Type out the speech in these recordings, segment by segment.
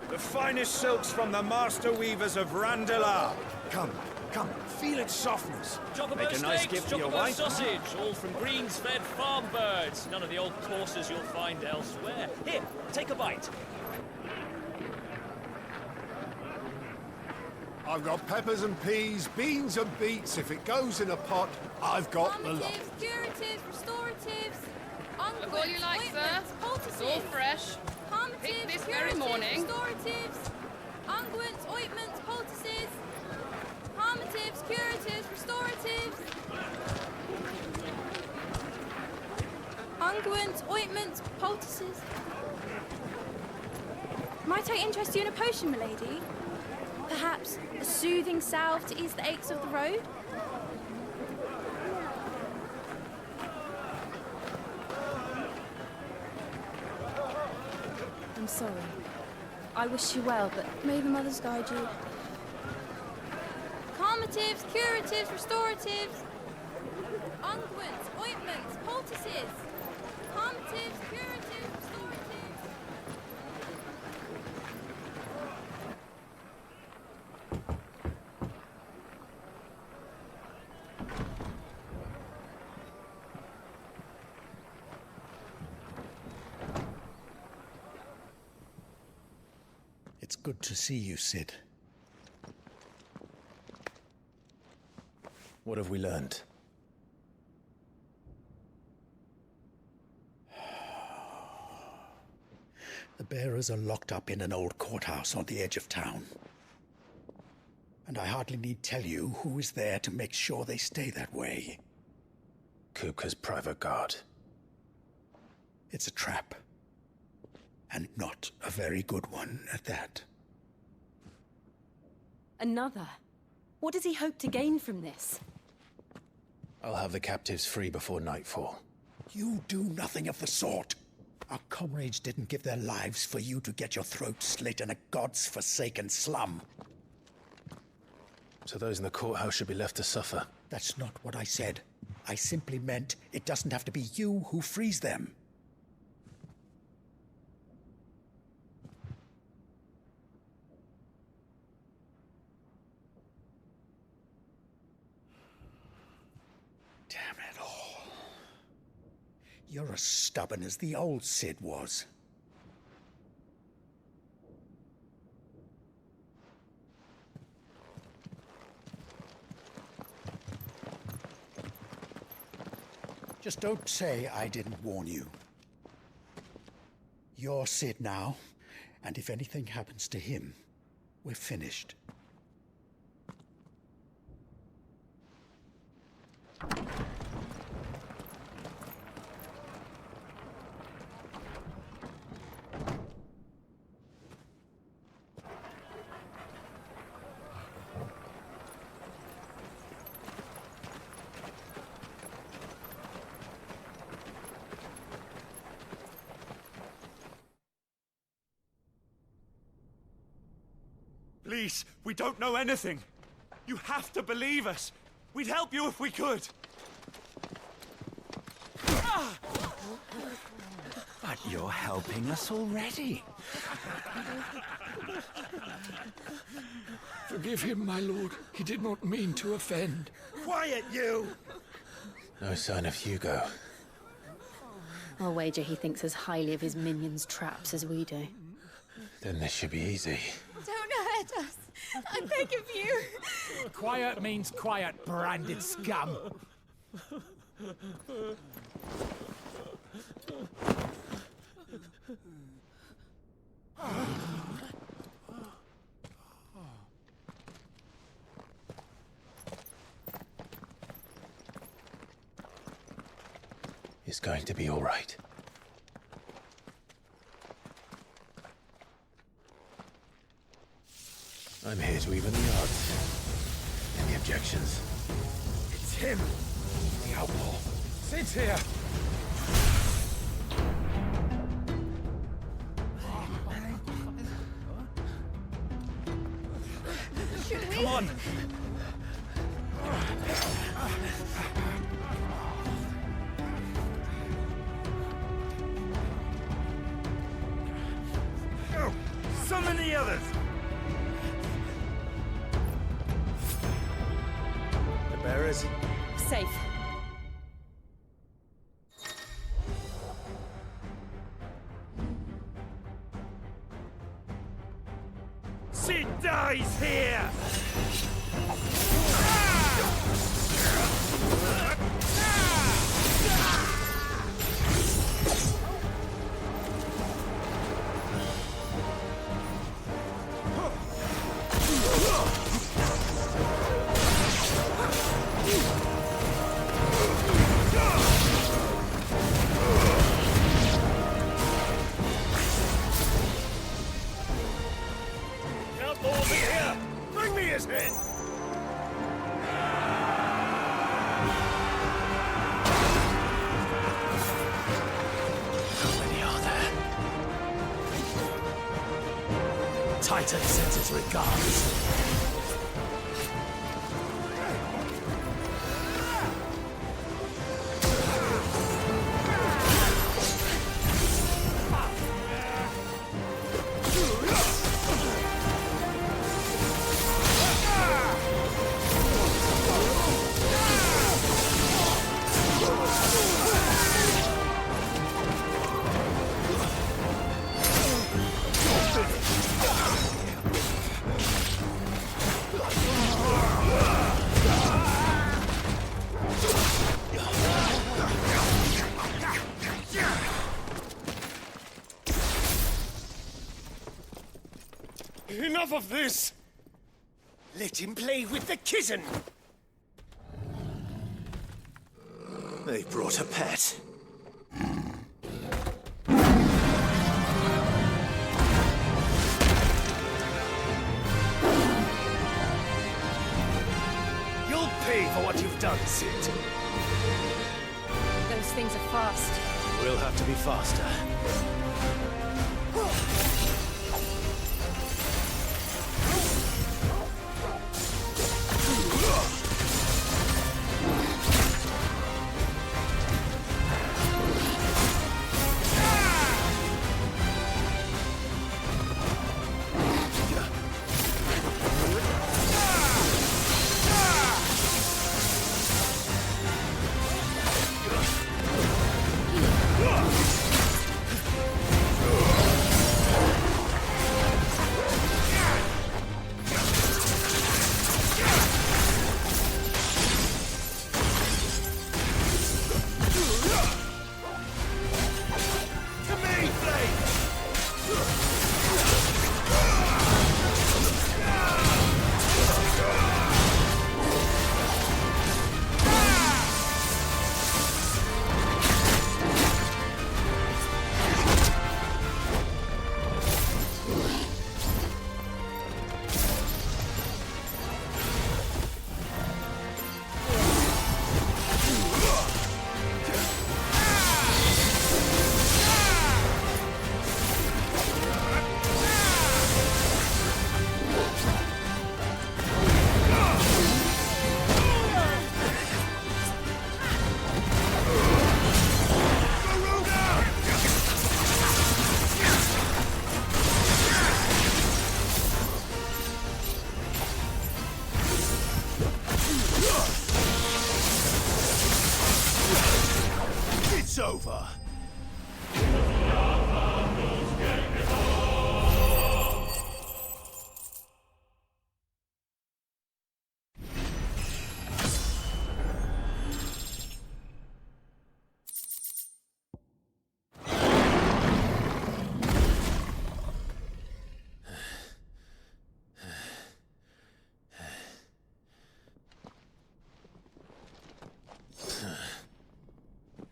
The finest silks from the master weavers of Randalar. Come, come, feel its softness. Chocobo Make a nice steaks, gift for your chocobo wife. sausage, all from greens-fed farm birds. None of the old coursers you'll find elsewhere. Here, take a bite. I've got peppers and peas, beans and beets. If it goes in a pot, I've got the lot. Calmatives, curatives, restoratives, unguents, all you like, sir. ointments, poultices. It's all fresh. Calmatives, Picked this very curatives, morning. restoratives, unguents, ointments, poultices. Calmatives, curatives, restoratives. Unguents, ointments, poultices. Might I interest you in a potion, milady? Perhaps a soothing salve to ease the aches of the road? I'm sorry. I wish you well, but may the mothers guide you. Calmatives, curatives, restoratives. Unguents, ointments, poultices. Calmatives, curatives, restoratives. It's good to see you, Sid. What have we learned? The bearers are locked up in an old courthouse on the edge of town. And I hardly need tell you who is there to make sure they stay that way. Kupka's private guard. It's a trap. And not a very good one at that. Another? What does he hope to gain from this? I'll have the captives free before nightfall. You do nothing of the sort. Our comrades didn't give their lives for you to get your throat slit in a god's forsaken slum. So those in the courthouse should be left to suffer. That's not what I said. I simply meant it doesn't have to be you who frees them. Damn it all. You're as stubborn as the old Sid was. Just don't say I didn't warn you. You're Sid now, and if anything happens to him, we're finished. Please, we don't know anything. You have to believe us. We'd help you if we could. But you're helping us already. Forgive him, my lord. He did not mean to offend. Quiet, you! No sign of Hugo. I'll wager he thinks as highly of his minions' traps as we do. Then this should be easy. Don't hurt us. I beg of you. Quiet means quiet, branded scum. It's going to be all right. I'm here to even the odds. Any objections? It's him, the outlaw. Sid's here. Come on! Summon the the others! The bearers? Safe. Sid dies here! Outlaws in here! Bring me his head! How many are there? Titan sends his regards. Enough of this! Let him play with the kitten! They brought a pet. You'll pay for what you've done, Sid. Those things are fast. We'll have to be faster. It's over.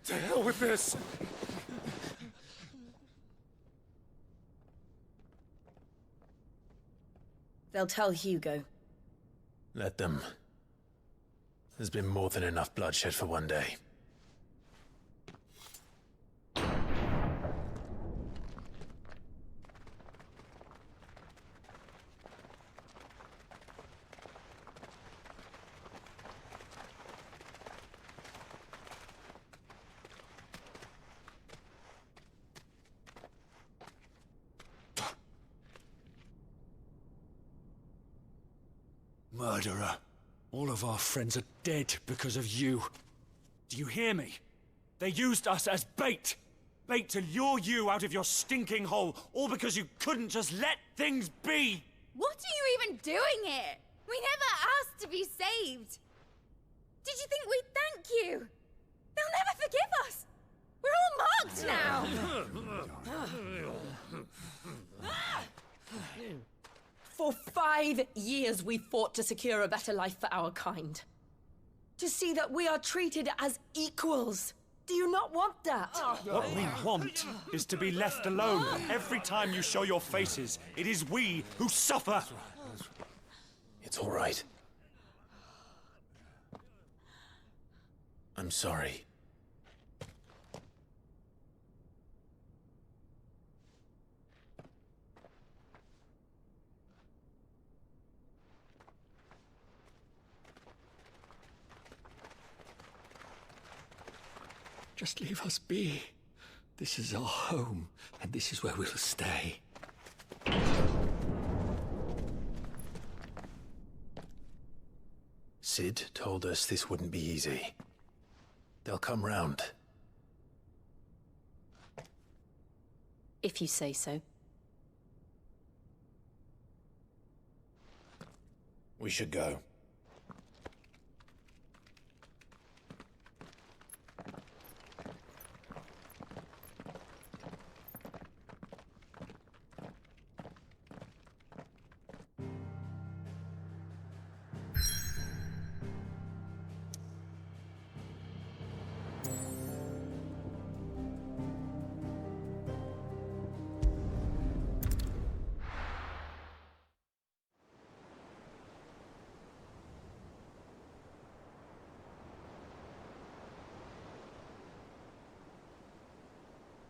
To hell with this! They'll tell Hugo. Let them. There's been more than enough bloodshed for one day. Murderer. All of our friends are dead because of you. Do you hear me? They used us as bait. Bait to lure you out of your stinking hole, all because you couldn't just let things be. What are you even doing here? We never asked to be saved. Did you think we'd thank you? They'll never forgive us. We're all marked now. For 5 years we fought to secure a better life for our kind. To see that we are treated as equals. Do you not want that? What we want is to be left alone. Every time you show your faces, it is we who suffer. It's all right. I'm sorry. Just leave us be. This is our home, and this is where we'll stay. Sid told us this wouldn't be easy. They'll come round. If you say so. We should go.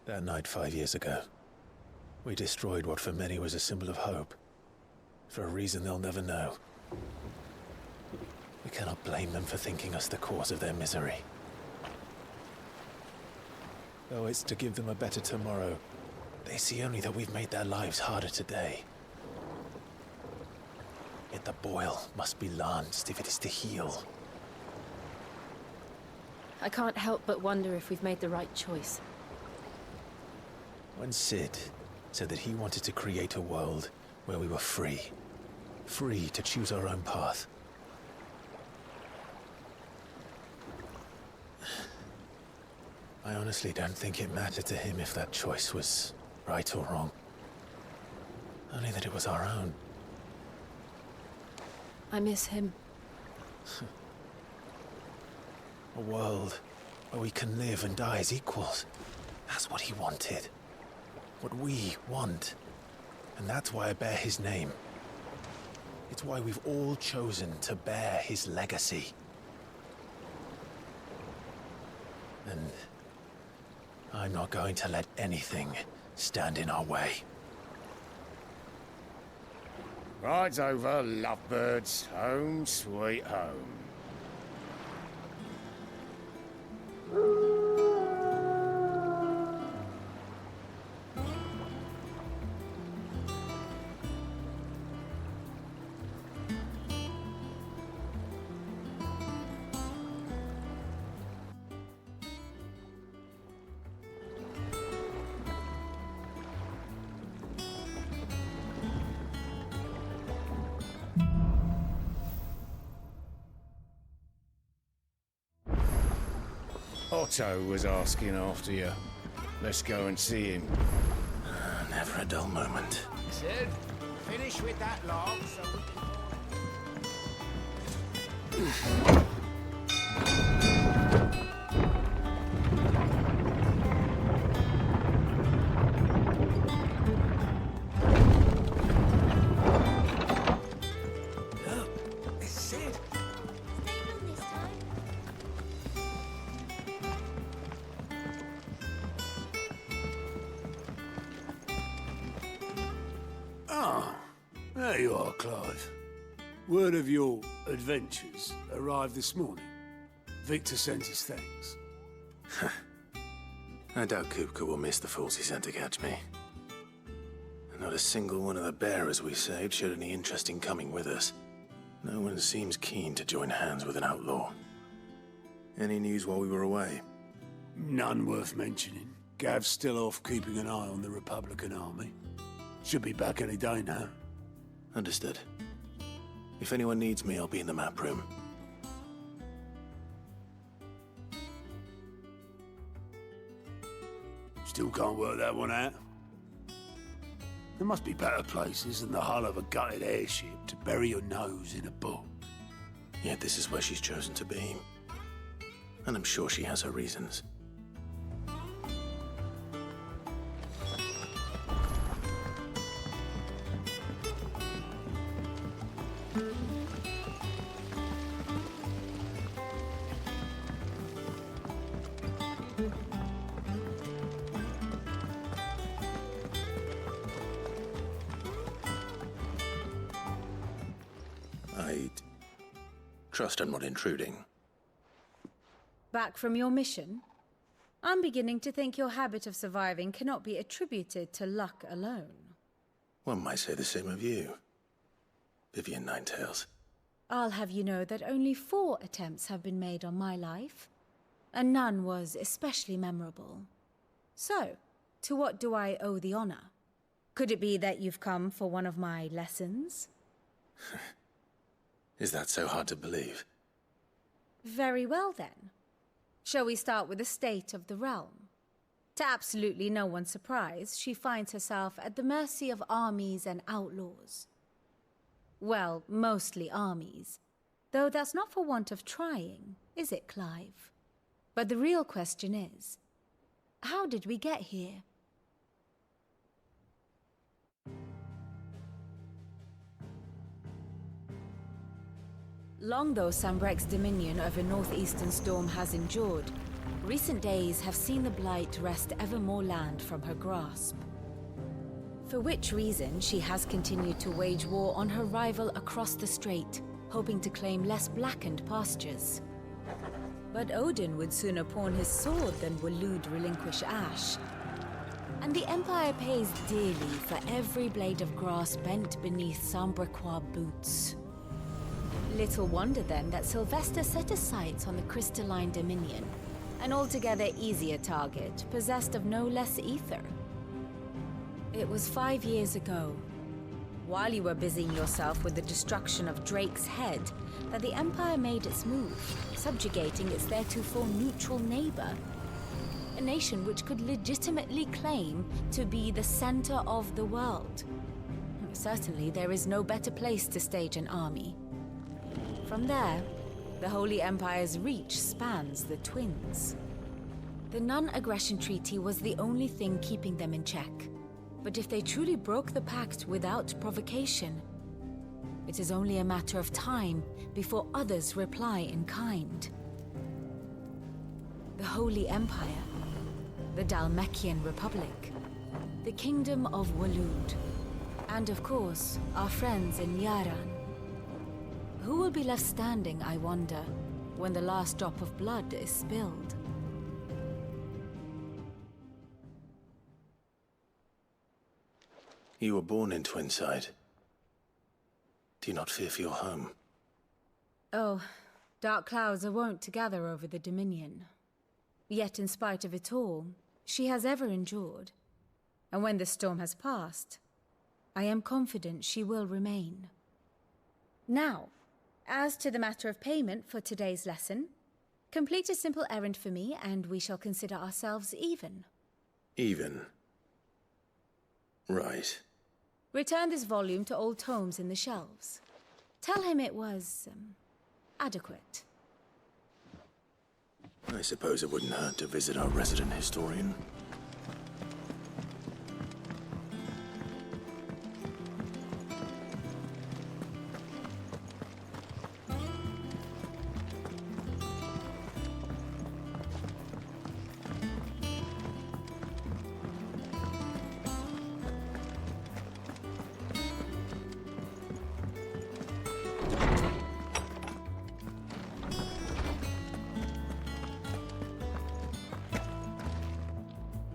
That night 5 years ago, we destroyed what for many was a symbol of hope. For a reason they'll never know. We cannot blame them for thinking us the cause of their misery. Though it's to give them a better tomorrow, they see only that we've made their lives harder today. Yet the boil must be lanced if it is to heal. I can't help but wonder if we've made the right choice. When Sid said that he wanted to create a world where we were free. Free to choose our own path. I honestly don't think it mattered to him if that choice was right or wrong. Only that it was our own. I miss him. A world where we can live and die as equals. That's what he wanted. What we want. And that's why I bear his name. It's why we've all chosen to bear his legacy. And I'm not going to let anything stand in our way. Rides over, lovebirds, home sweet home. Otto was asking after you. Let's go and see him. Never a dull moment. Sid, finish with that log so we can... There you are, Clive. Word of your adventures arrived this morning. Victor sent his thanks. I doubt Kupka will miss the fools he sent to catch me. And not a single one of the bearers we saved showed any interest in coming with us. No one seems keen to join hands with an outlaw. Any news while we were away? None worth mentioning. Gav's still off keeping an eye on the Republican army. Should be back any day now. Understood. If anyone needs me, I'll be in the map room. Still can't work that one out. There must be better places than the hull of a gutted airship to bury your nose in a book. Yet this is where she's chosen to be. And I'm sure she has her reasons. I trust I'm not intruding. Back from your mission? I'm beginning to think your habit of surviving cannot be attributed to luck alone. One might say the same of you, Vivian Ninetails. I'll have you know that only 4 attempts have been made on my life, and none was especially memorable. So, to what do I owe the honor? Could it be that you've come for one of my lessons? Is that so hard to believe? Very well, then. Shall we start with the state of the realm? To absolutely no one's surprise, she finds herself at the mercy of armies and outlaws. Well, mostly armies. Though that's not for want of trying, is it, Clive? But the real question is, how did we get here? Long though Sambrek's dominion over northeastern Storm has endured, recent days have seen the Blight wrest ever more land from her grasp. For which reason she has continued to wage war on her rival across the strait, hoping to claim less blackened pastures. But Odin would sooner pawn his sword than Waloed relinquish Ash. And the Empire pays dearly for every blade of grass bent beneath Sambrequois boots. Little wonder then that Sylvester set his sights on the Crystalline Dominion, an altogether easier target, possessed of no less ether. It was 5 years ago, while you were busying yourself with the destruction of Drake's head, that the Empire made its move, subjugating its theretofore neutral neighbor. A nation which could legitimately claim to be the center of the world. Certainly there is no better place to stage an army. From there, the Holy Empire's reach spans the Twins. The non-aggression treaty was the only thing keeping them in check. But if they truly broke the pact without provocation, it is only a matter of time before others reply in kind. The Holy Empire, the Dhalmekian Republic, the Kingdom of Waloed, and of course, our friends in Yaran. Who will be left standing, I wonder, when the last drop of blood is spilled? You were born in Twinside. Do you not fear for your home? Oh, dark clouds are wont to gather over the Dominion. Yet in spite of it all, she has ever endured. And when the storm has passed, I am confident she will remain. Now, as to the matter of payment for today's lesson, complete a simple errand for me and we shall consider ourselves even. Even? Right. Return this volume to old tomes in the shelves. Tell him it was, adequate. I suppose it wouldn't hurt to visit our resident historian.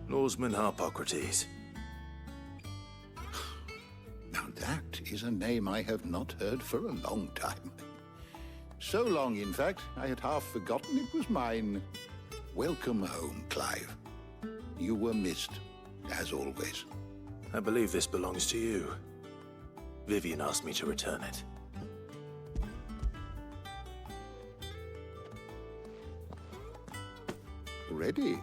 Lawsman Harpocrates. Now that is a name I have not heard for a long time. So long, in fact, I had half forgotten it was mine. Welcome home, Clive. You were missed, as always. I believe this belongs to you. Vivian asked me to return it. Ready?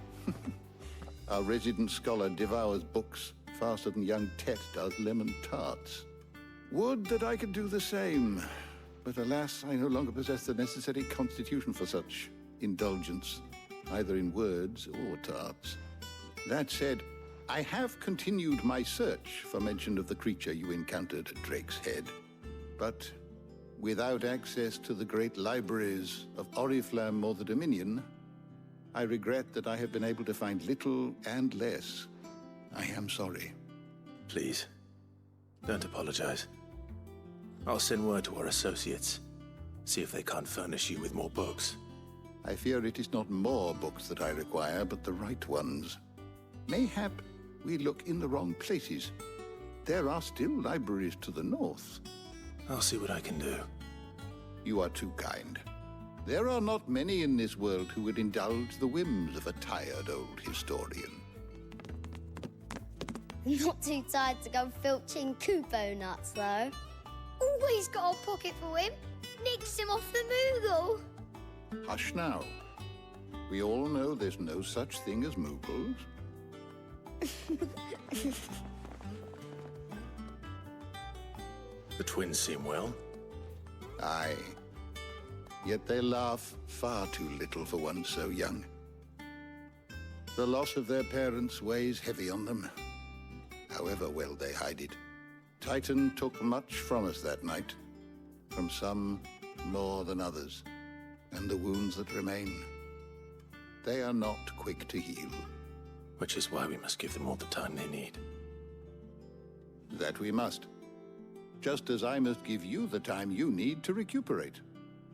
Our resident scholar devours books faster than young Tet does lemon tarts. Would that I could do the same. But alas, I no longer possess the necessary constitution for such indulgence, either in words or tarts. That said, I have continued my search for mention of the creature you encountered at Drake's Head. But without access to the great libraries of Oriflamme or the Dominion, I regret that I have been able to find little and less. I am sorry. Please, don't apologize. I'll send word to our associates. See if they can't furnish you with more books. I fear it is not more books that I require, but the right ones. Mayhap we look in the wrong places. There are still libraries to the north. I'll see what I can do. You are too kind. There are not many in this world who would indulge the whims of a tired old historian. Not too tired to go filching Kupo nuts, though. Always got a pocket for him. Nicks him off the Moogle. Hush now. We all know there's no such thing as Moogles. The twins seem well. Aye. Yet they laugh far too little for one so young. The loss of their parents weighs heavy on them, however well they hide it. Titan took much from us that night, from some more than others, and the wounds that remain, they are not quick to heal. Which is why we must give them all the time they need. That we must. Just as I must give you the time you need to recuperate.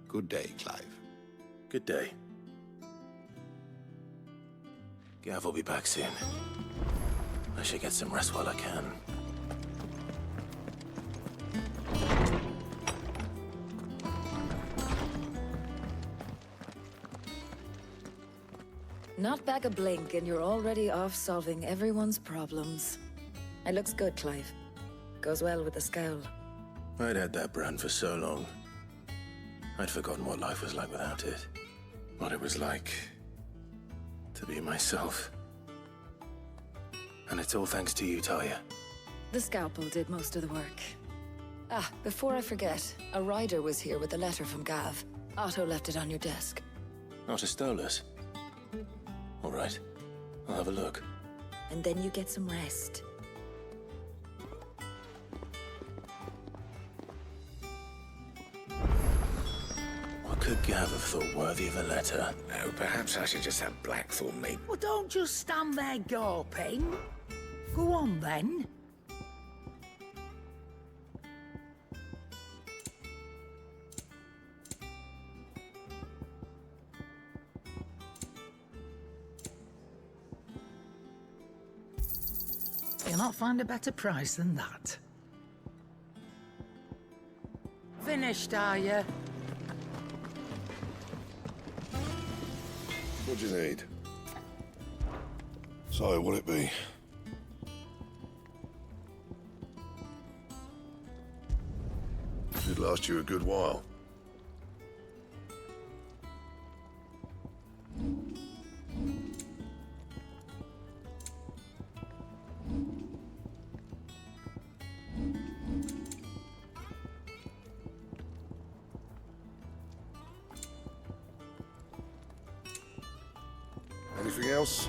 Good day, Clive. Good day. Gav will be back soon. I should get some rest while I can. Not back a blink and you're already off solving everyone's problems. It looks good, Clive. Goes well with the scowl. I'd had that brand for so long. I'd forgotten what life was like without it. What it was like to be myself. And it's all thanks to you, Talia. The scalpel did most of the work. Ah, before I forget, a rider was here with a letter from Gav. Otto left it on your desk. Otto stole us. All right, I'll have a look. And then you get some rest. What could Gav have thought worthy of a letter? No, perhaps I should just have Blackthorn meet. Well, don't just stand there gawping. Go on, then. You'll not find a better price than that. Finished, are you? What do you need? So, what'll it be? Should last you a good while. Anything else?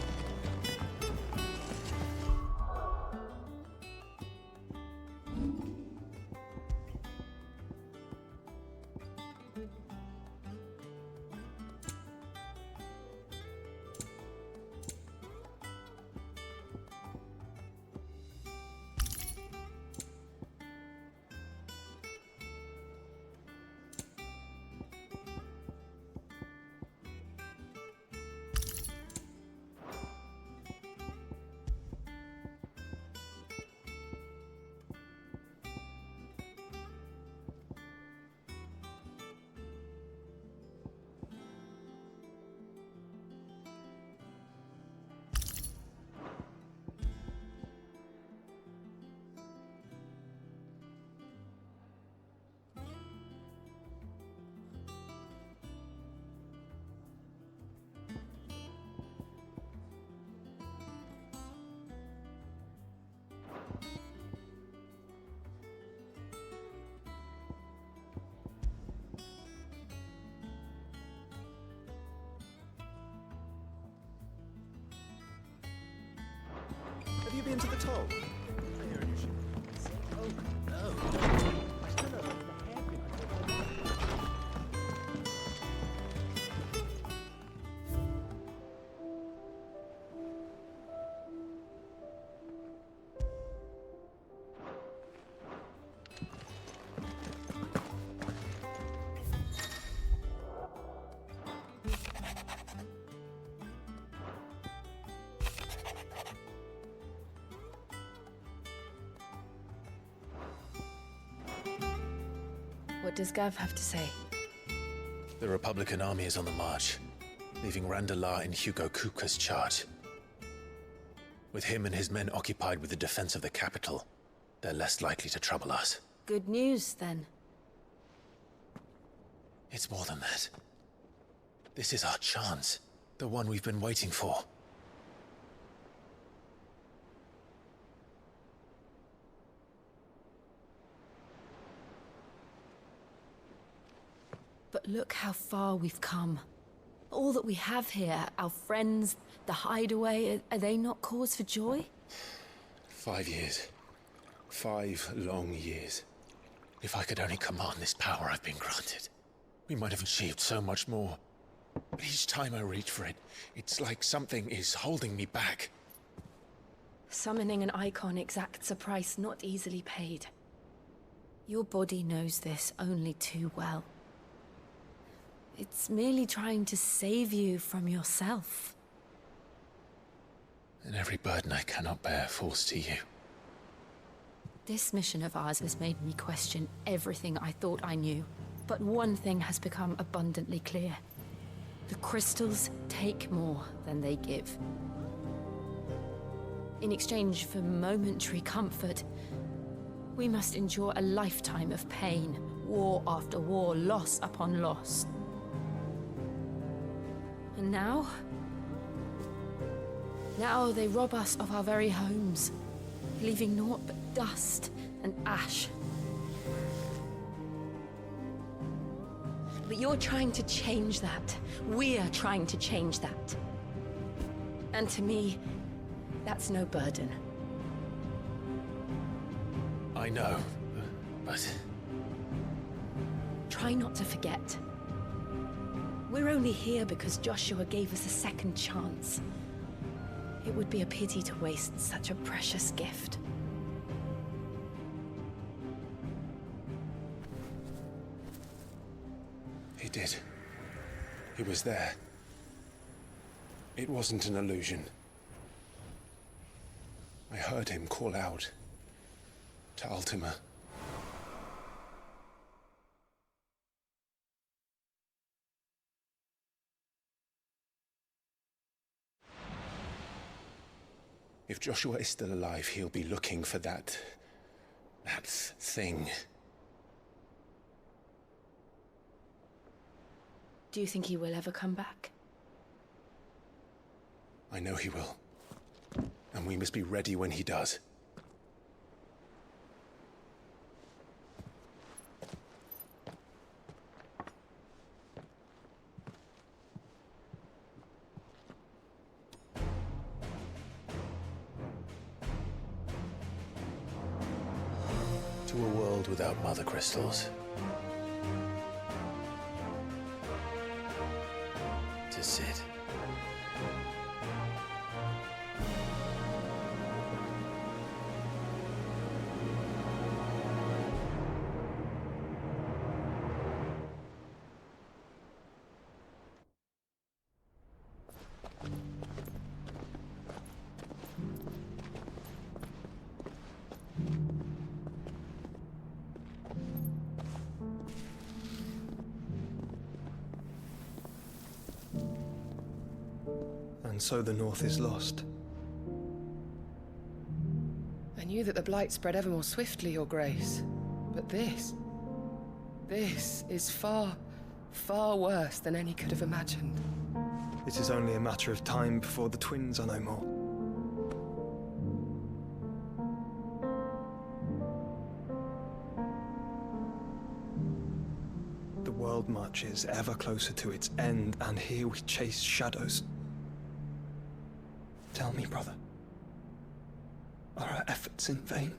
into the toll? What does Gav have to say? The Republican army is on the march, leaving Randalar in Hugo Kuka's charge. With him and his men occupied with the defense of the capital, they're less likely to trouble us. Good news, then. It's more than that. This is our chance, the one we've been waiting for. But look how far we've come. All that we have here, our friends, the hideaway, are they not cause for joy? 5 years. 5 long years. If I could only command this power I've been granted, we might have achieved so much more. But each time I reach for it, it's like something is holding me back. Summoning an icon exacts a price not easily paid. Your body knows this only too well. It's merely trying to save you from yourself. And every burden I cannot bear falls to you. This mission of ours has made me question everything I thought I knew. But one thing has become abundantly clear. The crystals take more than they give. In exchange for momentary comfort, we must endure a lifetime of pain, war after war, loss upon loss. And now they rob us of our very homes, leaving naught but dust and ash. But you're trying to change that. We're trying to change that. And to me, that's no burden. I know, but... Try not to forget. We're only here because Joshua gave us a second chance. It would be a pity to waste such a precious gift. He did. He was there. It wasn't an illusion. I heard him call out to Ultima. If Joshua is still alive, he'll be looking for that thing. Do you think he will ever come back? I know he will. And we must be ready when he does. To a world without mother crystals. To Sid. And so the North is lost. I knew that the Blight spread ever more swiftly, Your Grace. But this is far, far worse than any could have imagined. It is only a matter of time before the twins are no more. The world marches ever closer to its end, and here we chase shadows. Tell me, brother. Are our efforts in vain?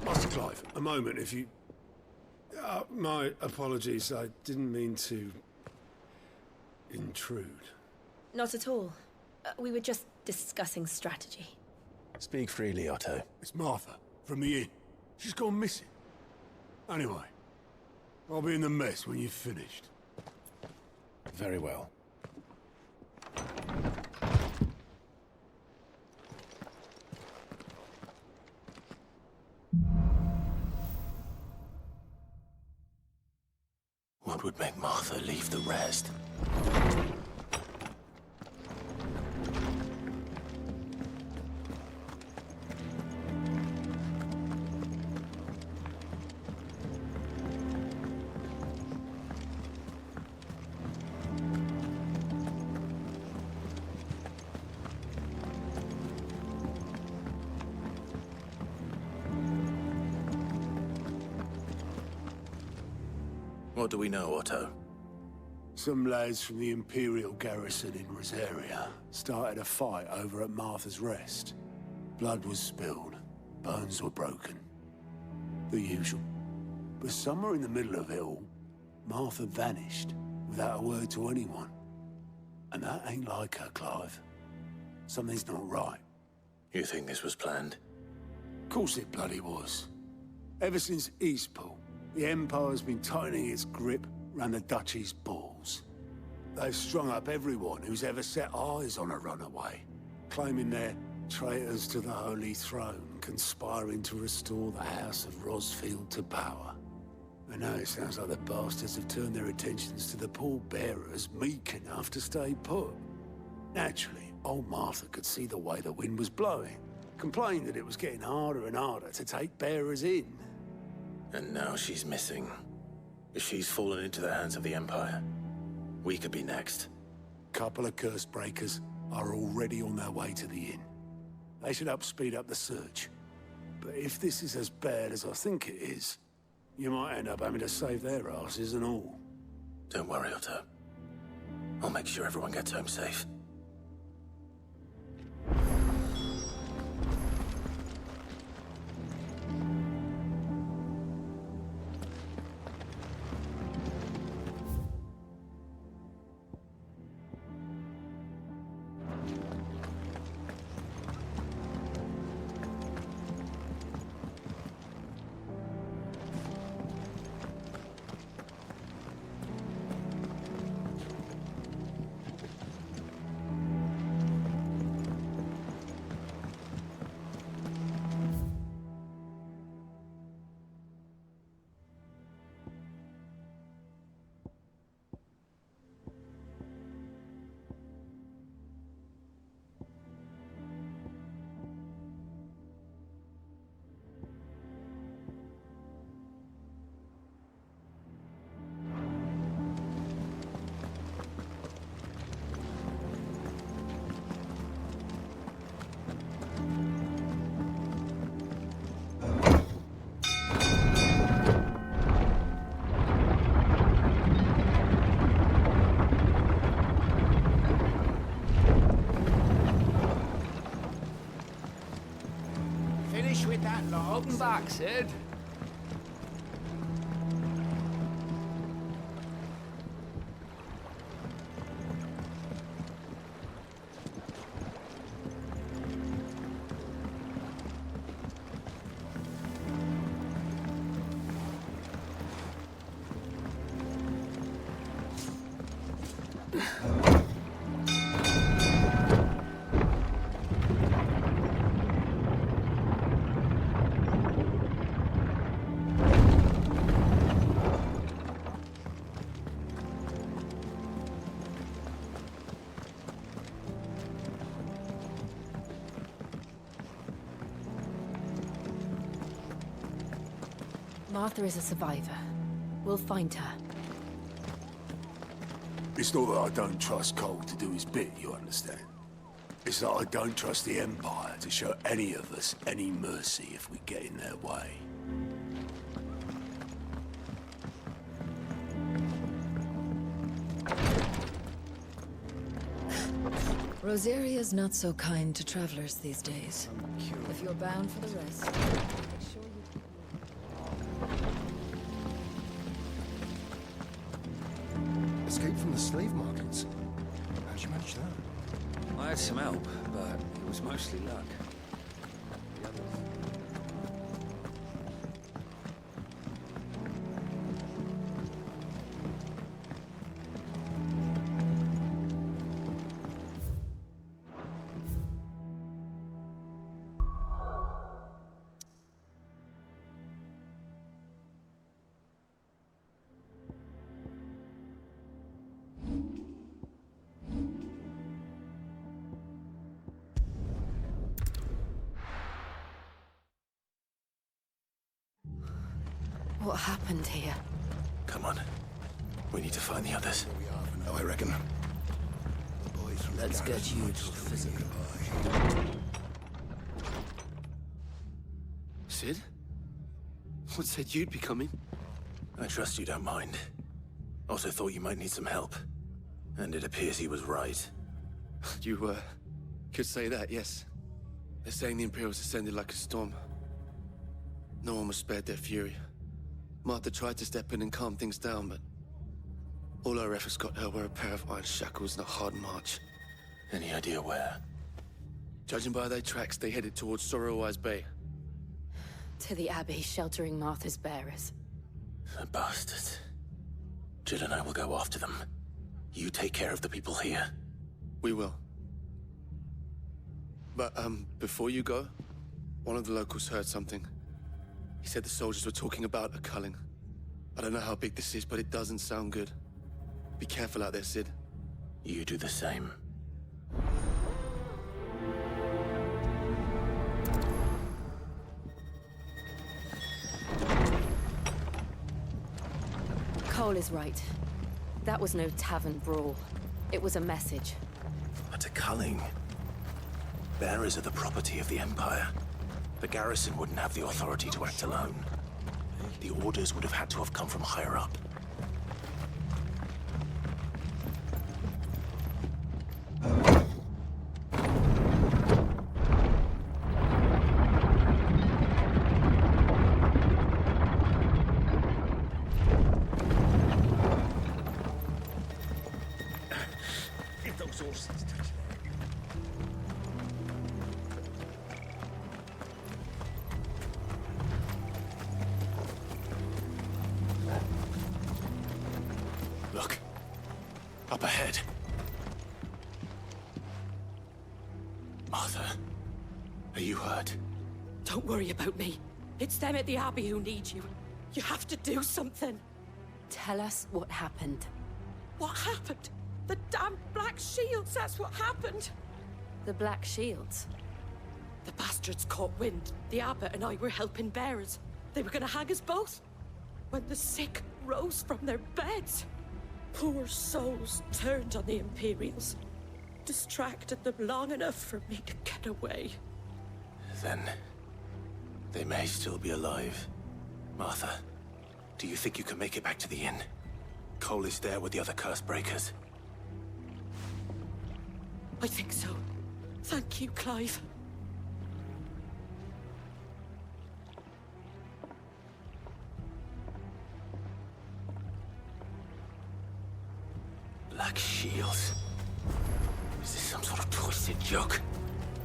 Master Clive, a moment, if you... my apologies, I didn't mean to... intrude. Not at all. We were just discussing strategy. Speak freely, Otto. It's Martha, from the inn. She's gone missing. Anyway, I'll be in the mess when you've finished. Very well. What would make Martha leave the rest? What do we know, Otto? Some lads from the Imperial garrison in Rosaria started a fight over at Martha's Rest. Blood was spilled, bones were broken. The usual. But somewhere in the middle of it all, Martha vanished without a word to anyone. And that ain't like her, Clive. Something's not right. You think this was planned? Of course it bloody was. Ever since Eastpool, the Empire's been tightening its grip round the Duchy's balls. They've strung up everyone who's ever set eyes on a runaway, claiming they're traitors to the Holy Throne, conspiring to restore the House of Rosfield to power. And now it sounds like the bastards have turned their attentions to the pallbearers meek enough to stay put. Naturally, old Martha could see the way the wind was blowing, complained that it was getting harder and harder to take bearers in. And now she's missing. If she's fallen into the hands of the Empire, we could be next. Couple of curse breakers are already on their way to the inn. They should help speed up the search. But if this is as bad as I think it is, you might end up having to save their asses and all. Don't worry, Otto. I'll make sure everyone gets home safe. With that lot. Welcome back, Sid. Martha is a survivor. We'll find her. It's not that I don't trust Cole to do his bit, you understand? It's that I don't trust the Empire to show any of us any mercy if we get in their way. Rosaria's not so kind to travelers these days. If you're bound for the rest, make sure you... Escape from the slave markets. How'd you manage that? I had some help, but it was mostly luck. The others... What happened here? Come on. We need to find the others. Oh, I reckon. Let's get you to physical. Sid? What said you'd be coming? I trust you don't mind. Also thought you might need some help. And it appears he was right. You, could say that, yes. They're saying the Imperials ascended like a storm. No one was spared their fury. Martha tried to step in and calm things down, but all our efforts got her were a pair of iron shackles and a hard march. Any idea where? Judging by their tracks, they headed towards Sorrowwise Bay. To the Abbey, sheltering Martha's bearers. The bastards. Jill and I will go after them. You take care of the people here. We will. But, before you go, one of the locals heard something. He said the soldiers were talking about a culling. I don't know how big this is, but it doesn't sound good. Be careful out there, Sid. You do the same. Cole is right. That was no tavern brawl. It was a message. But a culling. Bearers are the property of the Empire. The garrison wouldn't have the authority to act alone. The orders would have had to have come from higher up. If those horses touch Look. Up ahead. Martha, are you hurt? Don't worry about me. It's them at the Abbey who need you. You have to do something. Tell us what happened. What happened? The damn Black Shields, that's what happened. The Black Shields? The bastards caught wind. The Abbot and I were helping bearers. They were gonna hang us both. When the sick rose from their beds, poor souls turned on the Imperials. Distracted them long enough for me to get away. Then... they may still be alive. Martha, do you think you can make it back to the inn? Cole is there with the other curse breakers. I think so. Thank you, Clive. Black Shields. Is this some sort of twisted joke?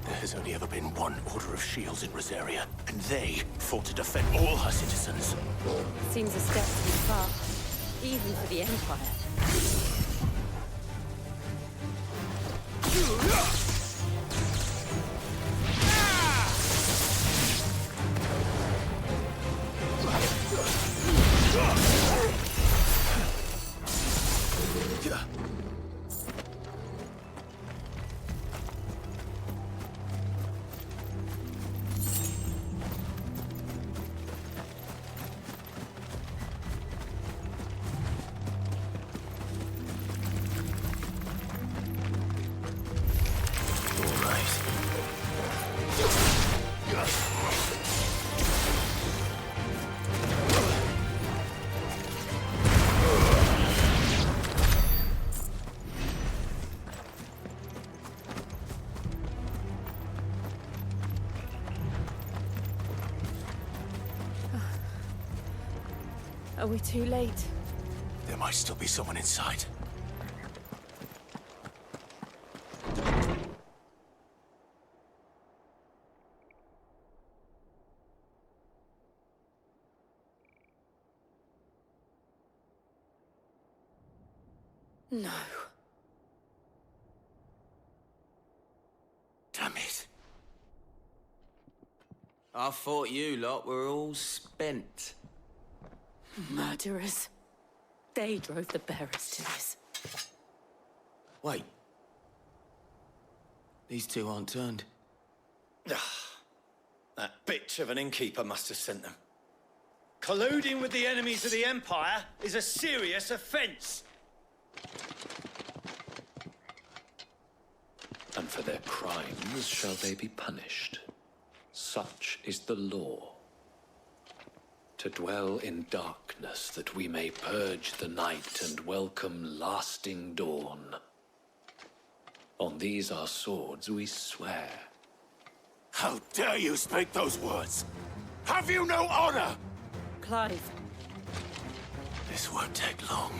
There has only ever been one Order of Shields in Rosaria, and they fought to defend all her citizens. Seems a step too far, even for the Empire. Are we too late? There might still be someone inside. No. Damn it. I thought you lot were all spent. Murderers. They drove the bearers to this. Wait. These two aren't turned. That bitch of an innkeeper must have sent them. Colluding with the enemies of the Empire is a serious offence. And for their crimes shall they be punished. Such is the law. To dwell in darkness that we may purge the night and welcome lasting dawn. On these our swords we swear. How dare you speak those words? Have you no honor? Clive. This won't take long.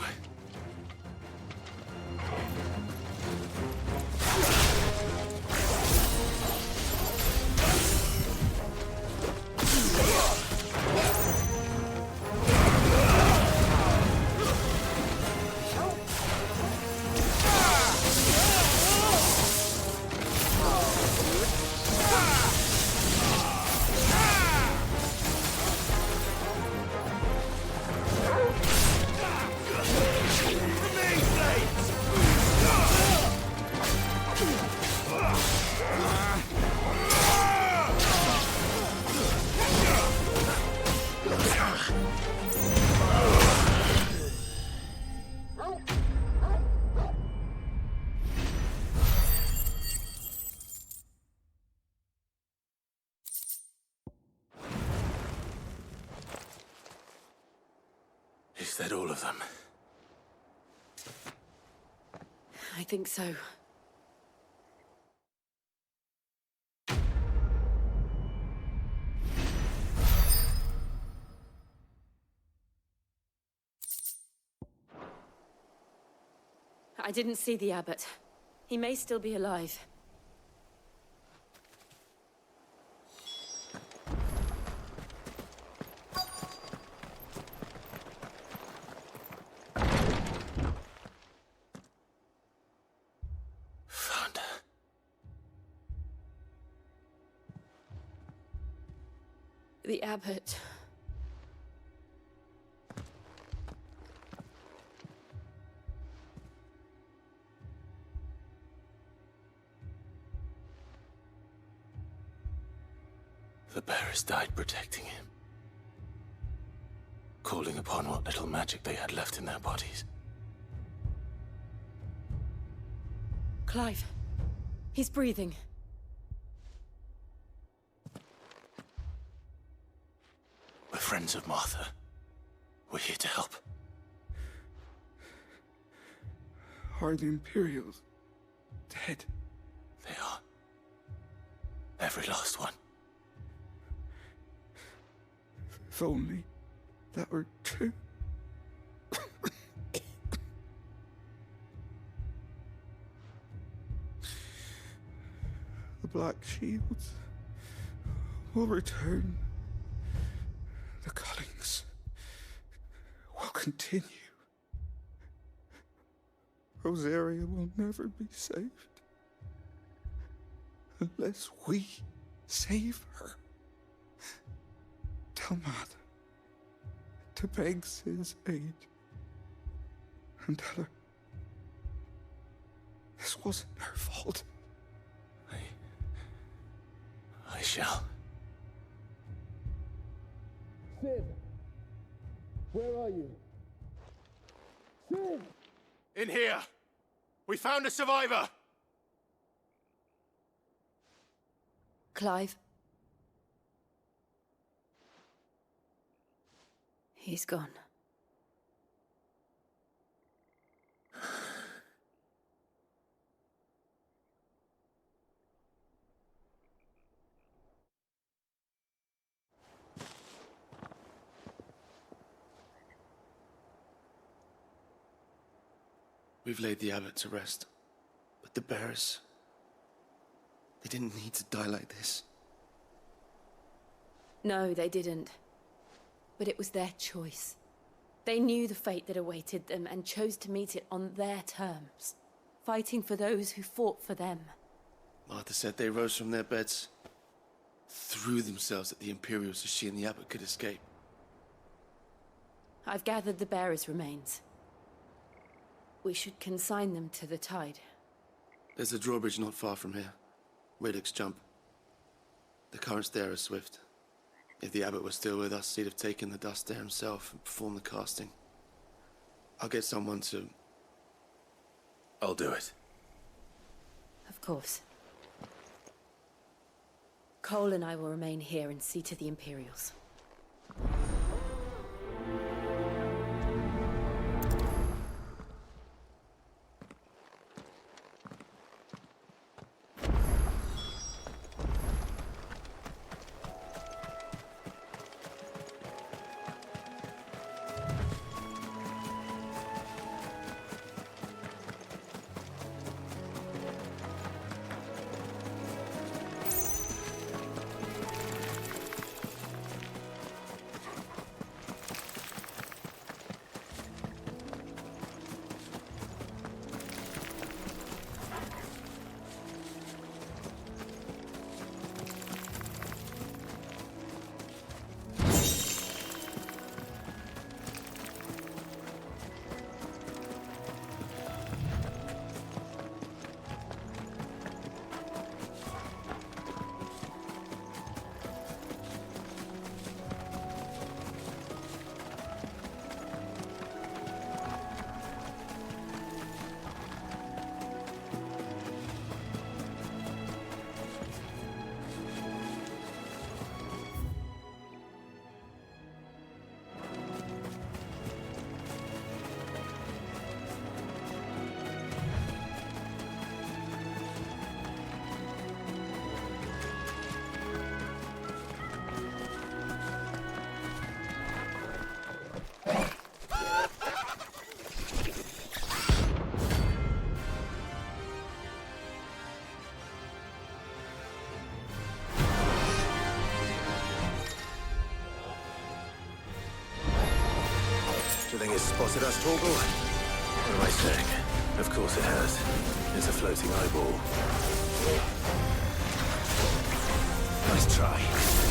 Is that all of them? I think so. I didn't see the abbot. He may still be alive. Found her. The abbot. The bearers died protecting him. Calling upon what little magic they had left in their bodies. Clive. He's breathing. We're friends of Martha. We're here to help. Are the Imperials dead? They are. Every last one. If only that were true. The Black Shields will return. The cullings will continue. Rosaria will never be saved unless we save her. Tell Mother to beg Cid's aid and tell her this wasn't her fault. I shall. Cid! Where are you? Cid! In here! We found a survivor! Clive. He's gone. We've laid the abbot to rest. But the bearers... they didn't need to die like this. No, they didn't. But it was their choice. They knew the fate that awaited them and chose to meet it on their terms, fighting for those who fought for them. Martha said they rose from their beds, threw themselves at the Imperials so she and the abbot could escape. I've gathered the bearers' remains. We should consign them to the tide. There's a drawbridge not far from here. Radix jump. The currents there are swift. If the abbot was still with us, he'd have taken the dust there himself and performed the casting. I'll get someone to... I'll do it. Of course. Cole and I will remain here and see to the Imperials. Do you think it's spotted us, Torgal? What am I saying? Of course it has. It's a floating eyeball. Nice try.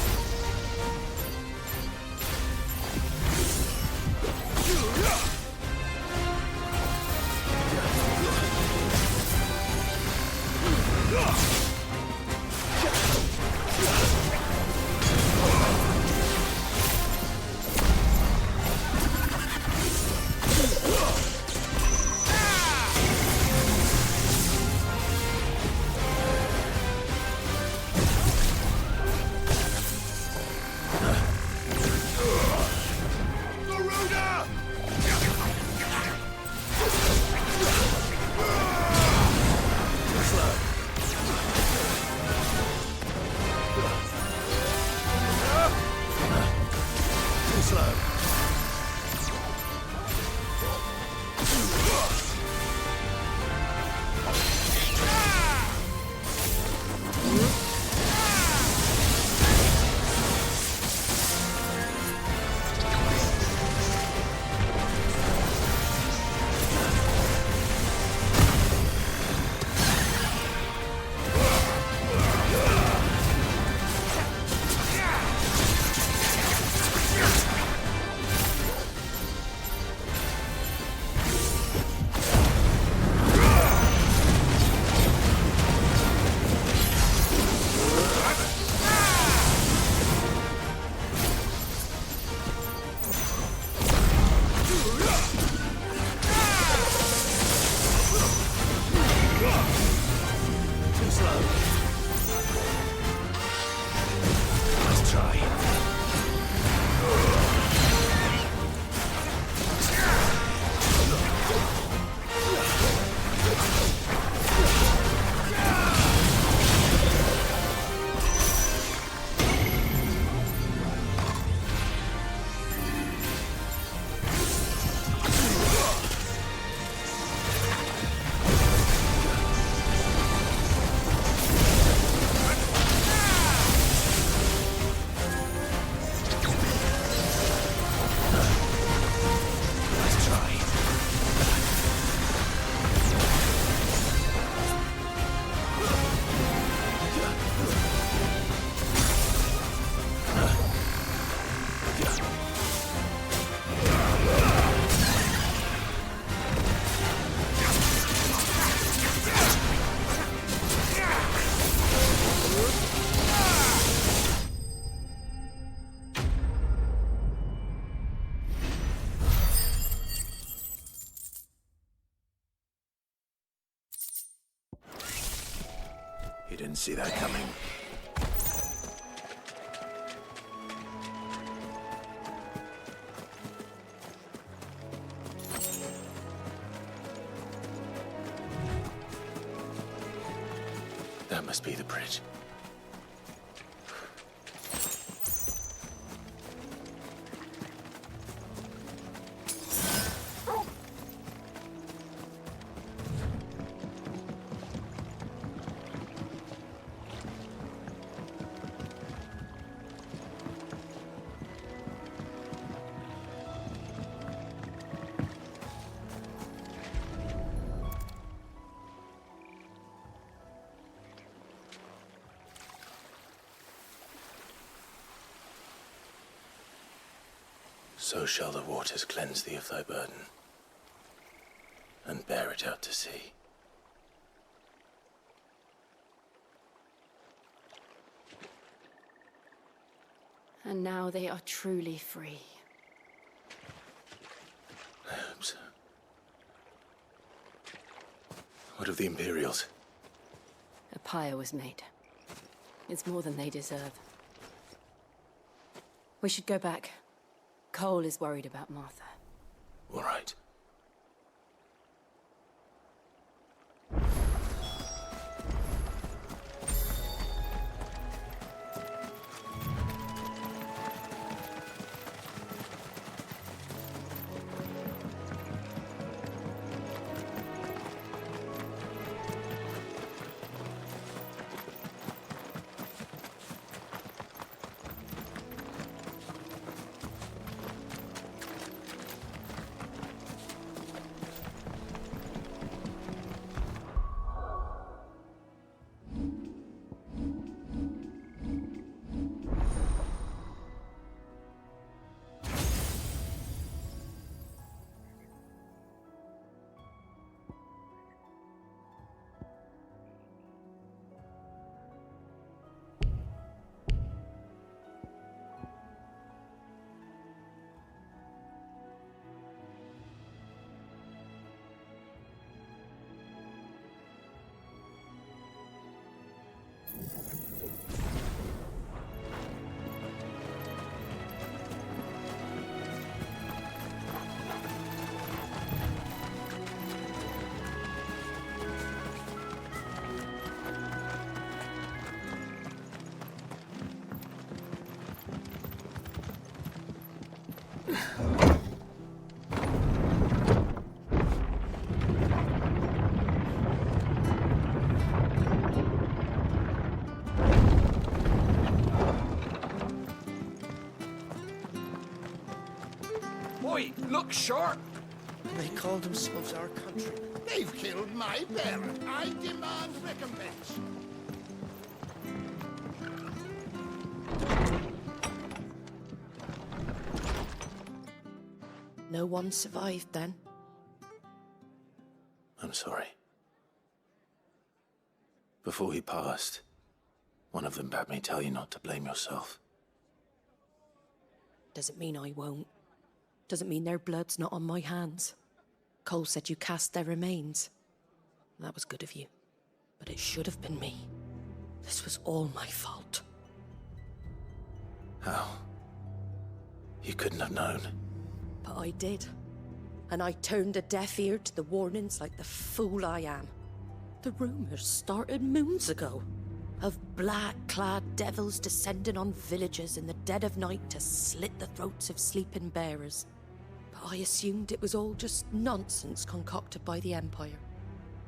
You didn't see that coming. That must be the bridge. So shall the waters cleanse thee of thy burden, and bear it out to sea. And now they are truly free. I hope so. What of the Imperials? A pyre was made. It's more than they deserve. We should go back. Cole is worried about Martha. All right. Oi, look sharp! They call themselves our country. They've killed my parent. I demand recompense. No one survived then? I'm sorry. Before he passed, one of them bade me tell you not to blame yourself. Doesn't mean I won't. Doesn't mean their blood's not on my hands. Cole said you cast their remains. That was good of you. But it should have been me. This was all my fault. How? You couldn't have known. But I did. And I turned a deaf ear to the warnings like the fool I am. The rumours started moons ago. Of black-clad devils descending on villages in the dead of night to slit the throats of sleeping bearers. But I assumed it was all just nonsense concocted by the Empire.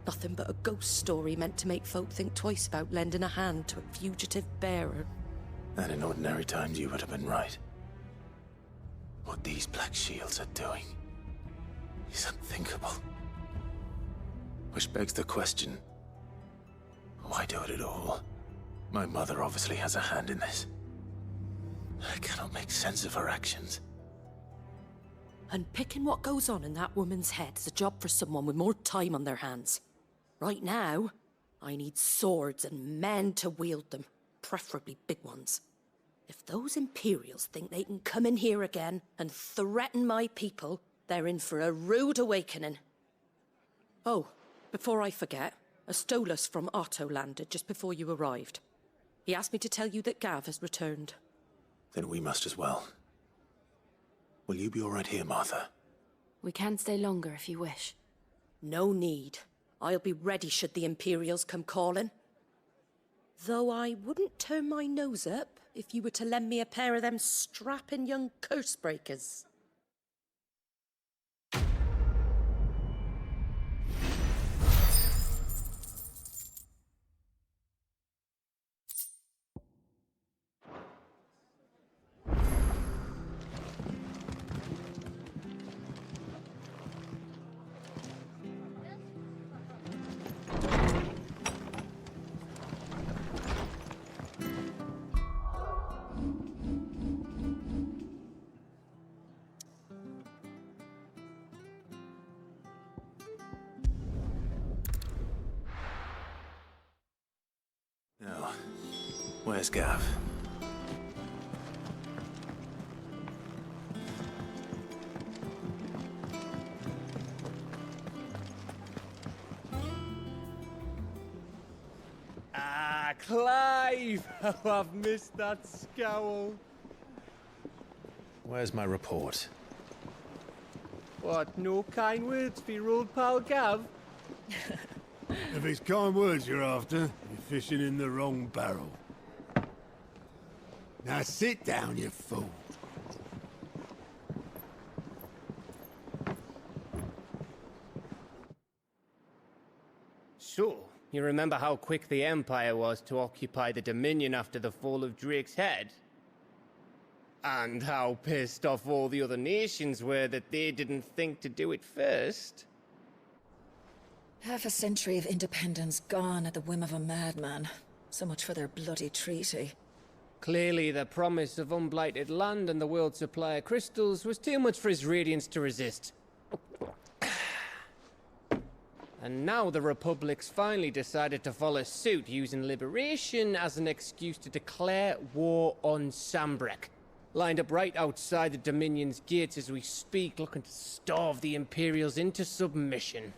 Nothing but a ghost story meant to make folk think twice about lending a hand to a fugitive bearer. And in ordinary times you would have been right. What these Black Shields are doing is unthinkable. Which begs the question, why do it at all? My mother obviously has a hand in this. I cannot make sense of her actions. Unpicking what goes on in that woman's head is a job for someone with more time on their hands. Right now, I need swords and men to wield them, preferably big ones. If those Imperials think they can come in here again and threaten my people, they're in for a rude awakening. Oh, before I forget, A Stolas from Otto landed just before you arrived. He asked me to tell you that Gav has returned. Then we must as well. Will you be all right here, Martha? We can stay longer if you wish. No need. I'll be ready should the Imperials come calling. Though I wouldn't turn my nose up if you were to lend me a pair of them strapping young curse breakers. Now, where's Gav? Ah, Clive! Oh, I've missed that scowl. Where's my report? What, no kind words for your old pal Gav? If it's kind words you're after, you're fishing in the wrong barrel. Now sit down, you fool. So, you remember how quick the Empire was to occupy the Dominion after the fall of Drake's head? And how pissed off all the other nations were that they didn't think to do it first? Half a century of independence gone at the whim of a madman. So much for their bloody treaty. Clearly, the promise of unblighted land and the world's supply of crystals was too much for his radiance to resist. And now the Republic's finally decided to follow suit, using liberation as an excuse to declare war on Sambrek. Lined up right outside the Dominion's gates as we speak, looking to starve the Imperials into submission.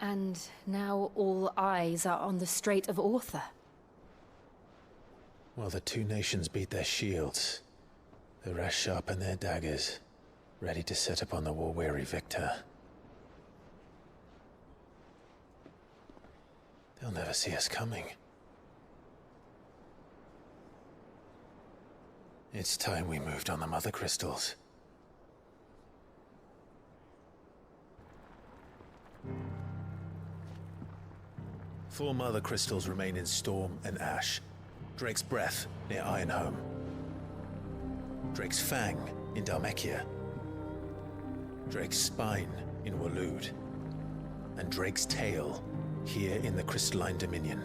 And now all eyes are on the Strait of Author. Well, the two nations beat their shields. The rest sharpen their daggers, ready to set upon the war-weary victor. They'll never see us coming. It's time we moved on the Mother Crystals. Four Mother Crystals remain in Storm and Ash. Drake's Breath, near Ironhome. Drake's Fang, in Dhalmekia. Drake's Spine, in Waloed. And Drake's Tail, here in the Crystalline Dominion.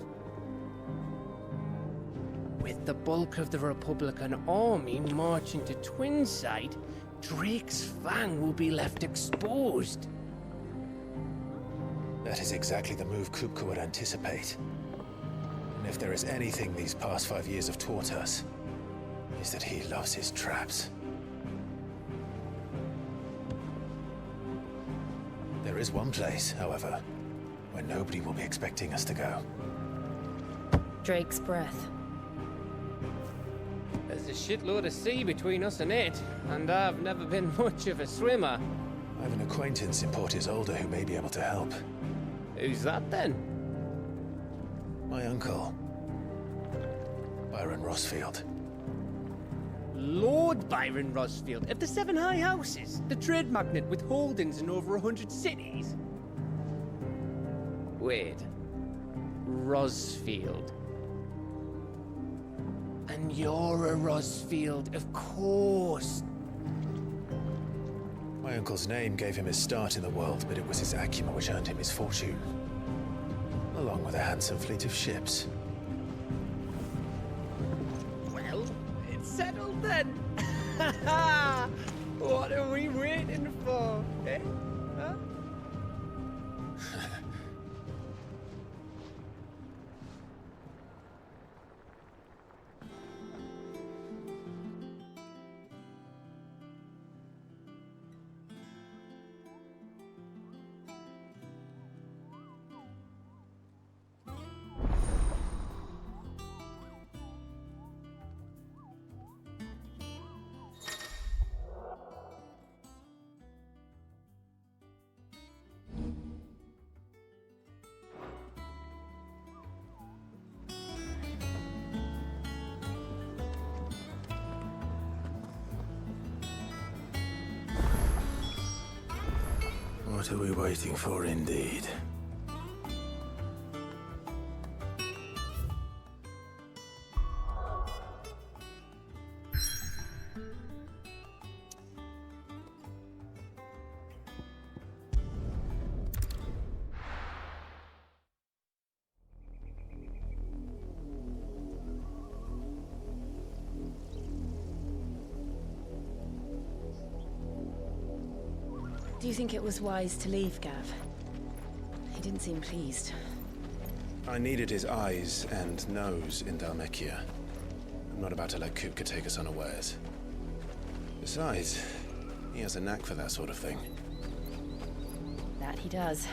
With the bulk of the Republican army marching to Twinside, Drake's Fang will be left exposed. That is exactly the move Kupka would anticipate. And if there is anything these past 5 years have taught us, is that he loves his traps. There is one place, however, where nobody will be expecting us to go. Drake's Breath. There's a shitload of sea between us and it, and I've never been much of a swimmer. I have an acquaintance in Port Isolde who may be able to help. Who's that then? My uncle, Byron Rosfield. Lord Byron Rosfield of the Seven High Houses, the trade magnate with holdings in over 100 cities. Wait, Rosfield. And you're a Rosfield, of course. My uncle's name gave him his start in the world, but it was his acumen which earned him his fortune. Along with a handsome fleet of ships. Well, it's settled then. What are we waiting for, eh? Huh? What are we waiting for, indeed? Do you think it was wise to leave, Gav? He didn't seem pleased. I needed his eyes and nose in Dhalmekia. I'm not about to let Kupka take us unawares. Besides, he has a knack for that sort of thing. That he does.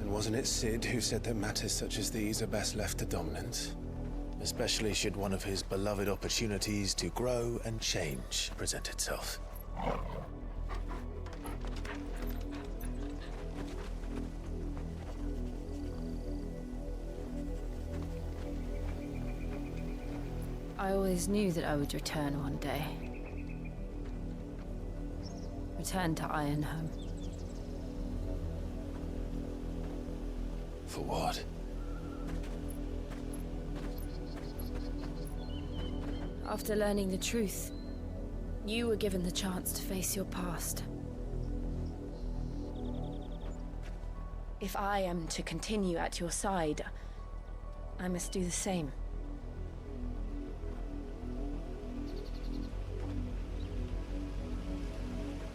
And wasn't it Sid who said that matters such as these are best left to dominance? Especially should one of his beloved opportunities to grow and change present itself. I always knew that I would return one day. Return to Ironhome. For what? After learning the truth, you were given the chance to face your past. If I am to continue at your side, I must do the same.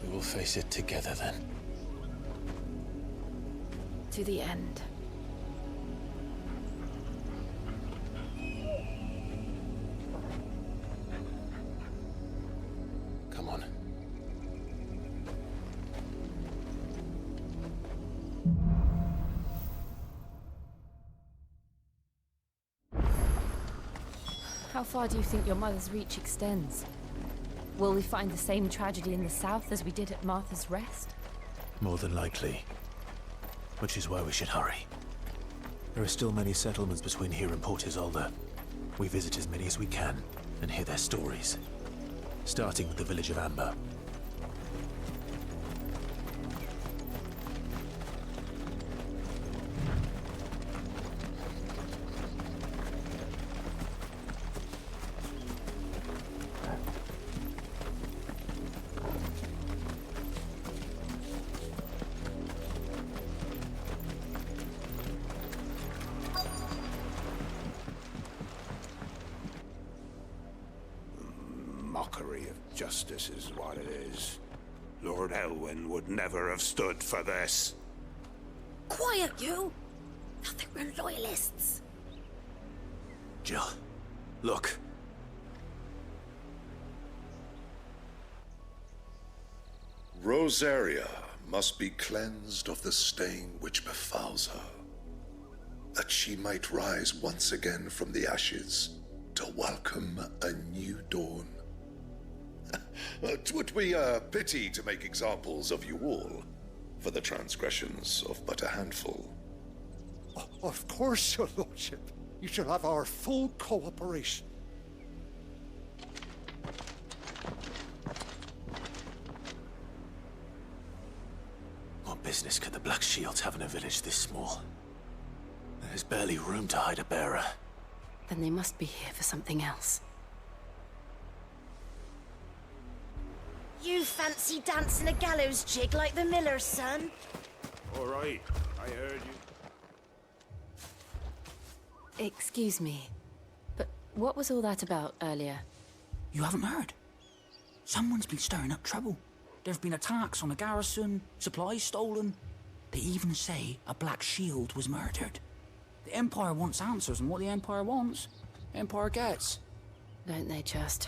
We will face it together then. To the end. Come on. How far do you think your mother's reach extends? Will we find the same tragedy in the south as we did at Martha's Rest? More than likely. Which is why we should hurry. There are still many settlements between here and Port Isolde. We visit as many as we can and hear their stories. Starting with the village of Amber. Mockery of justice is what it is. Lord Elwyn would never have stood for this. Quiet, you! I think we're loyalists. Jill, look. Rosaria must be cleansed of the stain which befouls her, that she might rise once again from the ashes to welcome a new dawn. 'Twould be a pity to make examples of you all for the transgressions of but a handful. Of course, your lordship. You shall have our full cooperation. What business could the Black Shields have in a village this small? There's barely room to hide a bearer. Then they must be here for something else. You fancy dancing a gallows jig like the miller's son? All right, I heard you. Excuse me, but what was all that about earlier? You haven't heard? Someone's been stirring up trouble. There have been attacks on the garrison, supplies stolen. They even say a Black Shield was murdered. The Empire wants answers, and what the Empire wants, Empire gets. Don't they just?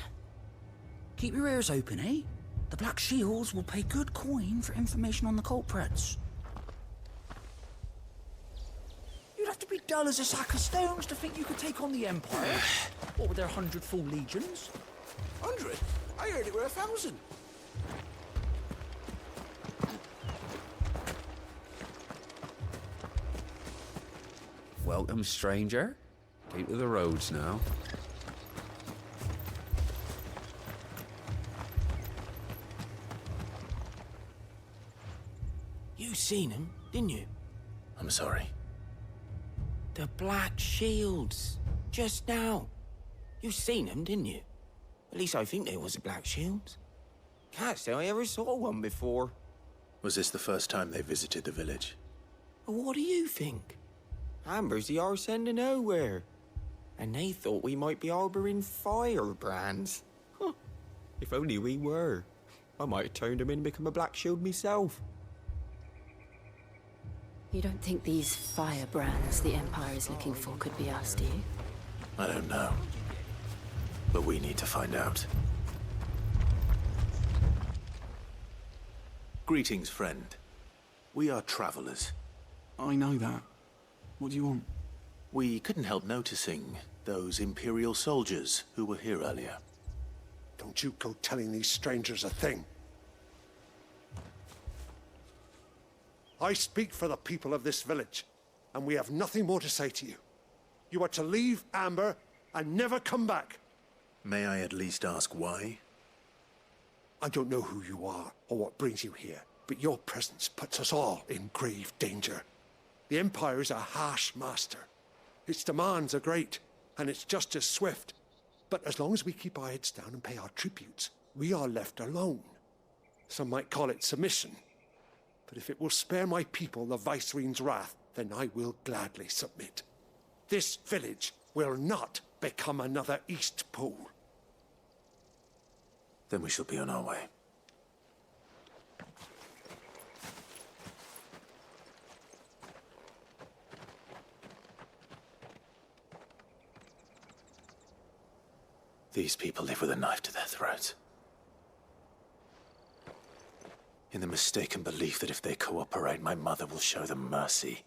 Keep your ears open, eh? The Black Shields will pay good coin for information on the culprits. You'd have to be dull as a sack of stones to think you could take on the Empire. What with their 100 full legions? 100? I heard it were 1,000. Welcome, stranger. Keep to the roads now. You seen him, didn't you? I'm sorry. The Black Shields. Just now. You seen them, didn't you? At least I think they was the Black Shields. Can't say I ever saw one before. Was this the first time they visited the village? What do you think? Amber's the arse end of nowhere. And they thought we might be harboring firebrands. Huh. If only we were. I might have turned them in and become a Black Shield myself. You don't think these firebrands the Empire is looking for could be us, do you? I don't know. But we need to find out. Greetings, friend. We are travelers. I know that. What do you want? We couldn't help noticing those Imperial soldiers who were here earlier. Don't you go telling these strangers a thing. I speak for the people of this village, and we have nothing more to say to you. You are to leave Amber and never come back. May I at least ask why? I don't know who you are or what brings you here, but your presence puts us all in grave danger. The Empire is a harsh master. Its demands are great, and its justice swift. But as long as we keep our heads down and pay our tributes, we are left alone. Some might call it submission. But if it will spare my people the Viceroy's wrath, then I will gladly submit. This village will not become another East Pole. Then we shall be on our way. These people live with a knife to their throats. In the mistaken belief that if they cooperate, my mother will show them mercy.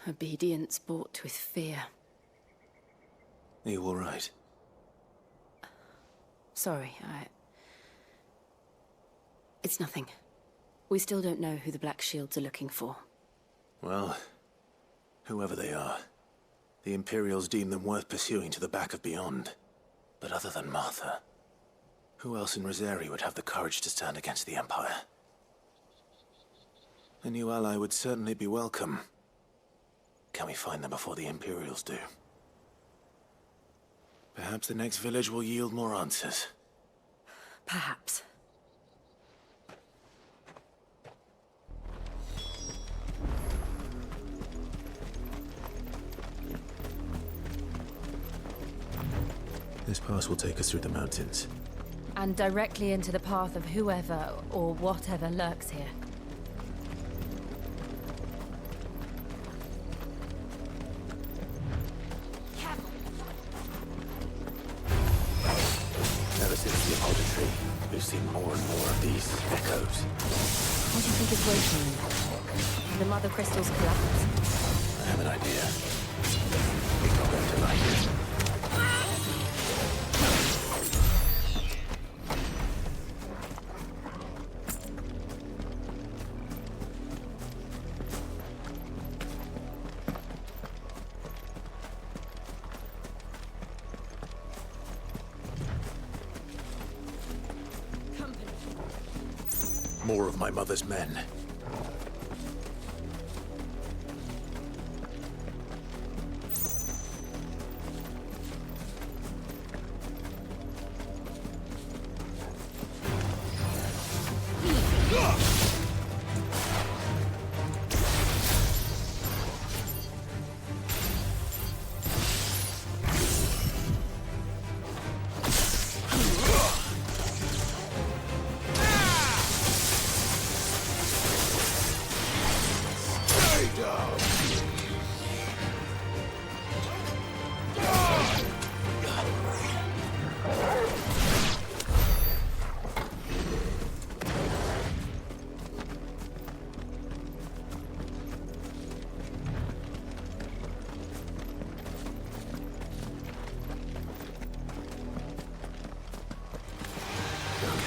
Obedience bought with fear. Are you all right? Sorry, It's nothing. We still don't know who the Black Shields are looking for. Well, whoever they are, the Imperials deem them worth pursuing to the back of beyond. But other than Martha, who else in Rosari would have the courage to stand against the Empire? A new ally would certainly be welcome. Can we find them before the Imperials do? Perhaps the next village will yield more answers. Perhaps. This pass will take us through the mountains. And directly into the path of whoever or whatever lurks here. Ever since the auditory, we've seen more and more of these echoes. What do you think is waiting them? The mother crystals collapse? I have an idea. You're not going to like it. More of my mother's men.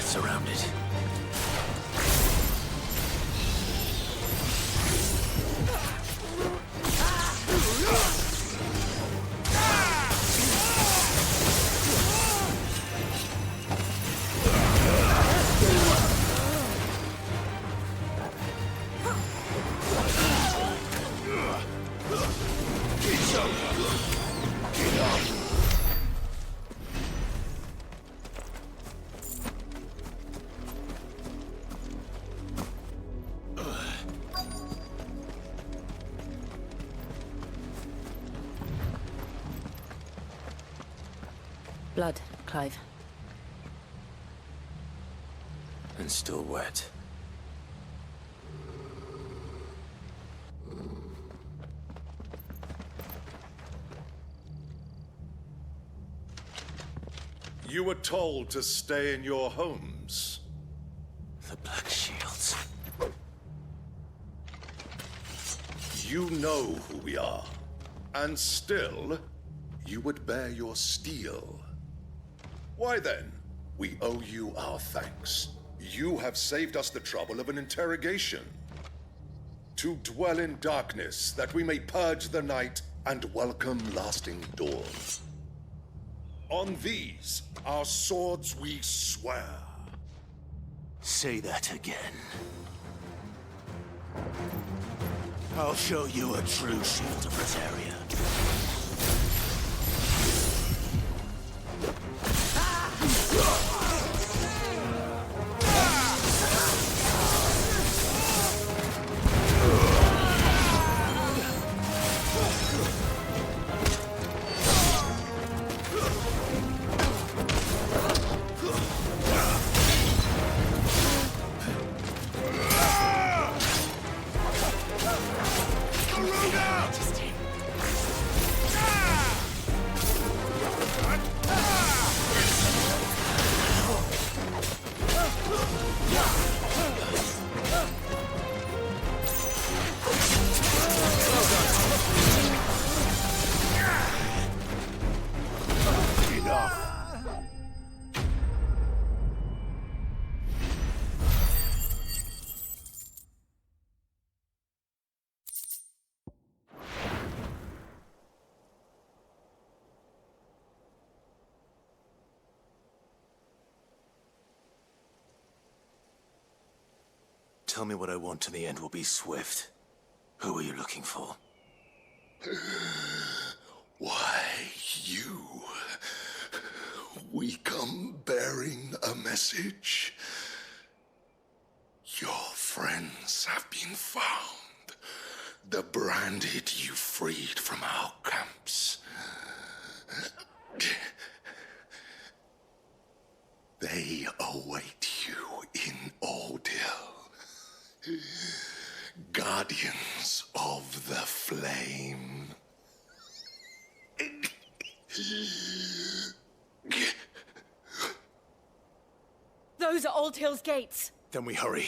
Surrounded. Blood, Clive. And still wet. You were told to stay in your homes. The Black Shields. You know who we are. And still, you would bear your steel. Why then, we owe you our thanks. You have saved us the trouble of an interrogation. To dwell in darkness, that we may purge the night and welcome lasting dawn. On these, our swords we swear. Say that again. I'll show you a true shield of Rosaria. Tell me what I want and the end will be swift. Who are you looking for? Why, you. We come bearing a message. Your friends have been found. The branded you freed from our camps. They await you in Ordeal. Guardians of the Flame. Those are Old Hill's gates. Then we hurry.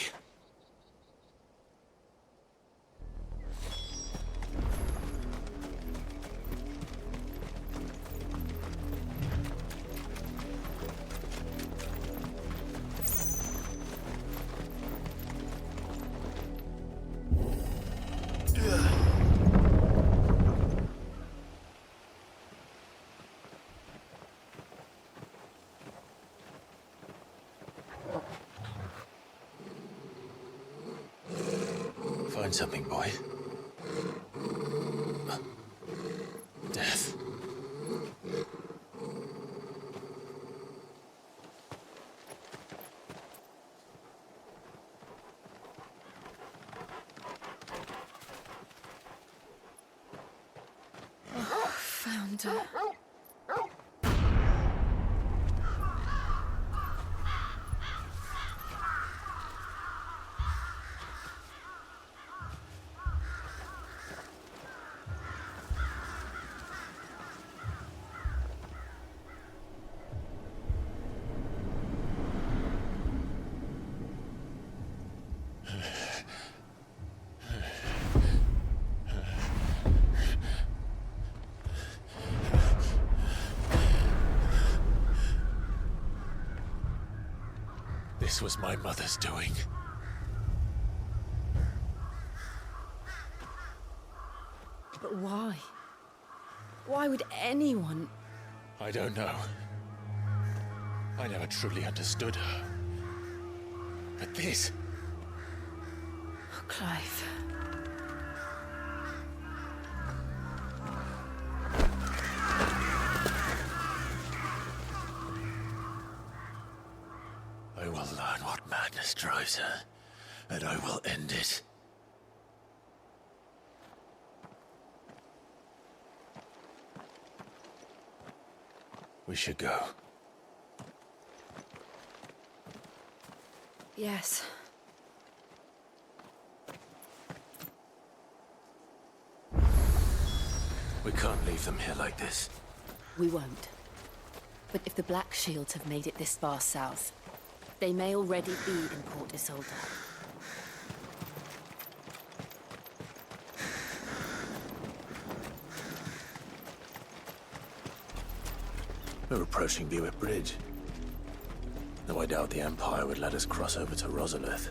Find something, boy. Death. Found her. This was my mother's doing. But why? Why would anyone? I don't know. I never truly understood her. But this... Oh, Clive. I will learn what madness drives her, and I will end it. We should go. Yes. We can't leave them here like this. We won't. But if the Black Shields have made it this far south, they may already be in Port Isolde. We're approaching Buick Bridge. Though I doubt the Empire would let us cross over to Rosalith.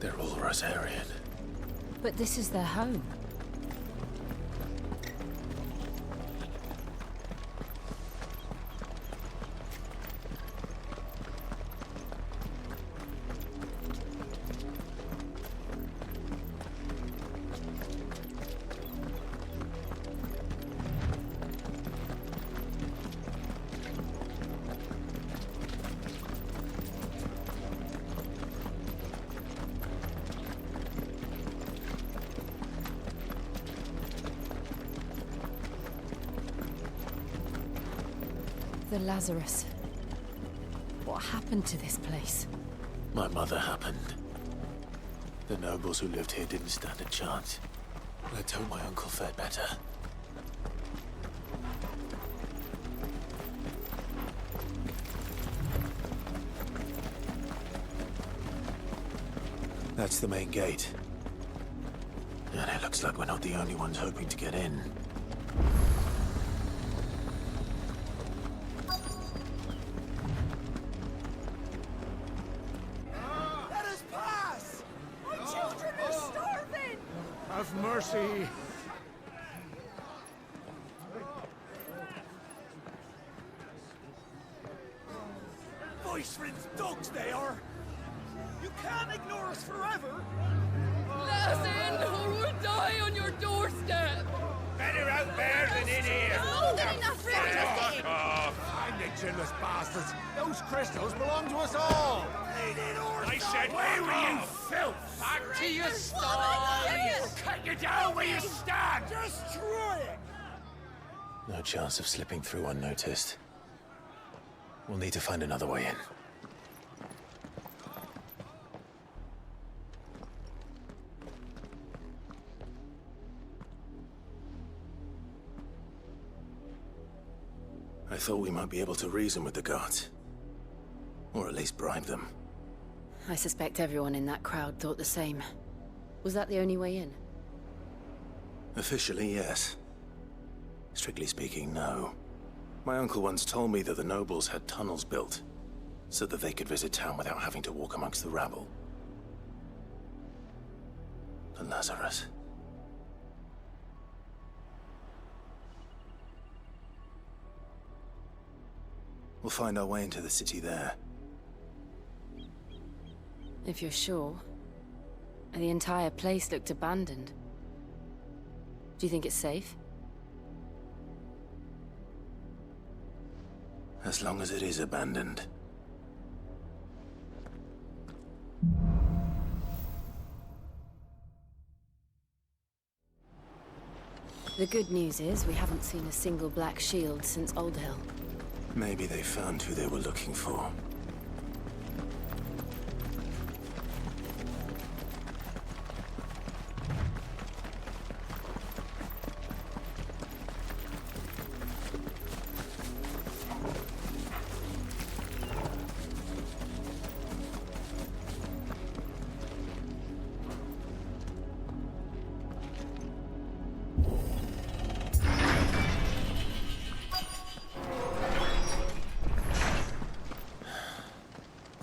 They're all Rosarian. But this is their home. The Lazarus. What happened to this place? My mother happened. The nobles who lived here didn't stand a chance. Let's hope my uncle fared better. That's the main gate. And it looks like we're not the only ones hoping to get in. Let us pass! My children are starving! Have mercy! Voice-rinsed dogs they are! You can't ignore us forever! Let us in, or we'll die on your doorstep! Better out there than in here! More than enough room to Fuck off! I'm the chinless bastards! Those crystals belong to us all! I said, where were you, filth? Back to your stalls! We'll cut you down where you stand! Destroy it! No chance of slipping through unnoticed. We'll need to find another way in. I thought we might be able to reason with the guards. Or at least bribe them. I suspect everyone in that crowd thought the same. Was that the only way in? Officially, yes. Strictly speaking, no. My uncle once told me that the nobles had tunnels built, so that they could visit town without having to walk amongst the rabble. The Lazarus. We'll find our way into the city there. If you're sure. The entire place looked abandoned. Do you think it's safe? As long as it is abandoned. The good news is we haven't seen a single black shield since Old Hill. Maybe they found who they were looking for.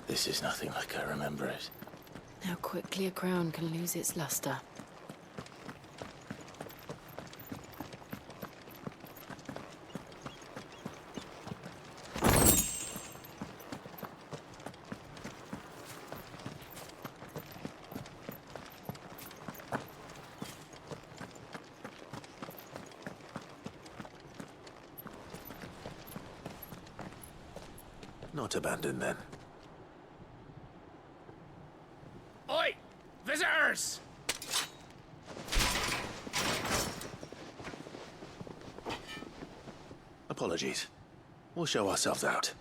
This is nothing like I remember it. How quickly a crown can lose its luster. Not abandoned, then. Oi! Visitors! Apologies. We'll show ourselves out.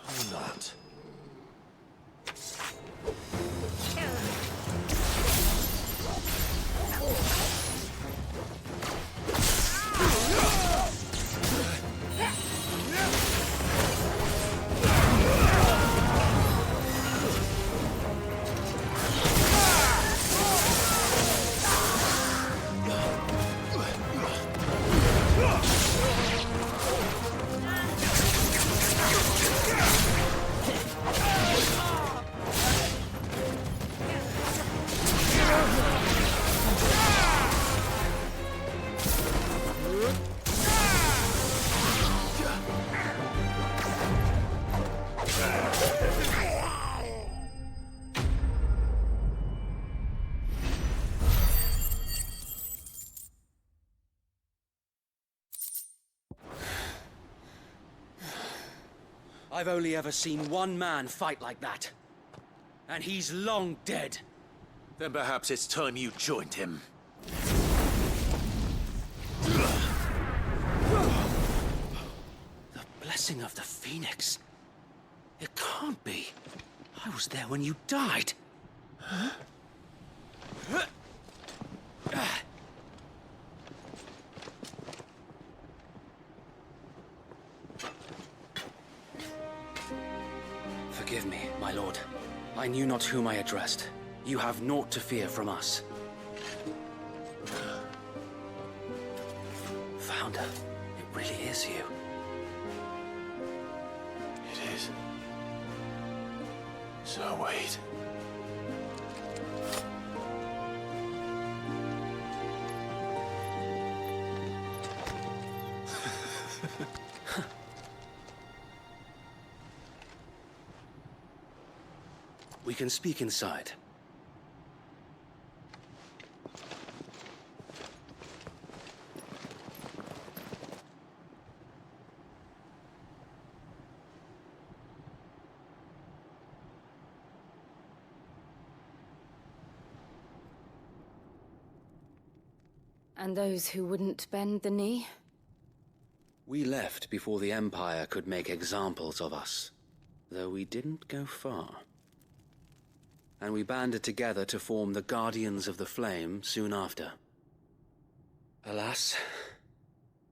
Or not. I've only ever seen one man fight like that. And he's long dead. Then perhaps it's time you joined him. The blessing of the Phoenix. It can't be. I was there when you died. Huh? Forgive me, my lord. I knew not whom I addressed. You have naught to fear from us. Founder, it really is you. It is. So wait. We can speak inside. And those who wouldn't bend the knee? We left before the Empire could make examples of us, though we didn't go far. And we banded together to form the Guardians of the Flame soon after. Alas,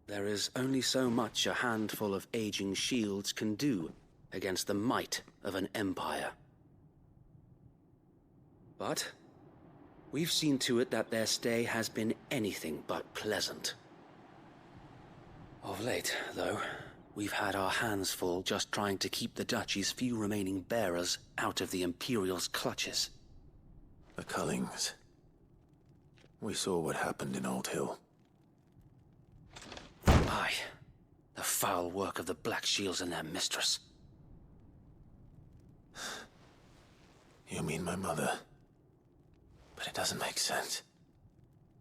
there is only so much a handful of aging shields can do against the might of an empire. But we've seen to it that their stay has been anything but pleasant. Of late, though, we've had our hands full just trying to keep the Duchy's few remaining bearers out of the Imperial's clutches. The Cullings. We saw what happened in Old Hill. Aye. The foul work of the Black Shields and their mistress. You mean my mother? But it doesn't make sense.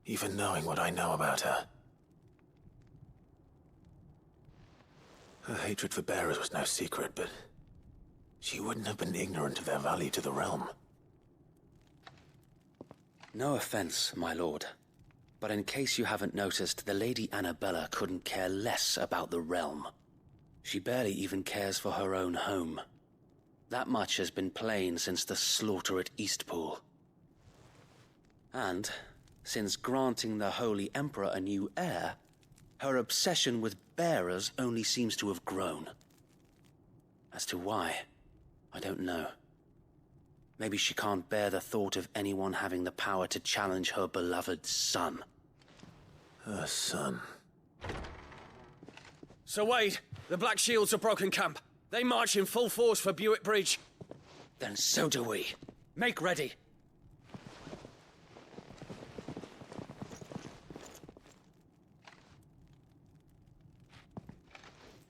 Even knowing what I know about her. Her hatred for bearers was no secret, but she wouldn't have been ignorant of their value to the realm. No offense, my lord. But in case you haven't noticed, the Lady Annabella couldn't care less about the realm. She barely even cares for her own home. That much has been plain since the slaughter at Eastpool. And, since granting the Holy Emperor a new heir, her obsession with bearers only seems to have grown. As to why, I don't know. Maybe she can't bear the thought of anyone having the power to challenge her beloved son. Her son. Sir Wade, the Black Shields have broken camp. They march in full force for Buick Bridge. Then so do we. Make ready.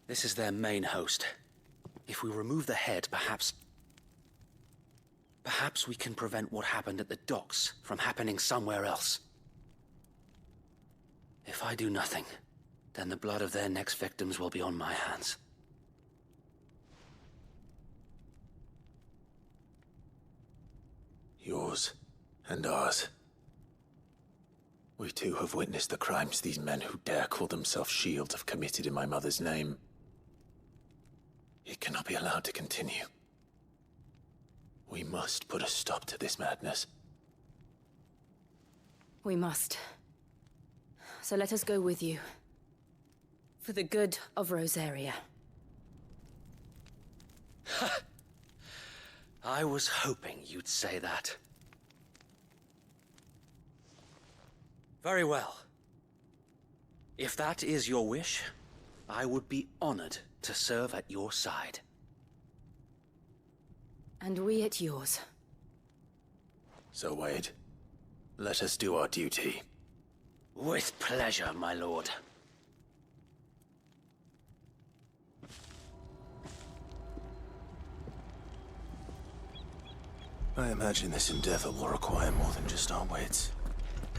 This is their main host. If we remove the head, perhaps we can prevent what happened at the docks from happening somewhere else. If I do nothing, then the blood of their next victims will be on my hands. Yours and ours. We too have witnessed the crimes these men who dare call themselves Shields have committed in my mother's name. It cannot be allowed to continue. We must put a stop to this madness. We must. So let us go with you. For the good of Rosaria. I was hoping you'd say that. Very well. If that is your wish, I would be honored to serve at your side. And we at yours. So, Wade, let us do our duty. With pleasure, my lord. I imagine this endeavor will require more than just our wits.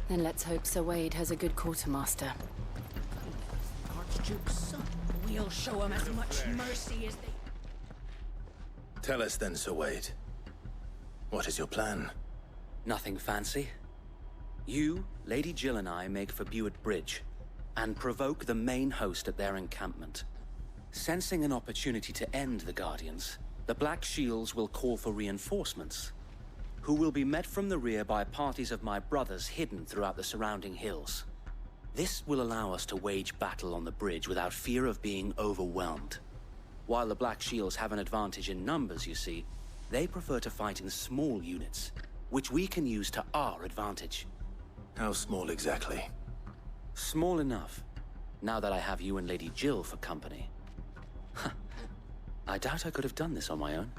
Then let's hope Sir Wade has a good quartermaster. Archduke's son. We'll show him as much mercy as they... Tell us then, Sir Wade. What is your plan? Nothing fancy. You, Lady Jill and I make for Buett Bridge, and provoke the main host at their encampment. Sensing an opportunity to end the Guardians, the Black Shields will call for reinforcements, who will be met from the rear by parties of my brothers hidden throughout the surrounding hills. This will allow us to wage battle on the bridge without fear of being overwhelmed. While the Black Shields have an advantage in numbers, you see, they prefer to fight in small units, which we can use to our advantage. How small exactly? Small enough, now that I have you and Lady Jill for company. I doubt I could have done this on my own.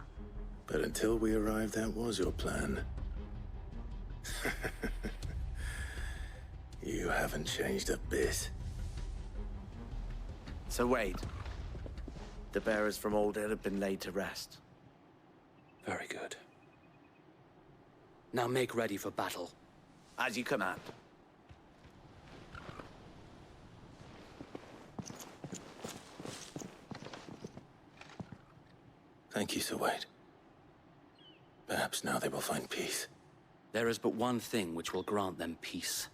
But until we arrived, that was your plan. You haven't changed a bit. So Wade, the bearers from Old Inn have been laid to rest. Very good. Now make ready for battle. As you command. Thank you, Sir Wade. Perhaps now they will find peace. There is but one thing which will grant them peace.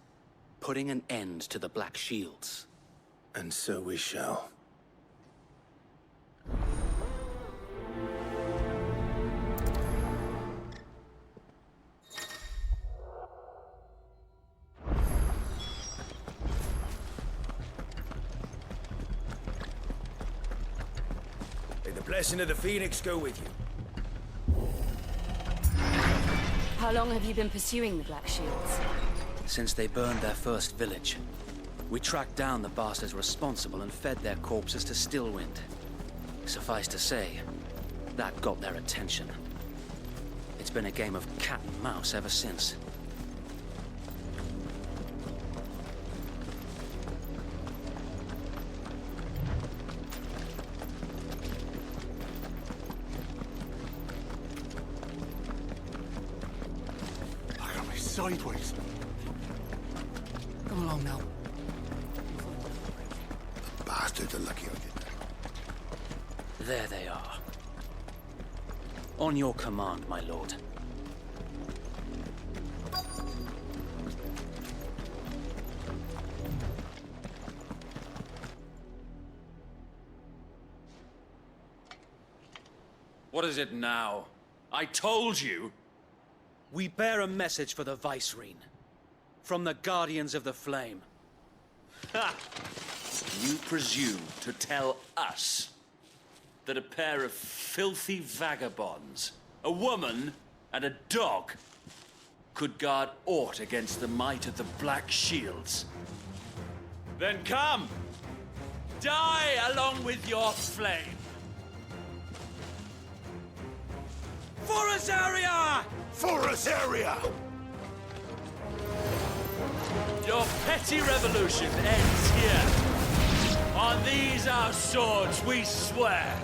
Putting an end to the Black Shields. And so we shall. May the blessing of the Phoenix go with you. How long have you been pursuing the Black Shields? Since they burned their first village. We tracked down the bastards responsible and fed their corpses to Stillwind. Suffice to say, that got their attention. It's been a game of cat and mouse ever since. I got me sideways. Come along now. The bastards are lucky I did that. There they are. On your command, my lord. What is it now? I told you! We bear a message for the Vicereine. From the Guardians of the Flame. Ha! You presume to tell us that a pair of filthy vagabonds, a woman and a dog, could guard aught against the might of the Black Shields? Then come! Die along with your flame! For Rosaria! For Rosaria! Your petty revolution ends here. On these our swords we swear.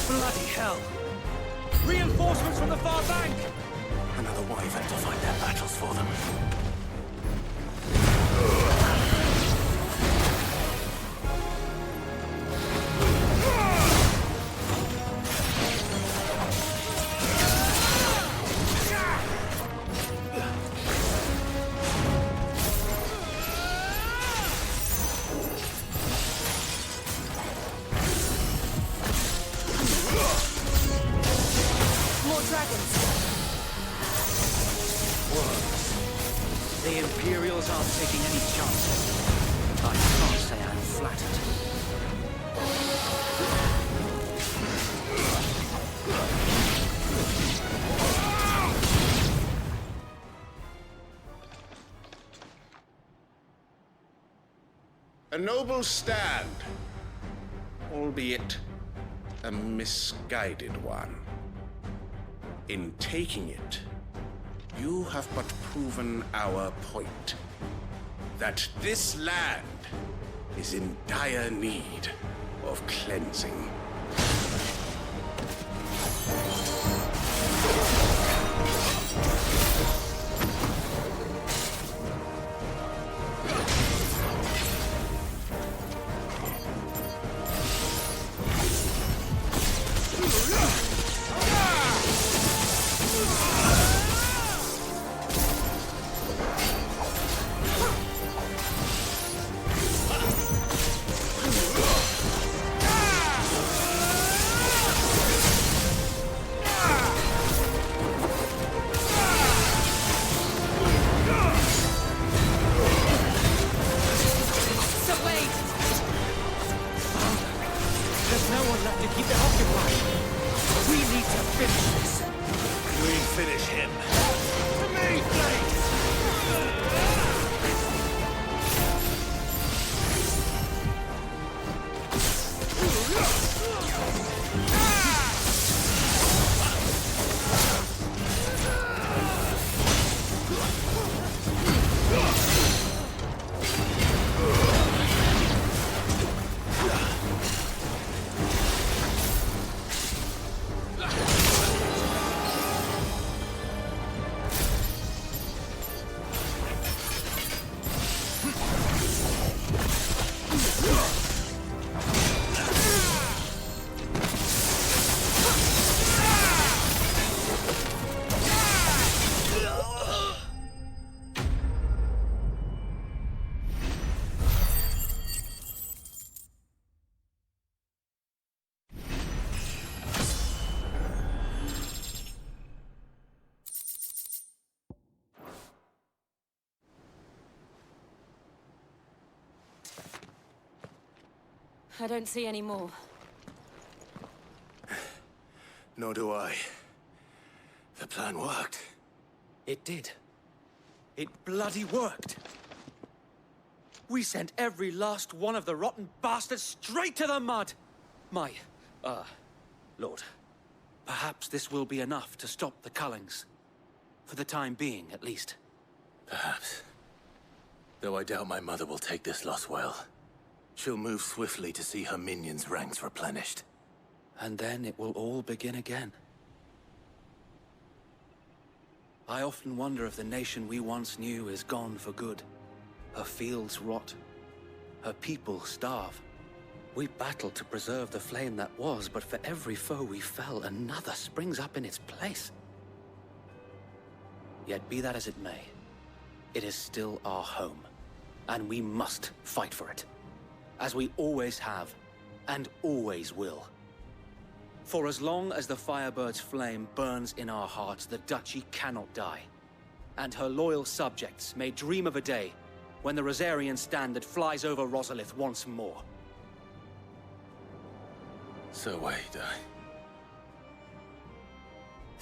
Bloody hell! Reinforcements from the far bank! Another wyvern to fight their battles for them. More dragons! The Imperials aren't taking any chances. I can't say I'm flattered. A noble stand, albeit a misguided one. In taking it, you have but proven our point. That this land is in dire need of cleansing. There's no one left to keep it occupied. We need to finish this. We finish him. To me, please! I don't see any more. Nor do I. The plan worked. It did. It bloody worked. We sent every last one of the rotten bastards straight to the mud! Lord, perhaps this will be enough to stop the Cullings. For the time being, at least. Perhaps. Though I doubt my mother will take this loss well. She'll move swiftly to see her minions' ranks replenished. And then it will all begin again. I often wonder if the nation we once knew is gone for good. Her fields rot. Her people starve. We battled to preserve the flame that was, but for every foe we fell, another springs up in its place. Yet be that as it may, it is still our home, and we must fight for it. As we always have, and always will. For as long as the Firebird's flame burns in our hearts, the Duchy cannot die. And her loyal subjects may dream of a day when the Rosarian standard flies over Rosalith once more. So wait,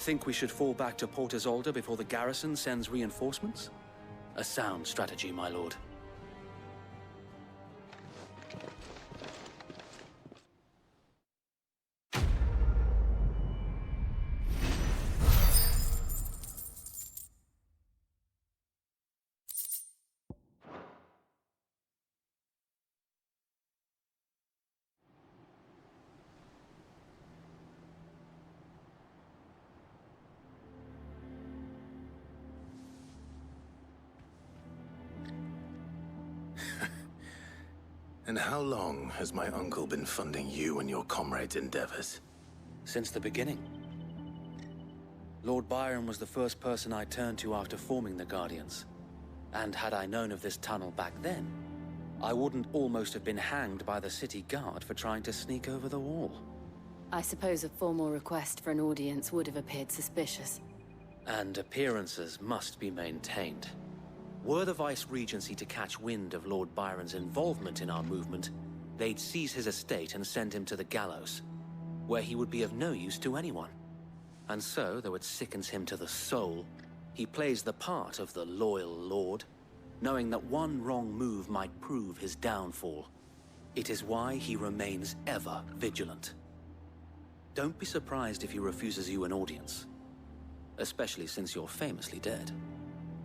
Think we should fall back to Port Isolde before the garrison sends reinforcements? A sound strategy, my lord. And how long has my uncle been funding you and your comrades' endeavors? Since the beginning. Lord Byron was the first person I turned to after forming the Guardians. And had I known of this tunnel back then, I wouldn't almost have been hanged by the city guard for trying to sneak over the wall. I suppose a formal request for an audience would have appeared suspicious. And appearances must be maintained. Were the Vice-Regency to catch wind of Lord Byron's involvement in our movement, they'd seize his estate and send him to the gallows, where he would be of no use to anyone. And so, though it sickens him to the soul, he plays the part of the loyal lord, knowing that one wrong move might prove his downfall. It is why he remains ever vigilant. Don't be surprised if he refuses you an audience, especially since you're famously dead.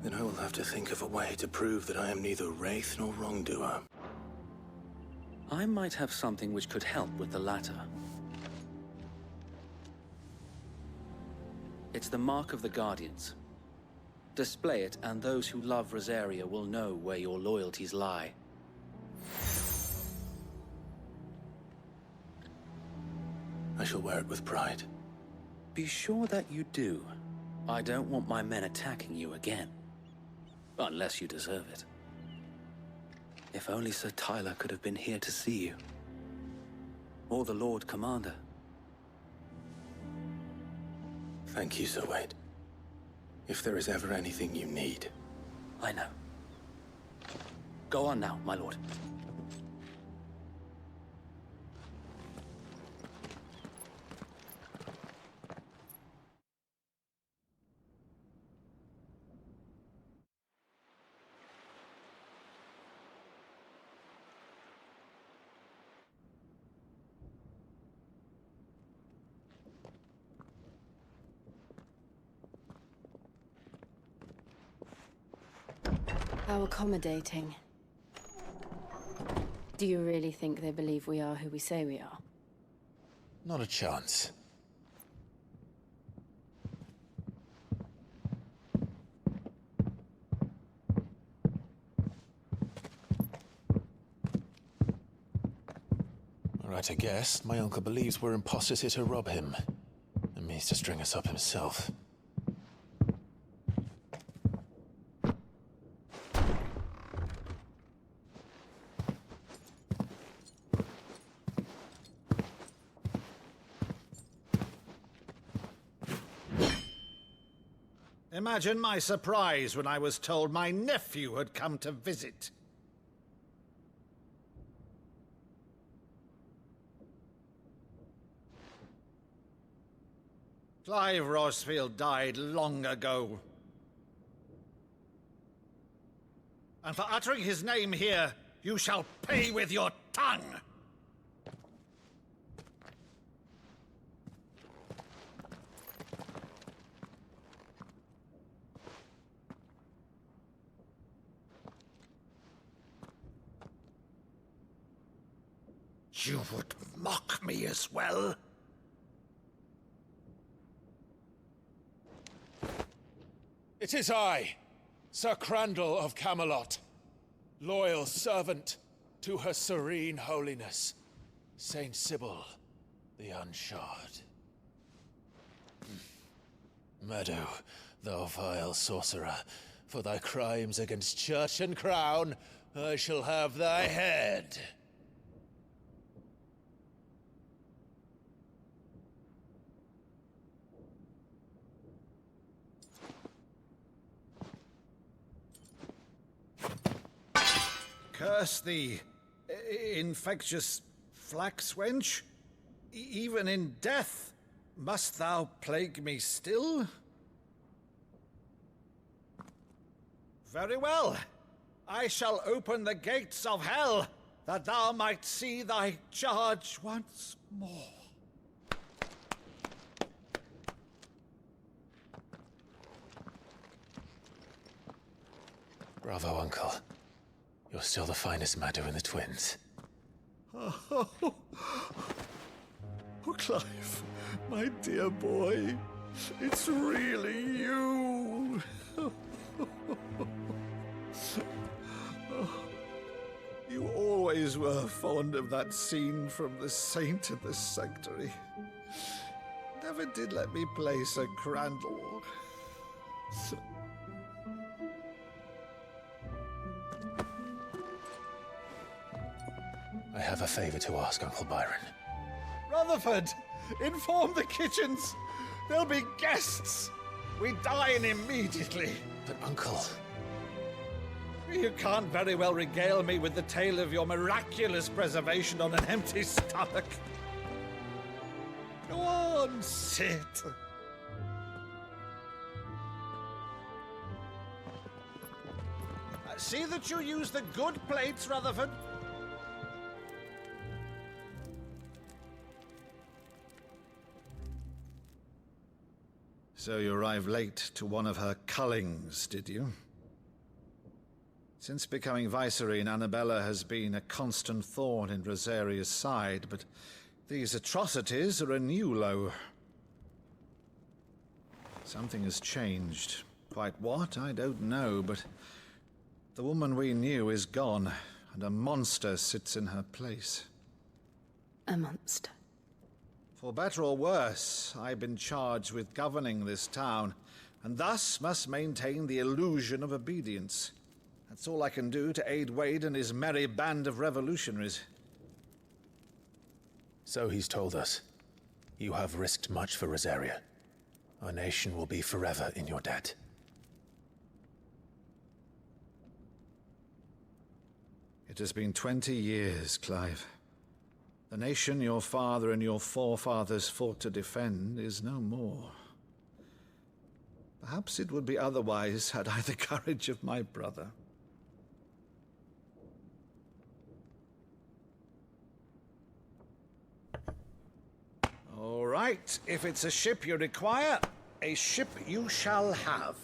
Then I will have to think of a way to prove that I am neither wraith nor wrongdoer. I might have something which could help with the latter. It's the mark of the Guardians. Display it, and those who love Rosaria will know where your loyalties lie. I shall wear it with pride. Be sure that you do. I don't want my men attacking you again. Unless you deserve it. If only Sir Tyler could have been here to see you. Or the Lord Commander. Thank you, Sir Wade. If there is ever anything you need. I know. Go on now, my lord. How accommodating. Do you really think they believe we are who we say we are? Not a chance. Right, I guess. My uncle believes we're imposters here to rob him. And means to string us up himself. Imagine my surprise when I was told my nephew had come to visit. Clive Rosfield died long ago. And for uttering his name here, you shall pay with your tongue! You would mock me as well? It is I, Sir Crandall of Camelot, loyal servant to Her Serene Holiness, Saint Sybil the Unshod. Meadow, thou vile sorcerer, for thy crimes against church and crown, I shall have thy head. Curse thee, infectious flax wench. Even in death, Must thou plague me still? Very well. I shall open the gates of hell, that thou might see thy charge once more. Bravo, Uncle. You're still the finest Maddu in the twins. Oh, Clive, my dear boy, it's really you. You always were fond of that scene from The Saint in the Sanctuary. Never did let me play Sir Crandall. I have a favor to ask, Uncle Byron. Rutherford, inform the kitchens. There'll be guests. We dine immediately. But, Uncle... You can't very well regale me with the tale of your miraculous preservation on an empty stomach. Go on, sit. See that you use the good plates, Rutherford. So you arrived late to one of her cullings, did you? Since becoming Vicereine, Annabella has been a constant thorn in Rosaria's side, but these atrocities are a new low. Something has changed. Quite what, I don't know, but the woman we knew is gone, and a monster sits in her place. A monster? For better or worse, I've been charged with governing this town, and thus must maintain the illusion of obedience. That's all I can do to aid Wade and his merry band of revolutionaries. So he's told us. You have risked much for Rosaria. Our nation will be forever in your debt. It has been 20 years, Clive. The nation your father and your forefathers fought to defend is no more. Perhaps it would be otherwise had I the courage of my brother. All right, if it's a ship you require, a ship you shall have.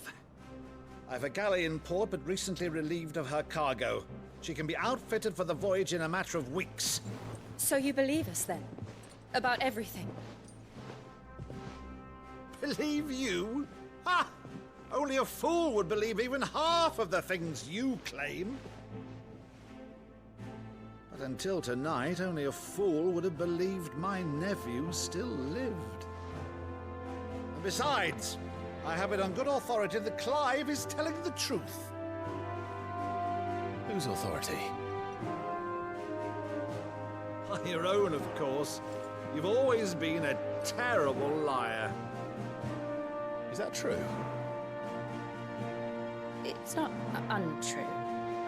I've a galley in port, but recently relieved of her cargo. She can be outfitted for the voyage in a matter of weeks. So you believe us, then? About everything? Believe you? Ha! Only a fool would believe even half of the things you claim. But until tonight, only a fool would have believed my nephew still lived. And besides, I have it on good authority that Clive is telling the truth. Whose authority? Your own, of course. You've always been a terrible liar. Is that true? It's not untrue.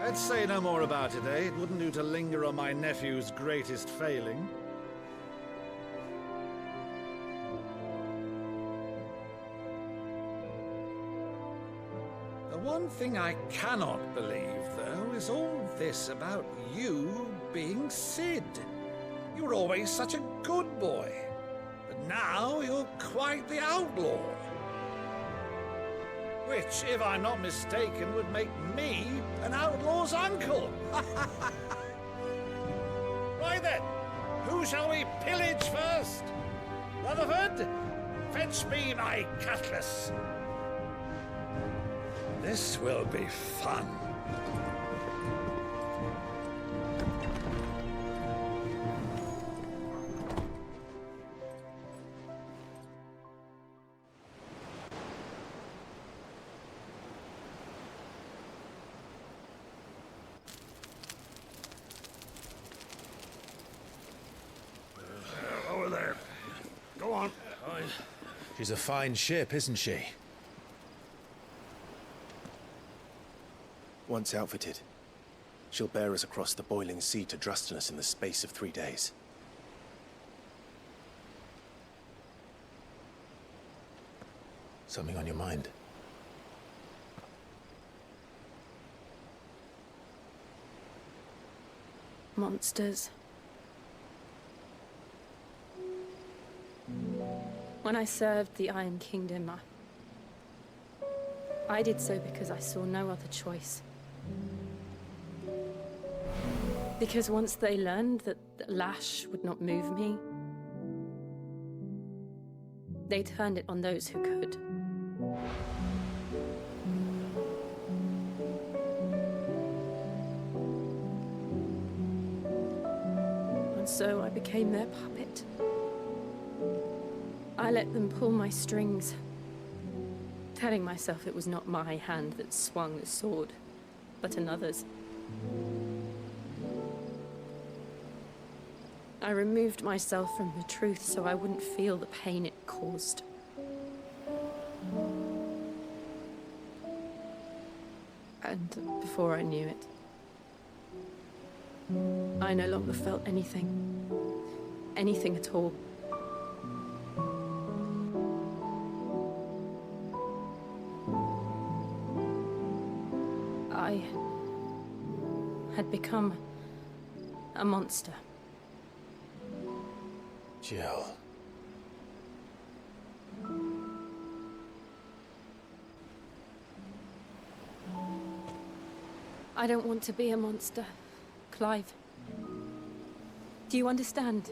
Let's say no more about it, eh? It wouldn't do to linger on my nephew's greatest failing. The one thing I cannot believe, though, is all this about you being Sid. You were always such a good boy, but now you're quite the outlaw. Which, if I'm not mistaken, would make me an outlaw's uncle. Right then, who shall we pillage first? Rutherford, fetch me my cutlass. This will be fun. Over there. Go on. She's a fine ship, isn't she? Once outfitted, she'll bear us across the boiling sea to Drustinus in the space of 3 days. something on your mind? Monsters. When I served the Iron Kingdom, I did so because I saw no other choice. Because once they learned that the lash would not move me, they turned it on those who could. And so I became their puppet. I let them pull my strings, telling myself it was not my hand that swung the sword, but another's. I removed myself from the truth so I wouldn't feel the pain it caused. And before I knew it, I no longer felt anything. Anything at all. I had become a monster. Jill. I don't want to be a monster, Clive. Do you understand?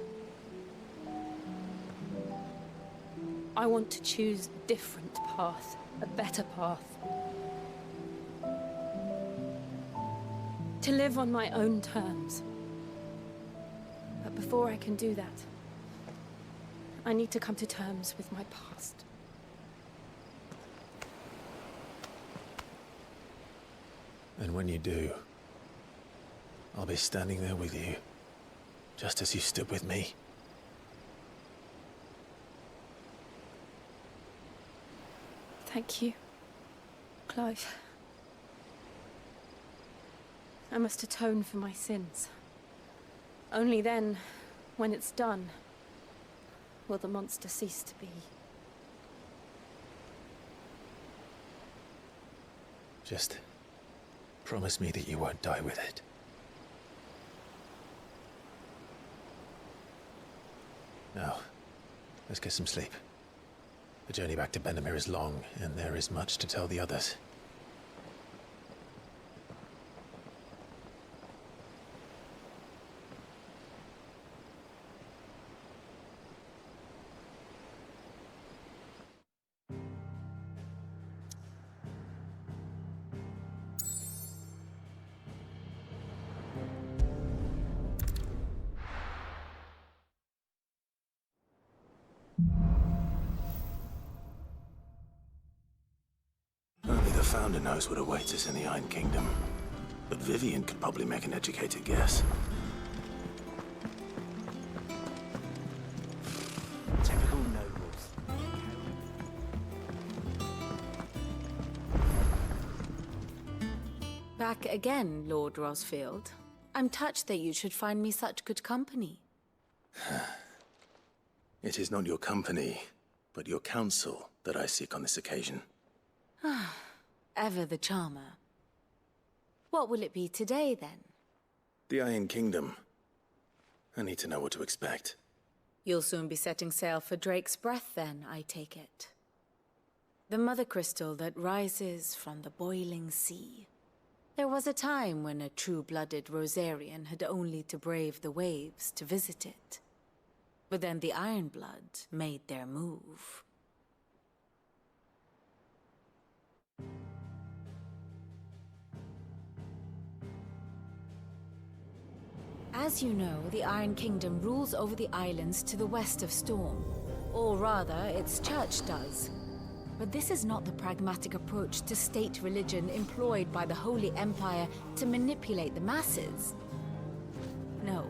I want to choose a different path, a better path. To live on my own terms. But before I can do that, I need to come to terms with my past. And when you do, I'll be standing there with you, just as you stood with me. Thank you, Clive. I must atone for my sins. Only then, when it's done, will the monster cease to be. Just promise me that you won't die with it. Now, let's get some sleep. The journey back to Benamir is long, and there is much to tell the others. Only the Founder knows what awaits us in the Iron Kingdom. But Vivian could probably make an educated guess. Typical nobles. Back again, Lord Rosfield. I'm touched that you should find me such good company. It is not your company, but your counsel that I seek on this occasion. Ever the charmer. What will it be today, then? The Iron Kingdom. I need to know what to expect. You'll soon be setting sail for Drake's Breath, then, I take it. The mother crystal that rises from the boiling sea. There was a time when a true-blooded Rosarian had only to brave the waves to visit it. But then the Ironblood made their move. As you know, the Iron Kingdom rules over the islands to the west of Storm. Or rather, its church does. But this is not the pragmatic approach to state religion employed by the Holy Empire to manipulate the masses. No,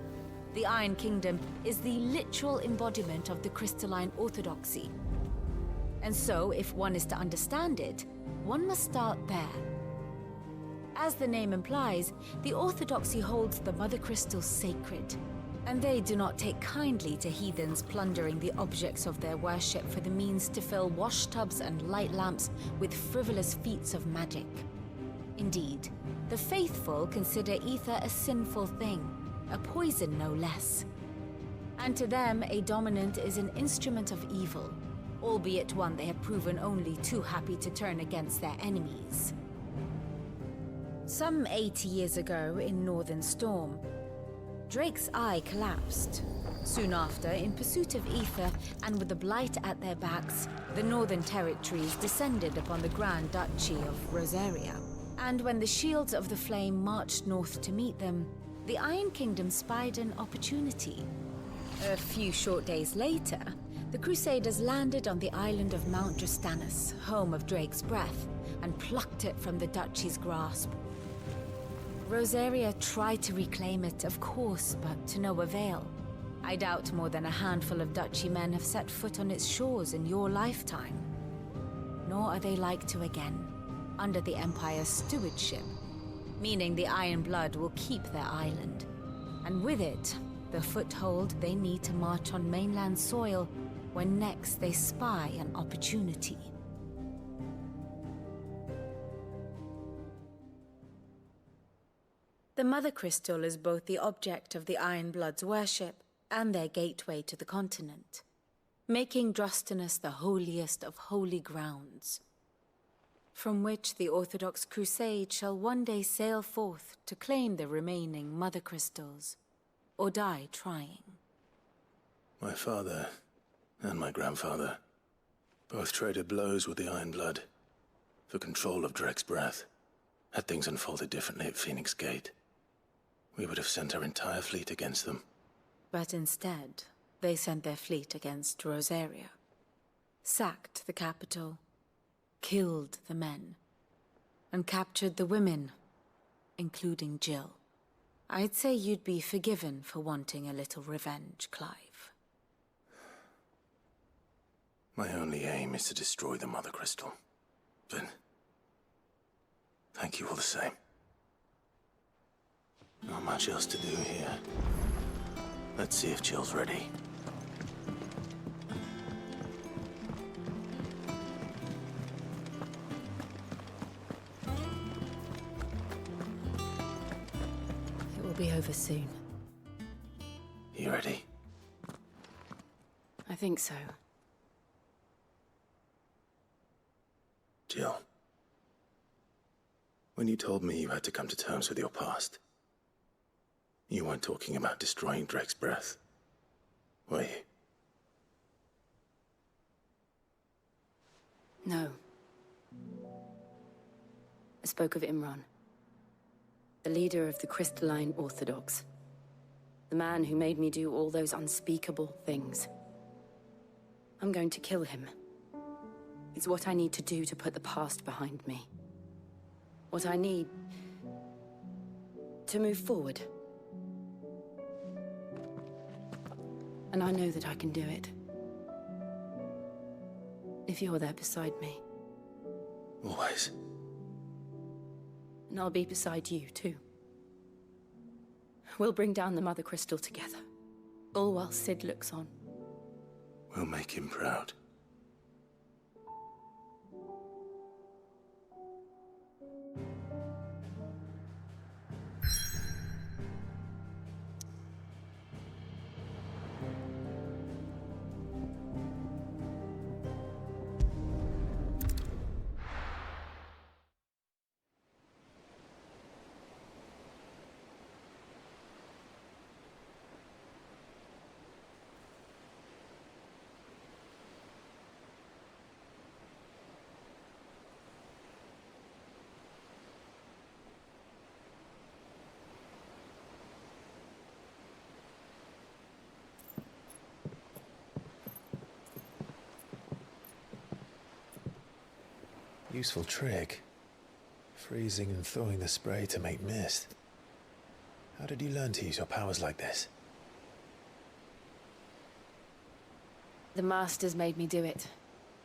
the Iron Kingdom is the literal embodiment of the crystalline orthodoxy. And so, if one is to understand it, one must start there. As the name implies, the orthodoxy holds the Mother Crystal sacred. And they do not take kindly to heathens plundering the objects of their worship for the means to fill washtubs and light lamps with frivolous feats of magic. Indeed, the faithful consider ether a sinful thing, a poison no less. And to them, a dominant is an instrument of evil, albeit one they have proven only too happy to turn against their enemies. Some 80 years ago in Northern Storm, Drake's eye collapsed. Soon after, in pursuit of ether and with the blight at their backs, the Northern Territories descended upon the Grand Duchy of Rosaria. And when the Shields of the Flame marched north to meet them, the Iron Kingdom spied an opportunity. A few short days later, the Crusaders landed on the island of Mount Drastanus, home of Drake's breath, and plucked it from the Duchy's grasp. Rosaria tried to reclaim it, of course, but to no avail. I doubt more than a handful of Duchy men have set foot on its shores in your lifetime. Nor are they like to again, under the Empire's stewardship, meaning the Iron Blood will keep their island. And with it, the foothold they need to march on mainland soil when next they spy an opportunity. The Mother Crystal is both the object of the Iron Blood's worship and their gateway to the continent, making Drastanus the holiest of holy grounds, from which the Orthodox Crusade shall one day sail forth to claim the remaining Mother Crystals, or die trying. My father and my grandfather both traded blows with the Iron Blood for control of Drake's breath. Had things unfolded differently at Phoenix Gate, we would have sent our entire fleet against them. But instead, they sent their fleet against Rosaria, sacked the capital, killed the men, and captured the women, including Jill. I'd say you'd be forgiven for wanting a little revenge, Clive. My only aim is to destroy the Mother Crystal. But thank you all the same. Not much else to do here. Let's see if Jill's ready. It will be over soon. You ready? I think so. Jill, when you told me you had to come to terms with your past, you weren't talking about destroying Drake's breath, were you? No. I spoke of Imran, the leader of the Crystalline Orthodox. The man who made me do all those unspeakable things. I'm going to kill him. It's what I need to do to put the past behind me. What I need to move forward. And I know that I can do it. If you're there beside me. Always. And I'll be beside you, too. We'll bring down the Mother Crystal together. All while Sid looks on. We'll make him proud. Useful trick. Freezing and thawing the spray to make mist. How did you learn to use your powers like this? The Masters made me do it.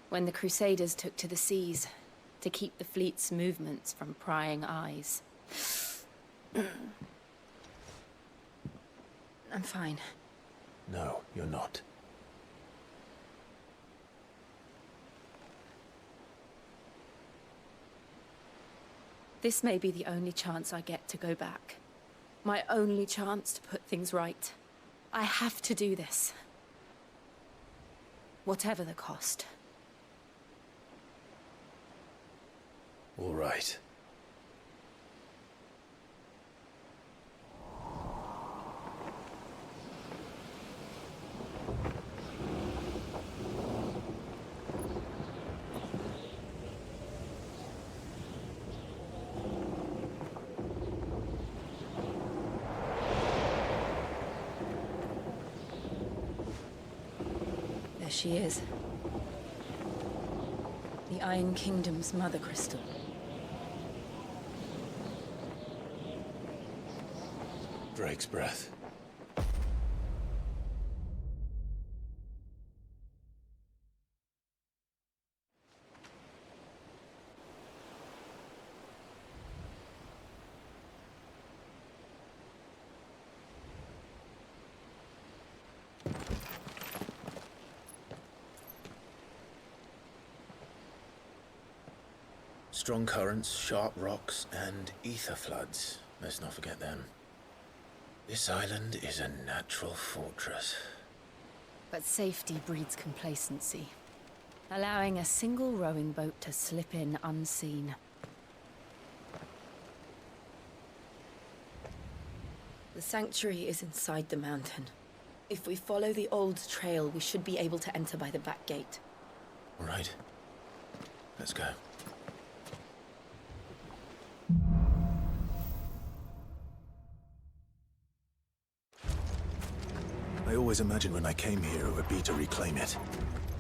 When the Crusaders took to the seas, to keep the fleet's movements from prying eyes. I'm fine. No, you're not. This may be the only chance I get to go back. My only chance to put things right. I have to do this. Whatever the cost. All right. There she is. The Iron Kingdom's Mother Crystal. Drake's breath. Strong currents, sharp rocks, and ether floods. Let's not forget them. This island is a natural fortress. But safety breeds complacency. Allowing a single rowing boat to slip in unseen. The sanctuary is inside the mountain. If we follow the old trail, we should be able to enter by the back gate. All right. Let's go. I always imagined when I came here it would be to reclaim it.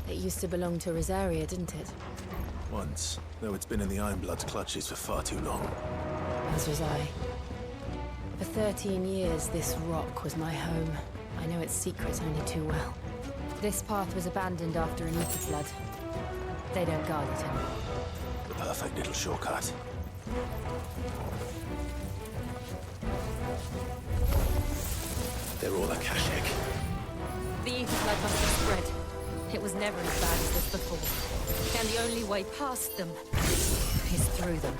It used to belong to Rosaria, didn't it? Once, though it's been in the Ironblood's clutches for far too long. As was I. For 13 years, this rock was my home. I know its secrets only too well. This path was abandoned after an ether flood. They don't guard it anymore. The perfect little shortcut. They're all Akashic. The ether flood must have spread. It was never as bad as this before. And the only way past them is through them.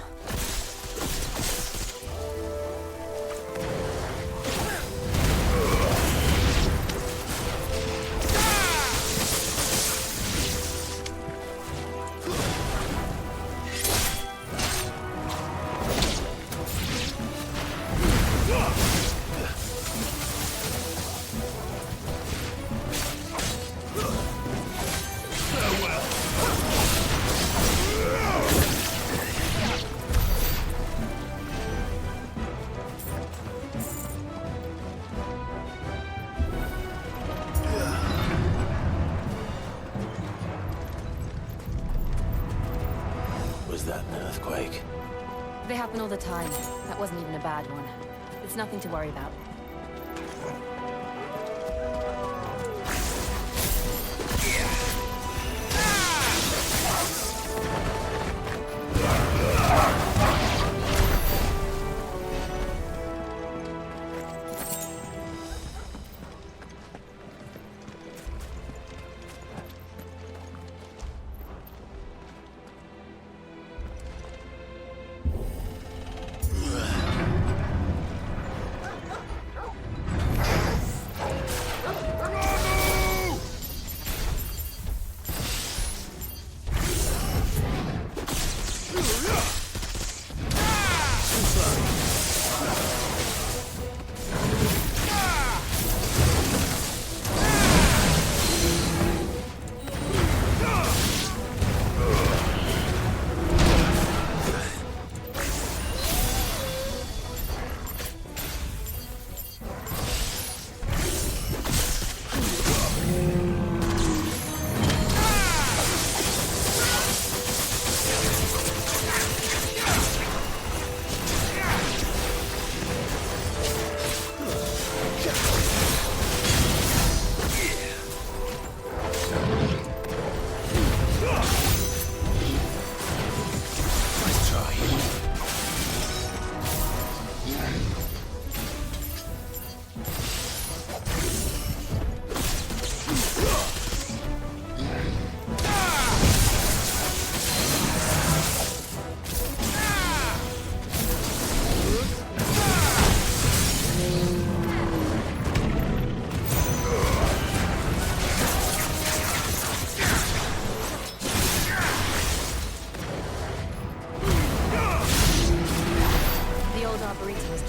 They happen all the time. That wasn't even a bad one. It's nothing to worry about.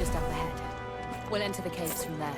just up ahead. We'll enter the caves from there.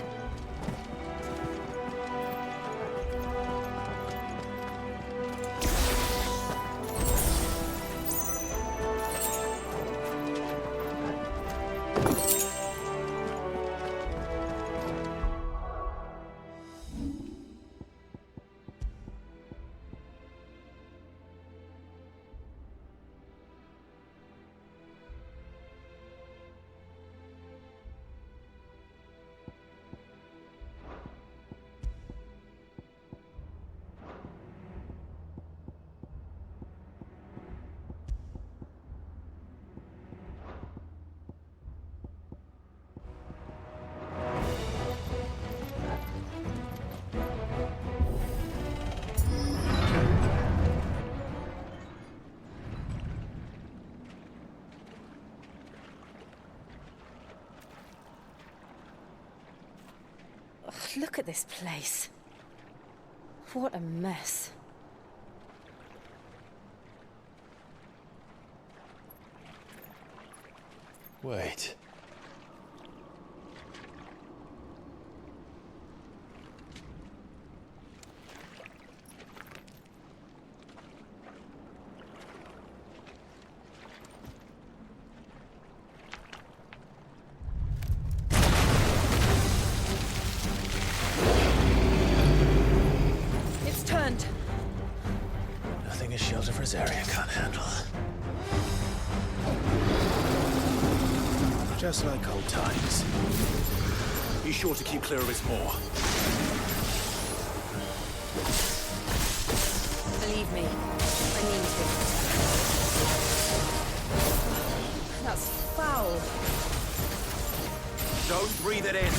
Look at this place. What a mess. Wait. It's turned. Nothing a shelter for Zarya can't handle. Just like old times. Be sure to keep clear of its maw. Believe me, I mean to. That's foul. Don't breathe it in.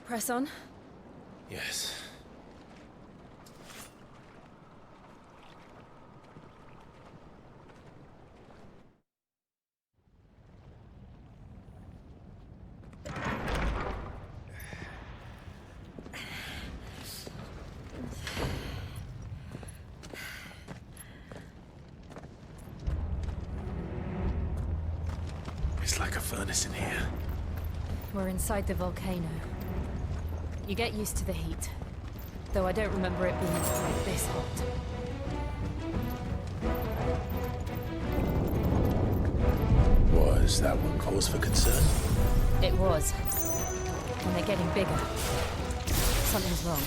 Press on. Yes. It's like a furnace in here. We're inside the volcano. You get used to the heat. Though I don't remember it being quite this hot. Was that one cause for concern? It was. And they're getting bigger. Something's wrong.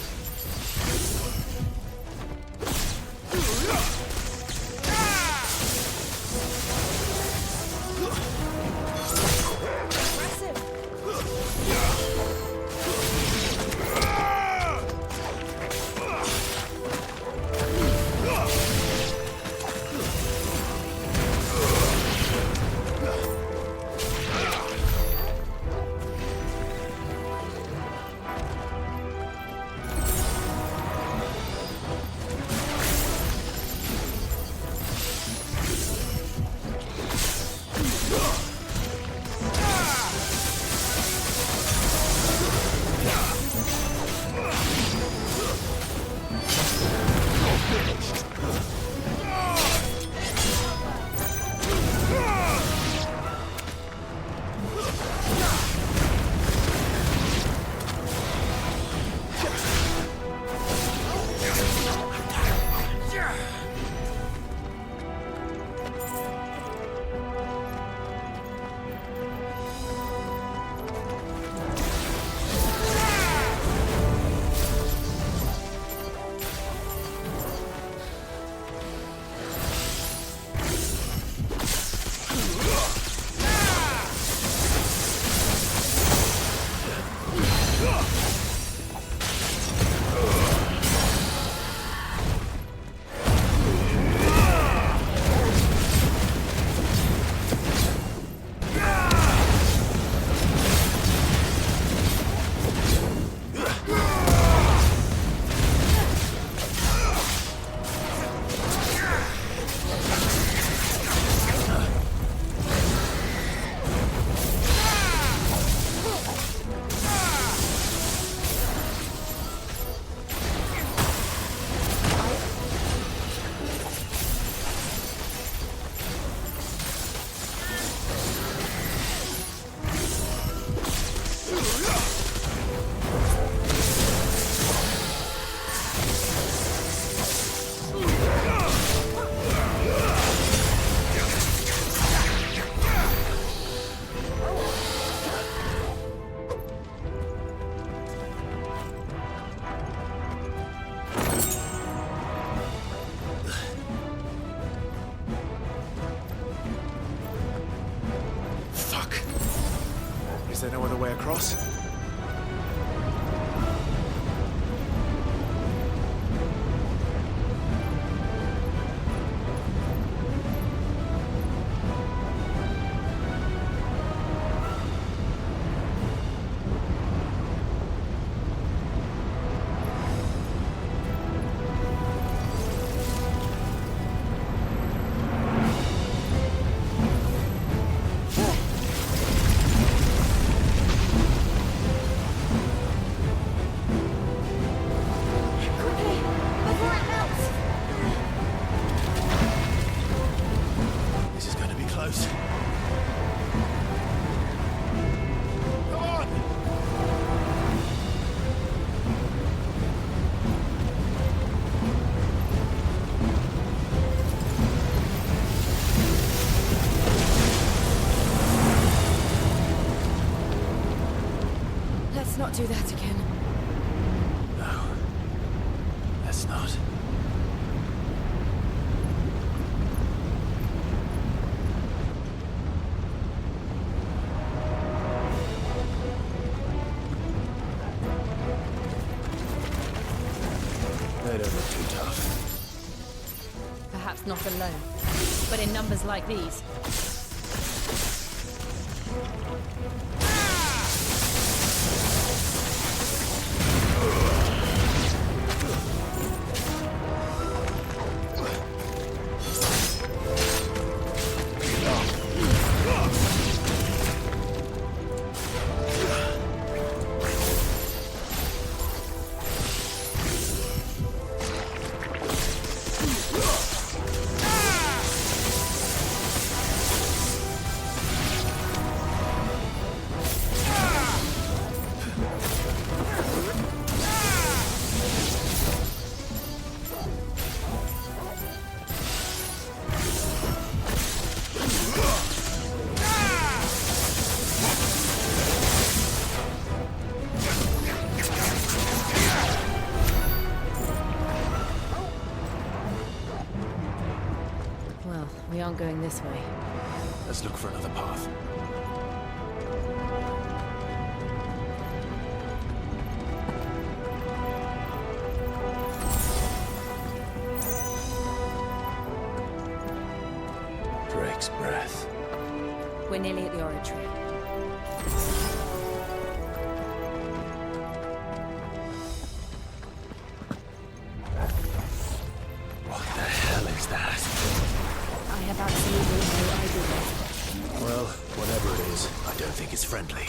Is there no other way across? Let's not do that again. No. Let's not. They don't look too tough. Perhaps not alone, but in numbers like these. aren't going this way. Let's look for another path. Drake's breath. We're nearly at the oratory. What the hell is that? I have absolutely no idea. Well, whatever it is, I don't think it's friendly.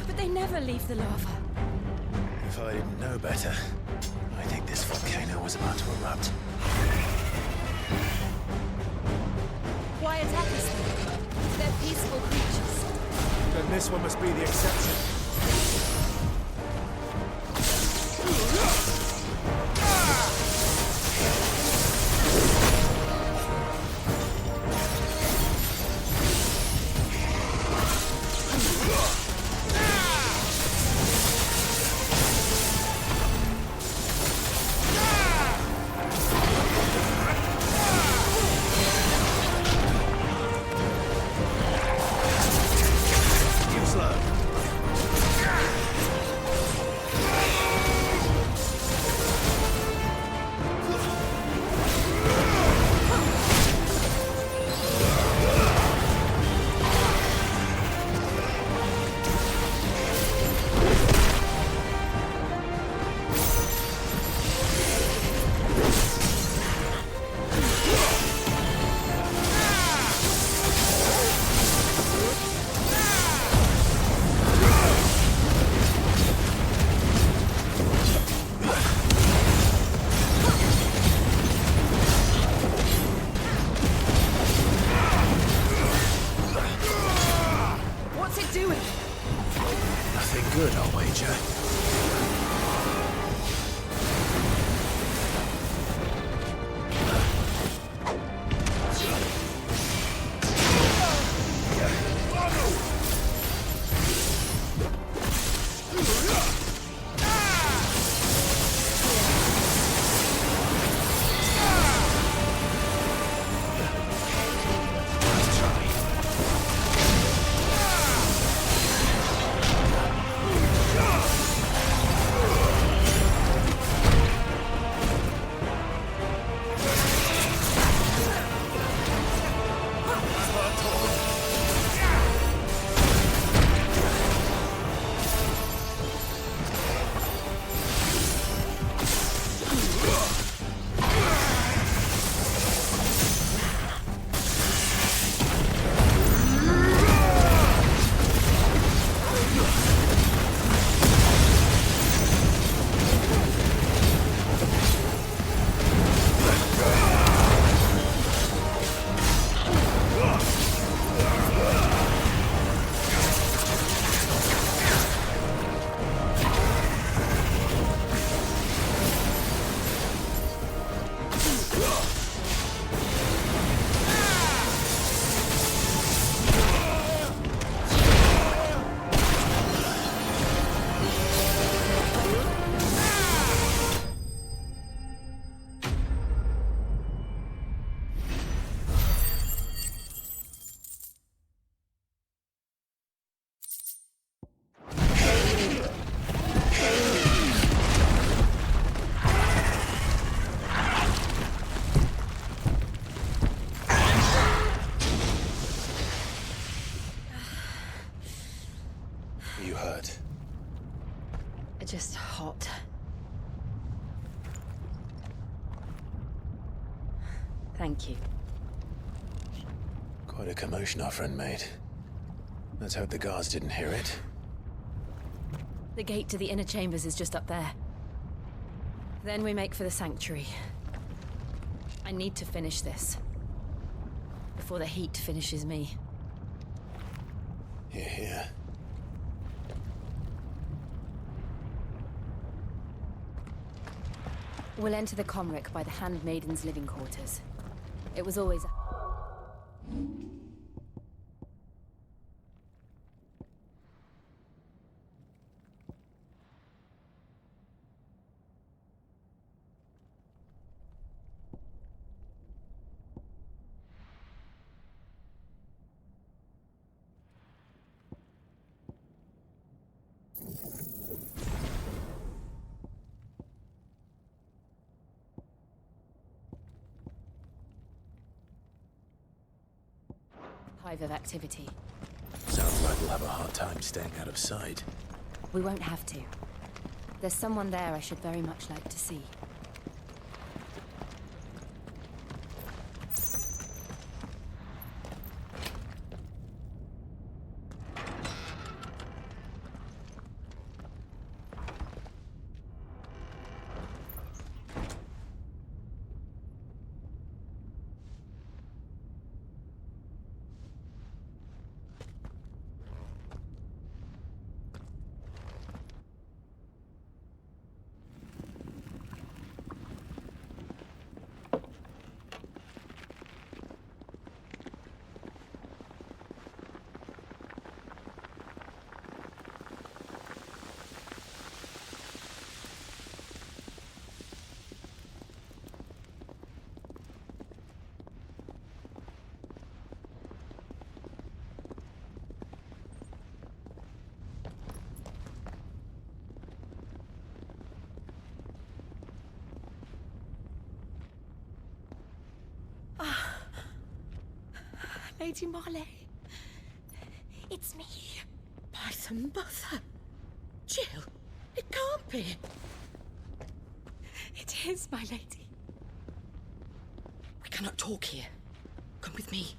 But they never leave the lava. If I didn't know better, I think this volcano was about to erupt. Why attack us then? They're peaceful creatures. Then this one must be the exception. just hot. Thank you. Quite a commotion our friend made. Let's hope the guards didn't hear it. The gate to the inner chambers is just up there. Then we make for the sanctuary. I need to finish this. Before the heat finishes me. Hear, hear. We'll enter the Comric by the Handmaiden's living quarters. It was always... hive of activity. Sounds like we'll have a hard time staying out of sight. We won't have to. There's someone there I should very much like to see. Lady Marley. It's me. By the mother. Jill, it can't be. It is, my lady. We cannot talk here. Come with me.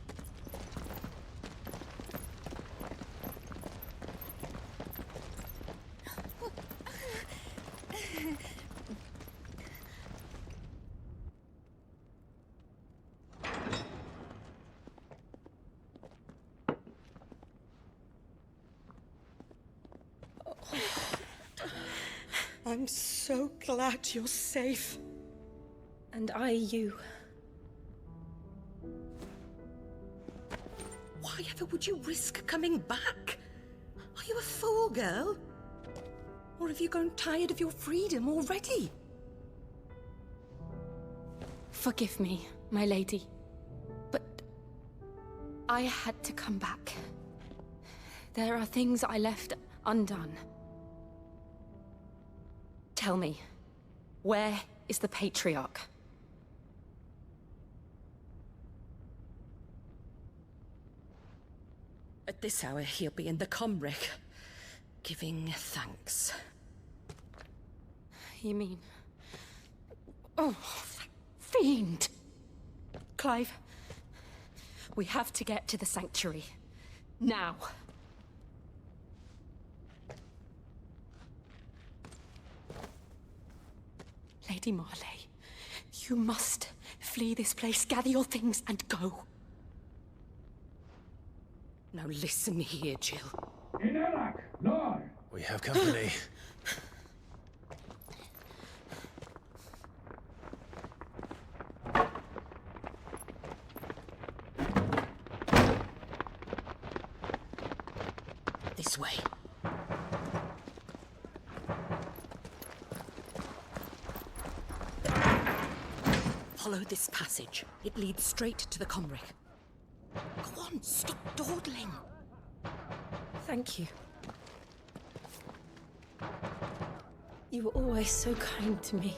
I'm so glad you're safe. And you. Why ever would you risk coming back? Are you a fool, girl? Or have you grown tired of your freedom already? Forgive me, my lady. But I had to come back. There are things I left undone. Tell me, where is the Patriarch? At this hour, he'll be in the Comric, giving thanks. You mean... Oh, that fiend! Clive, we have to get to the sanctuary. Now. Lady Marley, you must flee this place, gather your things, and go. Now listen here, Jill. We have company. This way. Follow this passage. It leads straight to the Comric. Go on, stop dawdling. Thank you. You were always so kind to me.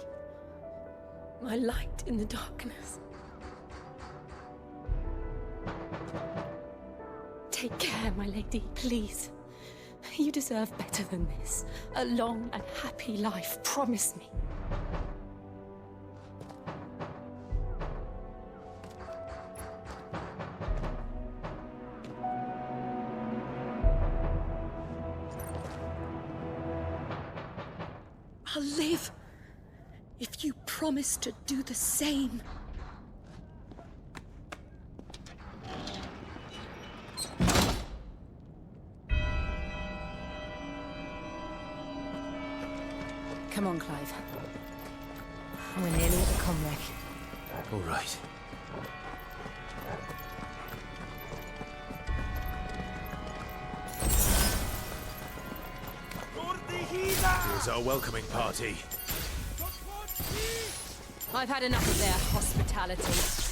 My light in the darkness. Take care, my lady, please. You deserve better than this. A long and happy life, promise me. I'll live if you promise to do the same. Come on, Clive. We're nearly at the comwreck. All right. Here's our welcoming party. I've had enough of their hospitality.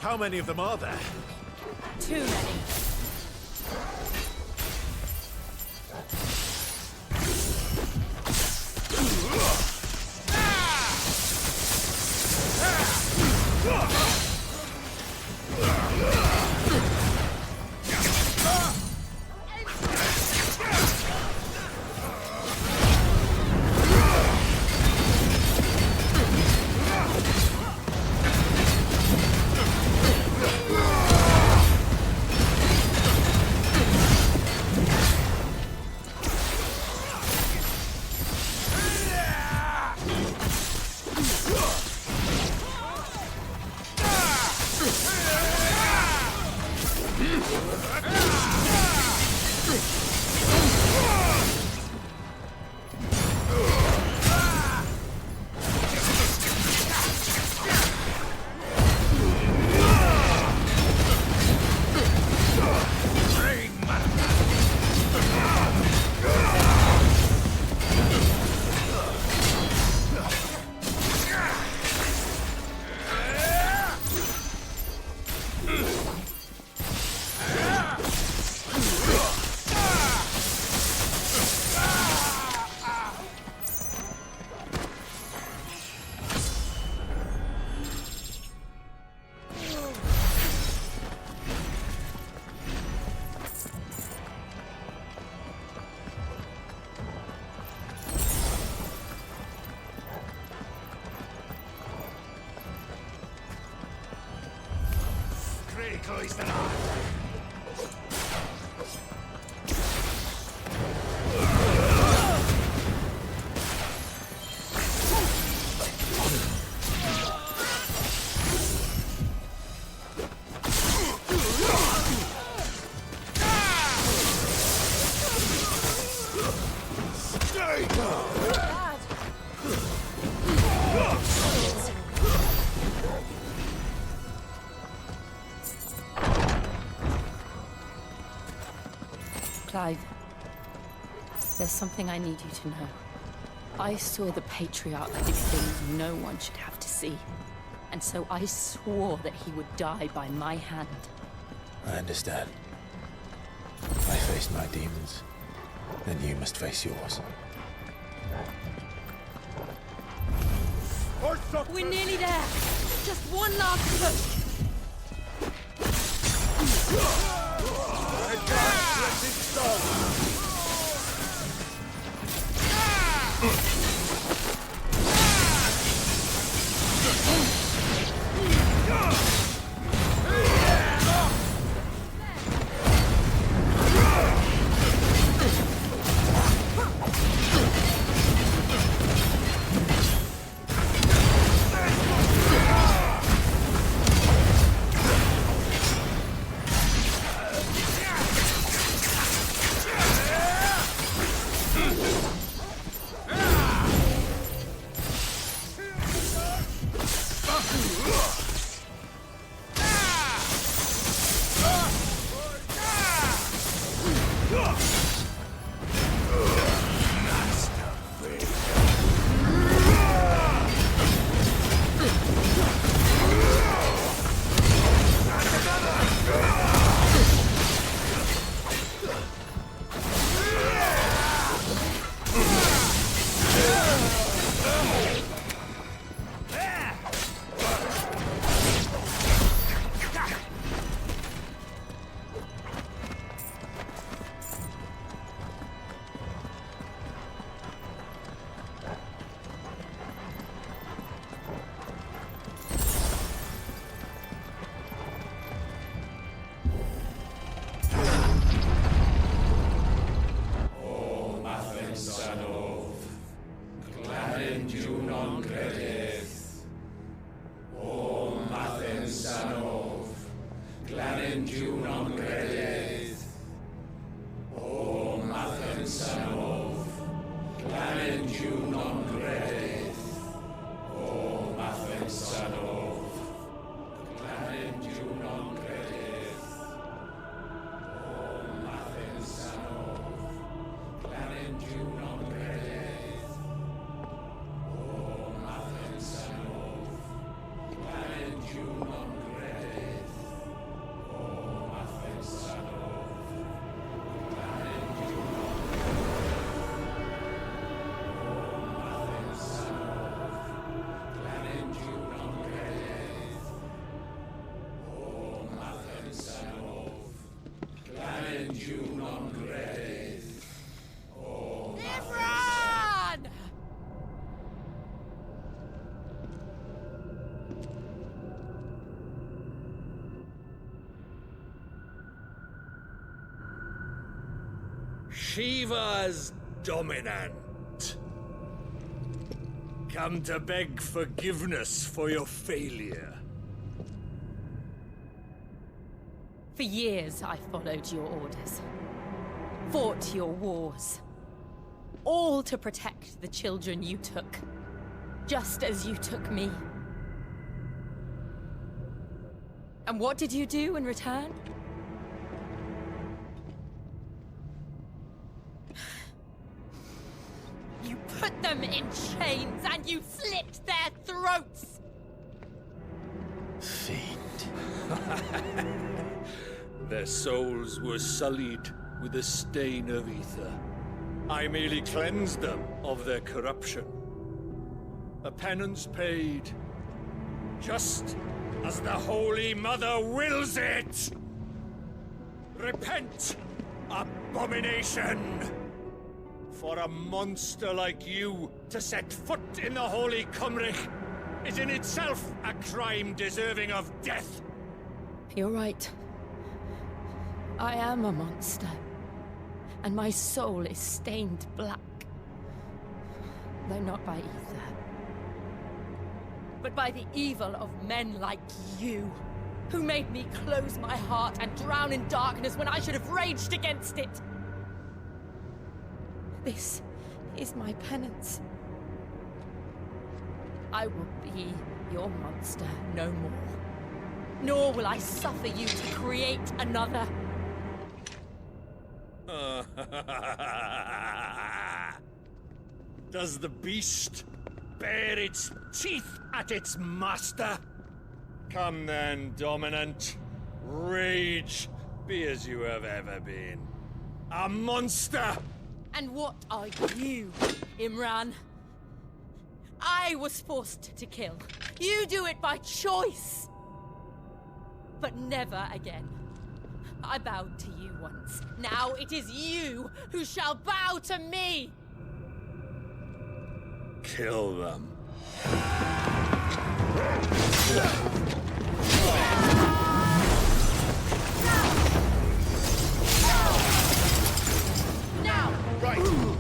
How many of them are there? Too many. Clive, there's something I need you to know. I saw the Patriarch do things no one should have to see. And so I swore that he would die by my hand. I understand. I faced my demons. Then you must face yours. We're nearly there. Just one last push. Shiva's dominant. Come to beg forgiveness for your failure. For years, I followed your orders. Fought your wars. All to protect the children you took. Just as you took me. And what did you do in return? You put them in chains and you slit their throats! Fiend. Their souls were sullied with the stain of ether. I merely cleansed them of their corruption. A penance paid, just as the Holy Mother wills it! Repent, abomination! For a monster like you to set foot in the Holy Cymric is in itself a crime deserving of death. You're right. I am a monster. And my soul is stained black. Though not by ether. But by the evil of men like you, who made me close my heart and drown in darkness when I should have raged against it. This is my penance. I will be your monster no more. Nor will I suffer you to create another. Does the beast bare its teeth at its master? Come then, Dominant. Rage, be as you have ever been. A monster! And what are you, Imran? I was forced to kill. You do it by choice. But never again. I bowed to you once. Now it is you who shall bow to me! Kill them. Now! Right!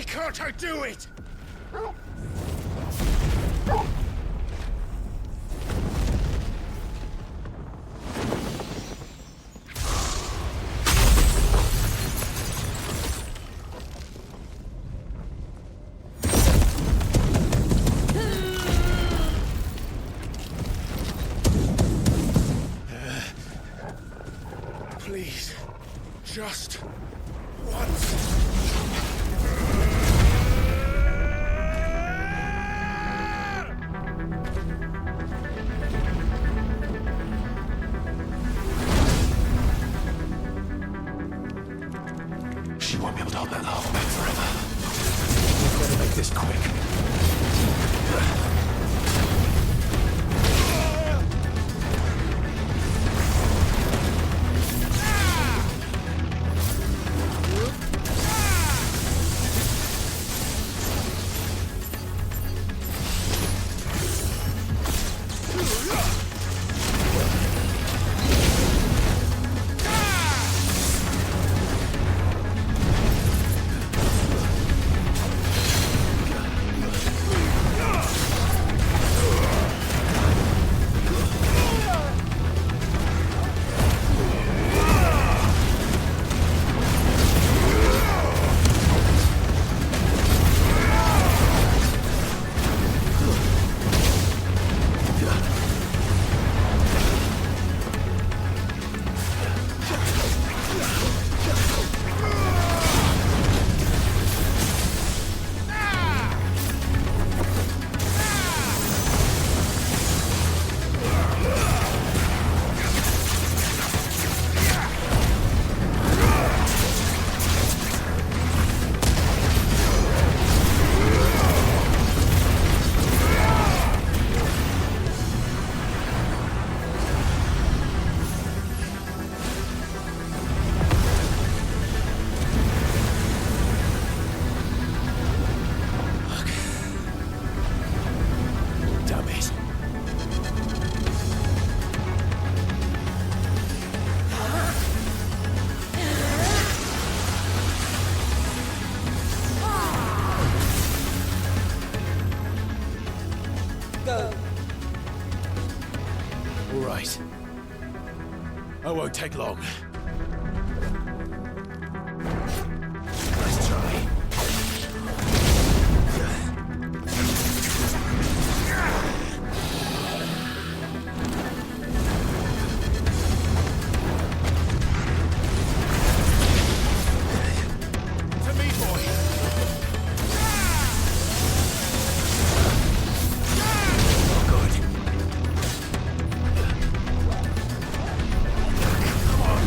Can't I do it? Please, just once. She won't be able to hold that lava back forever. We've got to make this quick. won't take long. Nice try. To me, boy! Oh, good. Come on.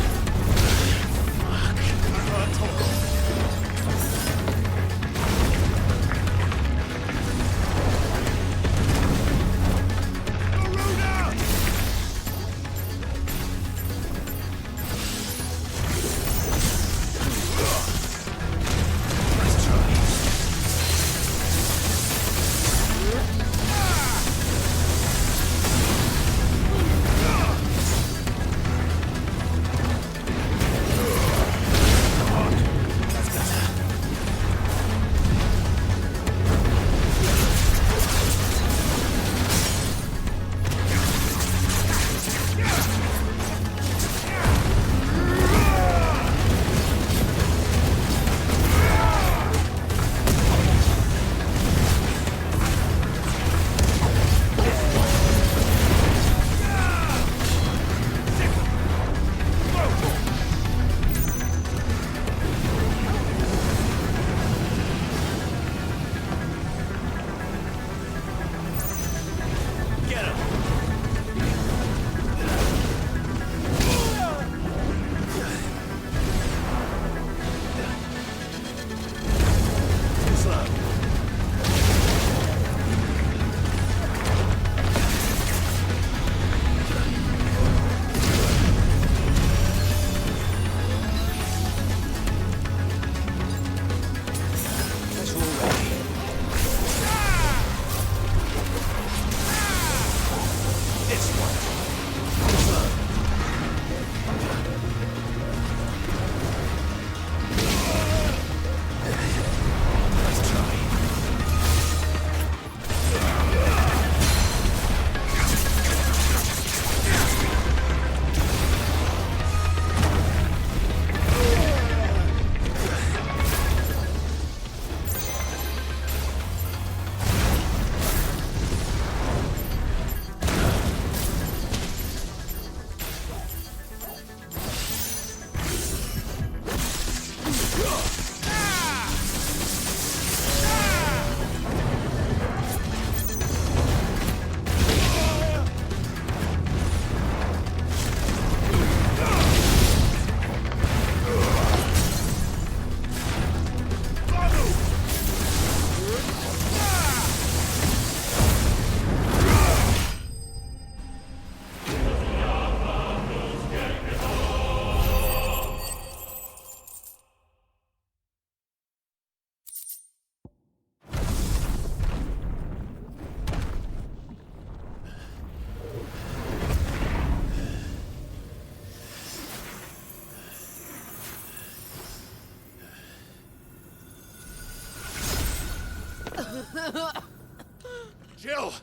Jill!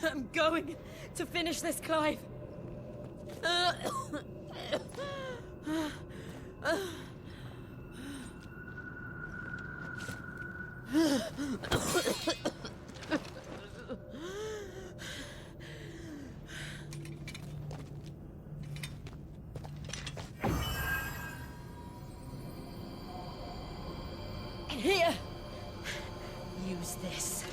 I'm going to finish this, Clive. Here. Use this.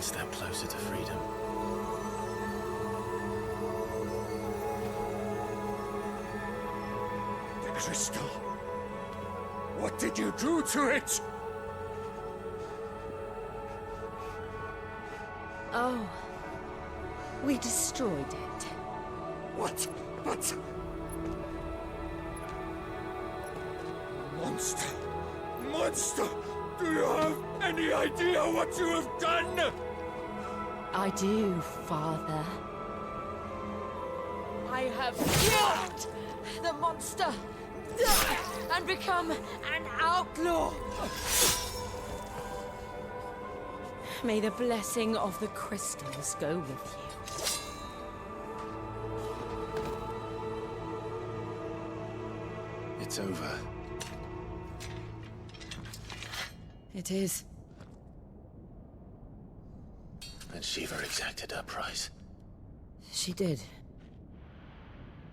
step closer to freedom. The crystal. What did you do to it? Oh, we destroyed it. What? But... Monster! Monster! Do you have any idea what you have done? I do, Father. I have killed the monster and become an outlaw. May the blessing of the crystals go with you. It's over. It is. And Shiva exacted her price. She did.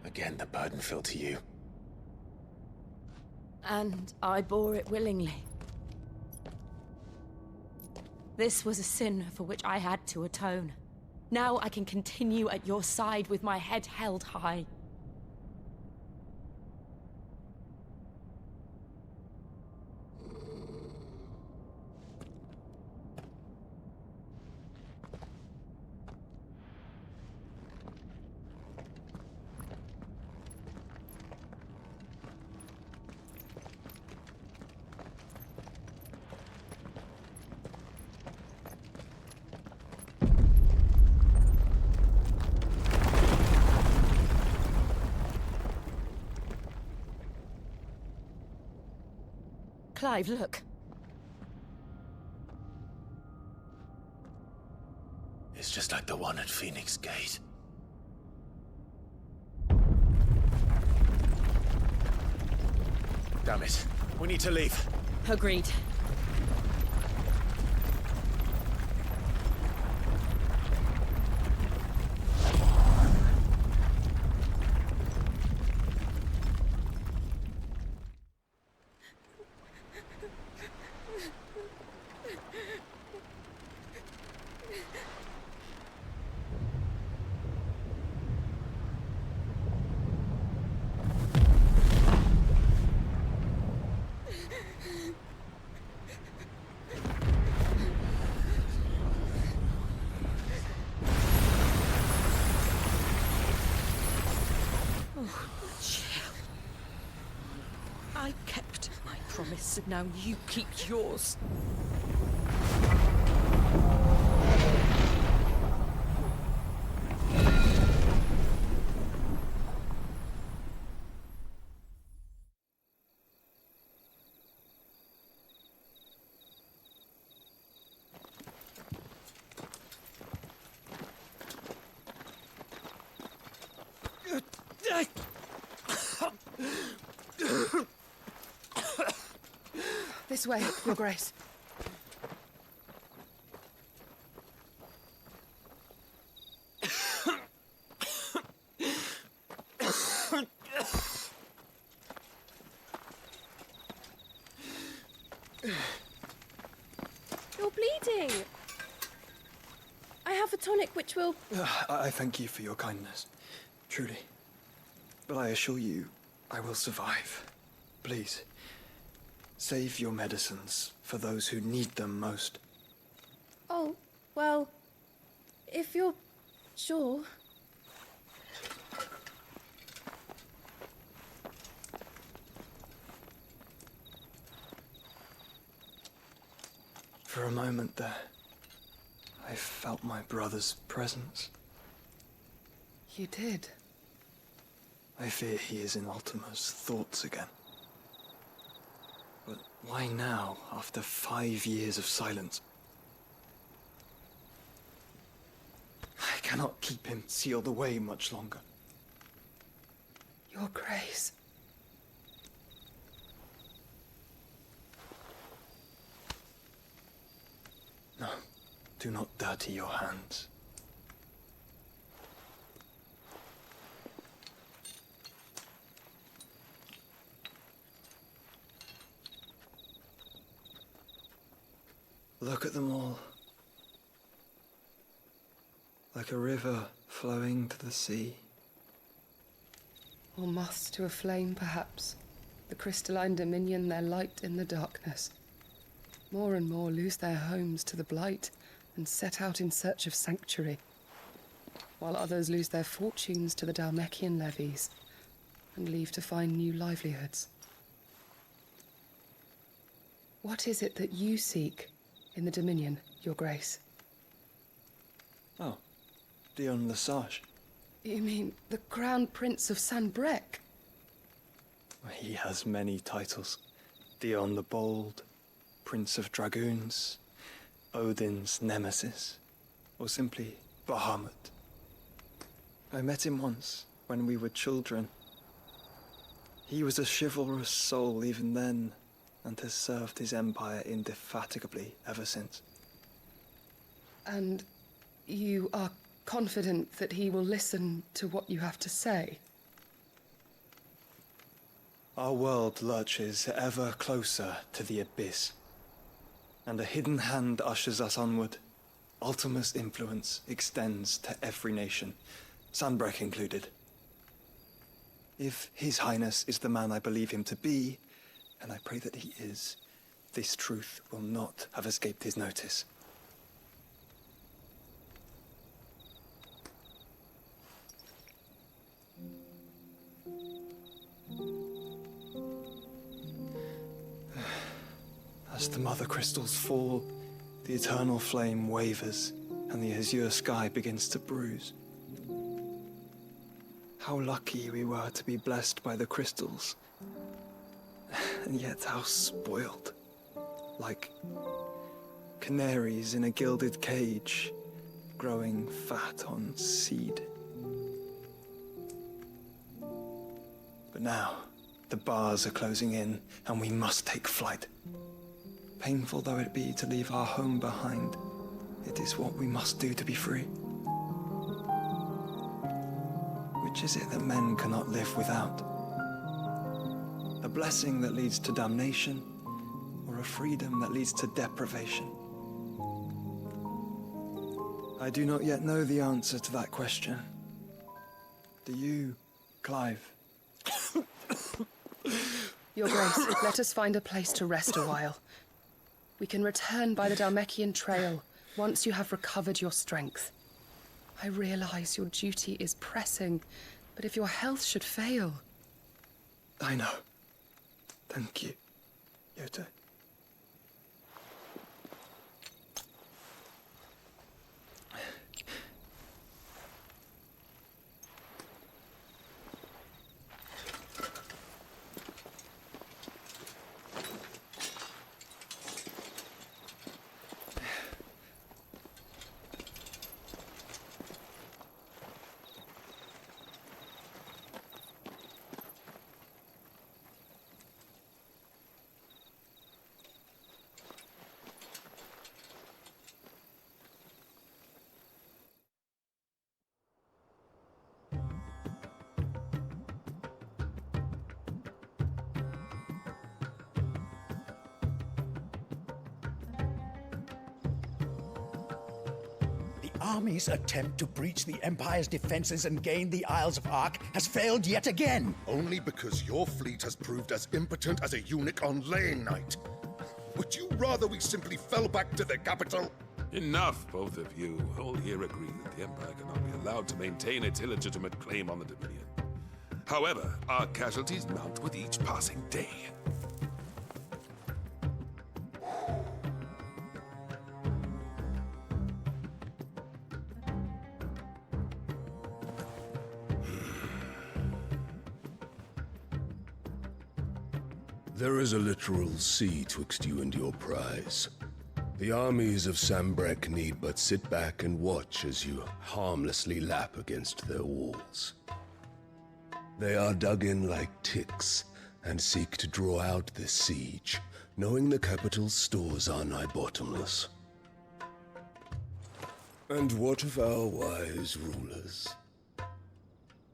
Again, the burden fell to you. And I bore it willingly. This was a sin for which I had to atone. Now I can continue at your side with my head held high. Clive, look. It's just like the one at Phoenix Gate. Damn it. We need to leave. Agreed. I kept my promise, and now you keep yours. This way, Your Grace. You're bleeding. I have a tonic which will... I thank you for your kindness, truly. But I assure you, I will survive. Please, save your medicines for those who need them most. Oh, well, if you're sure. For a moment there, I felt my brother's presence. You did? I fear he is in Ultima's thoughts again. But why now, after 5 years of silence? I cannot keep him sealed away much longer. Your Grace. No, do not dirty your hands. Look at them all. like a river flowing to the sea. Or moths to a flame, perhaps. The crystalline dominion their light in the darkness. More and more lose their homes to the blight and set out in search of sanctuary, while others lose their fortunes to the Dhalmekian levies and leave to find new livelihoods. What is it that you seek in the Dominion, Your Grace? Oh, Dion Lesage. You mean the Crown Prince of Sanbreque? He has many titles. Dion the Bold, Prince of Dragoons, Odin's Nemesis, or simply Bahamut. I met him once, when we were children. He was a chivalrous soul even then, and has served his empire indefatigably ever since. And you are confident that he will listen to what you have to say? Our world lurches ever closer to the abyss, and a hidden hand ushers us onward. Ultima's influence extends to every nation, Sanbreque included. If His Highness is the man I believe him to be, and I pray that he is, this truth will not have escaped his notice. As the mother crystals fall, the eternal flame wavers, and the azure sky begins to bruise. How lucky we were to be blessed by the crystals, and yet how spoiled. Like canaries in a gilded cage, growing fat on seed. But now, the bars are closing in, and we must take flight. Painful though it be to leave our home behind, it is what we must do to be free. Which is it that men cannot live without? A blessing that leads to damnation, or a freedom that leads to deprivation? I do not yet know the answer to that question. Do you, Clive? Your Grace, let us find a place to rest a while. We can return by the Dhalmekian trail once you have recovered your strength. I realize your duty is pressing, but if your health should fail... I know. Thank you, Yote. Army's attempt to breach the Empire's defenses and gain the Isles of Ark has failed yet again. Only because your fleet has proved as impotent as a eunuch on laying night. Would you rather we simply fell back to the capital? Enough, both of you. All here agree that the Empire cannot be allowed to maintain its illegitimate claim on the Dominion. However, our casualties mount with each passing day. There is a literal sea twixt you and your prize. The armies of Sanbreque need but sit back and watch as you harmlessly lap against their walls. They are dug in like ticks and seek to draw out this siege, knowing the capital's stores are nigh bottomless. And what of our wise rulers?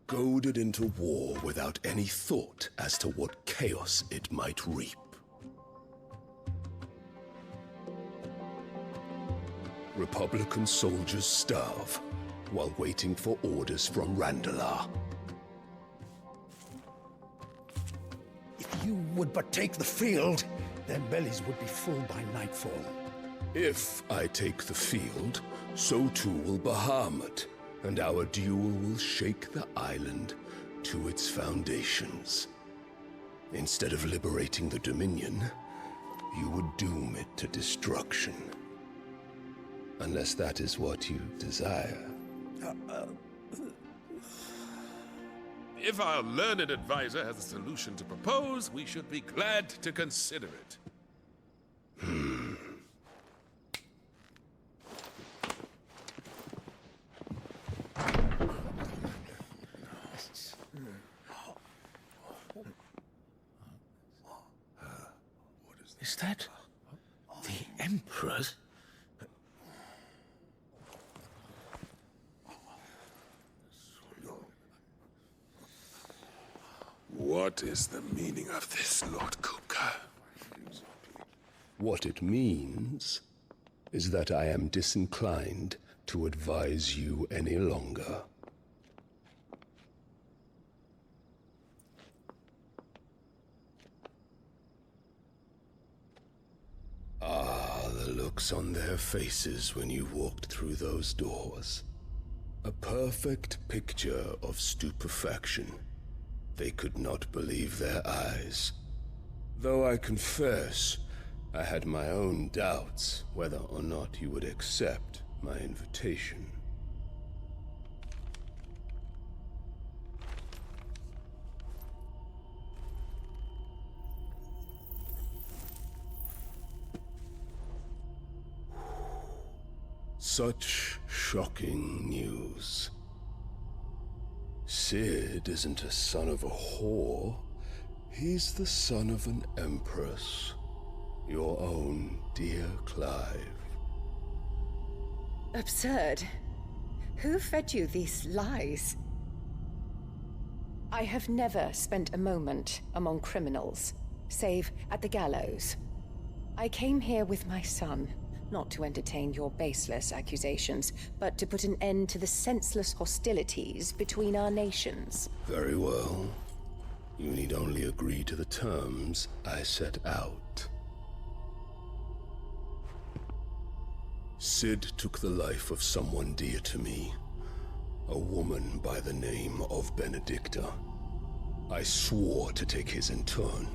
Goaded into war without any thought as to what chaos it might reap. Republican soldiers starve, while waiting for orders from Randalar. If you would but take the field, their bellies would be full by nightfall. If I take the field, so too will Bahamut, and our duel will shake the island to its foundations. Instead of liberating the Dominion, you would doom it to destruction. Unless that is what you desire. If our learned advisor has a solution to propose, we should be glad to consider it. Is that the Emperor's? What is the meaning of this, Lord Kupka? What it means is that I am disinclined to advise you any longer. Ah, the looks on their faces when you walked through those doors. A perfect picture of stupefaction. They could not believe their eyes. Though I confess, I had my own doubts whether or not you would accept my invitation. Such shocking news. Sid isn't a son of a whore. He's the son of an empress. Your own dear Clive. Absurd. Who fed you these lies? I have never spent a moment among criminals, save at the gallows. I came here with my son, not to entertain your baseless accusations, but to put an end to the senseless hostilities between our nations. Very well. You need only agree to the terms I set out. Sid took the life of someone dear to me, a woman by the name of Benedicta. I swore to take his in turn.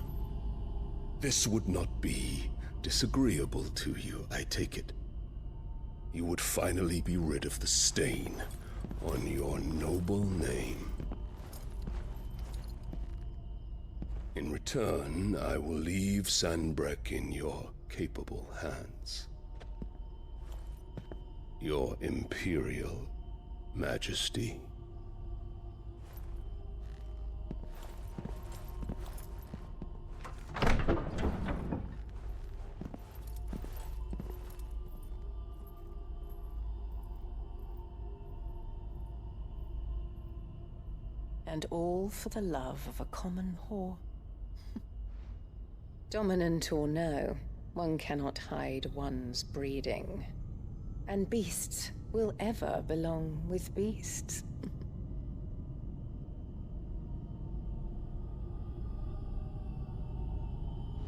This would not be disagreeable to you, I take it. You would finally be rid of the stain on your noble name. In return, I will leave Sanbreque in your capable hands. Your Imperial Majesty. And all for the love of a common whore. Dominant or no, one cannot hide one's breeding. And beasts will ever belong with beasts.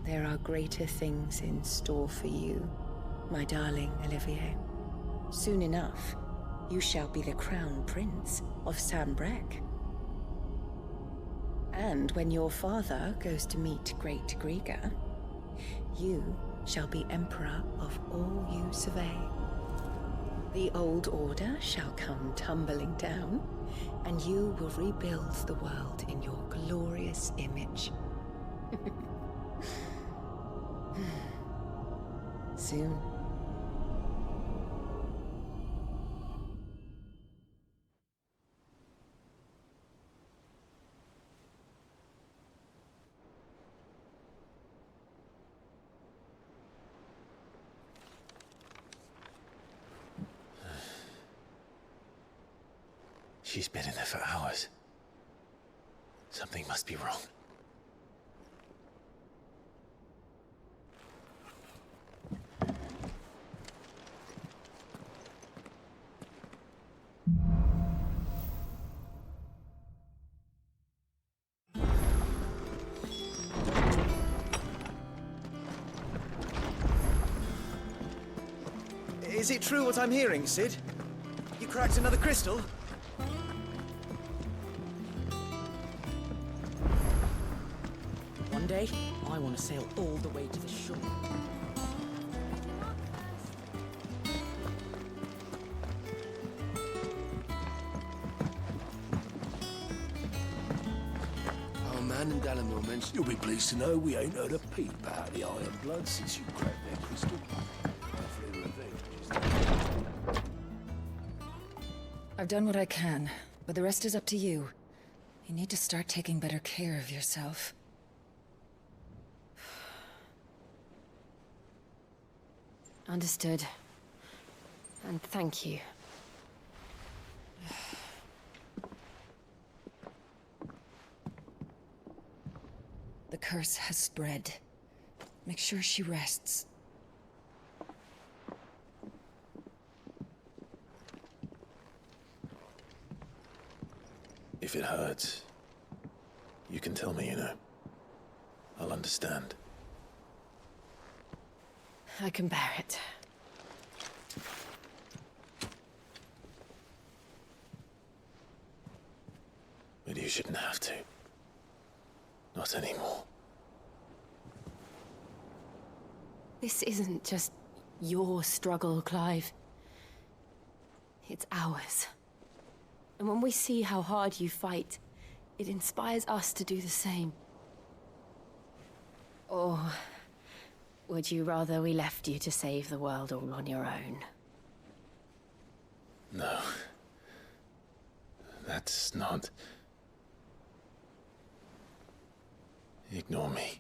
There are greater things in store for you, my darling Olivier. Soon enough, you shall be the crown prince of Sanbreque. And when your father goes to meet Great Griga, you shall be emperor of all you survey. The old order shall come tumbling down, and you will rebuild the world in your glorious image. Soon. She's been in there for hours. Something must be wrong. Is it true what I'm hearing, Cid? You cracked another crystal? One day, I want to sail all the way to the shore. Our man in Dalamore mentioned you'll be pleased to know we ain't heard a peep about the Iron Blood since you cracked their crystal. Hopefully revenge. I've done what I can, but the rest is up to you. You need to start taking better care of yourself. Understood. And thank you. The curse has spread. Make sure she rests. If it hurts, you can tell me, you know. I'll understand. I can bear it. But you shouldn't have to. Not anymore. This isn't just your struggle, Clive. It's ours. And when we see how hard you fight, it inspires us to do the same. Or would you rather we left you to save the world all on your own? No. That's not... Ignore me.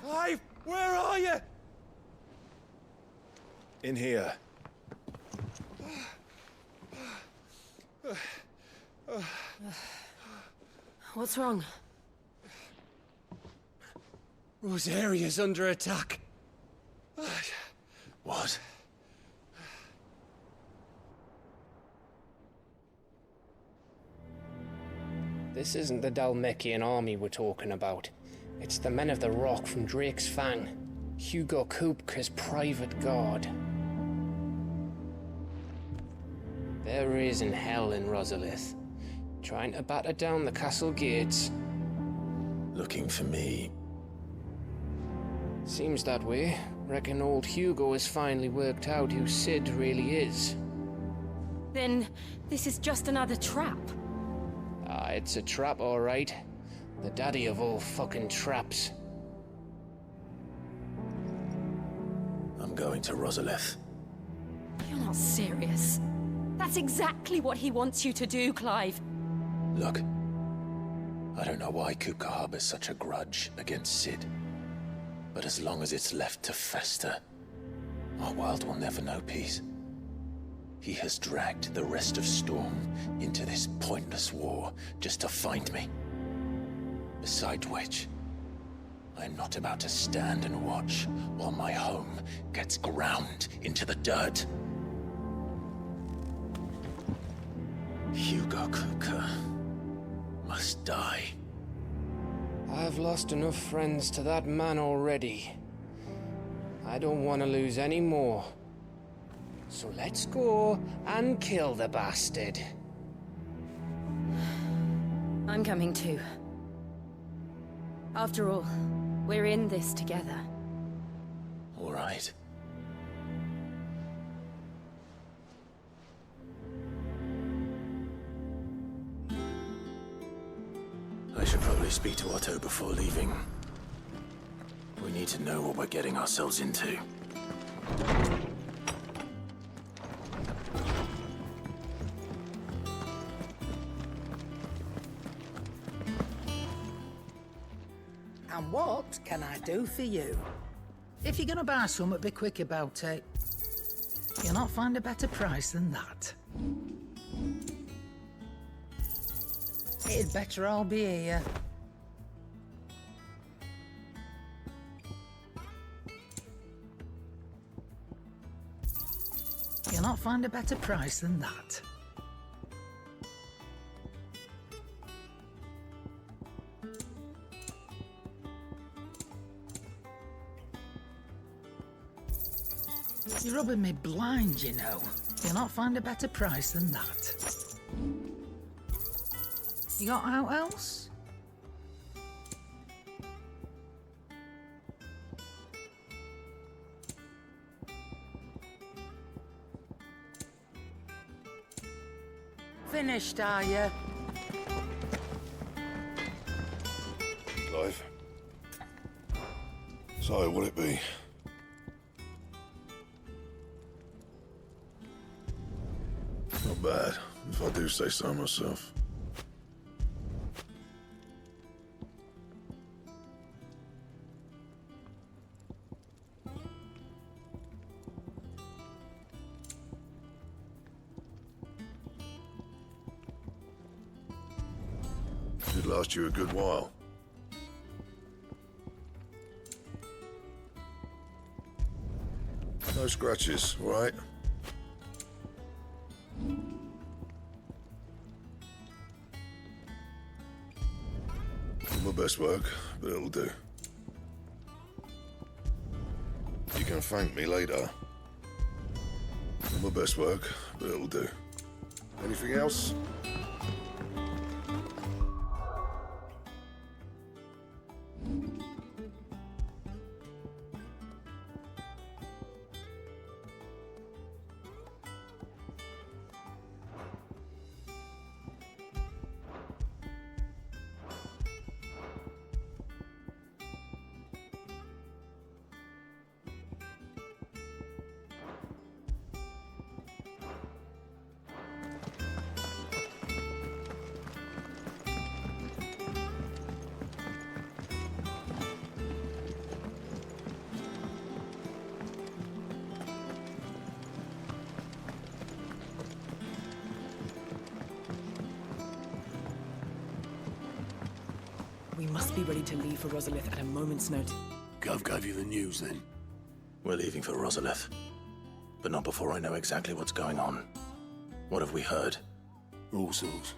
Clive, where are you? In here. What's wrong? Rosaria's under attack. What? This isn't the Dalmekian army we're talking about. It's the men of the Rock from Drake's Fang. Hugo Kupka's private guard. There is in hell in Rosalith, trying to batter down the castle gates. Looking for me. Seems that way. Reckon old Hugo has finally worked out who Cid really is. Then this is just another trap. Ah, it's a trap, all right. The daddy of all fucking traps. I'm going to Rosalith. You're not serious. That's exactly what he wants you to do, Clive. Look, I don't know why Kupka harbors such a grudge against Cid. But as long as it's left to fester, our world will never know peace. He has dragged the rest of Storm into this pointless war just to find me. Besides which, I am not about to stand and watch while my home gets ground into the dirt. Hugo Kupka must die. I've lost enough friends to that man already. I don't want to lose any more. So let's go and kill the bastard. I'm coming too. After all, we're in this together. All right. I should probably speak to Otto before leaving. We need to know what we're getting ourselves into. And what can I do for you? If you're gonna buy something, be quick about it. You'll not find a better price than that. It'd better all be here. You'll not find a better price than that. You're rubbing me blind, you know. You'll not find a better price than that. You got out else? Finished, are you? Clive. So, will it be? Not bad, if I do say so myself. Should last you a good while. No scratches, all right? Not my best work, but it'll do. You can thank me later. Not my best work, but it'll do. Anything else? We must be ready to leave for Rosalith at a moment's notice. Gov gave you the news then? We're leaving for Rosalith, but not before I know exactly what's going on. What have we heard? All sorts.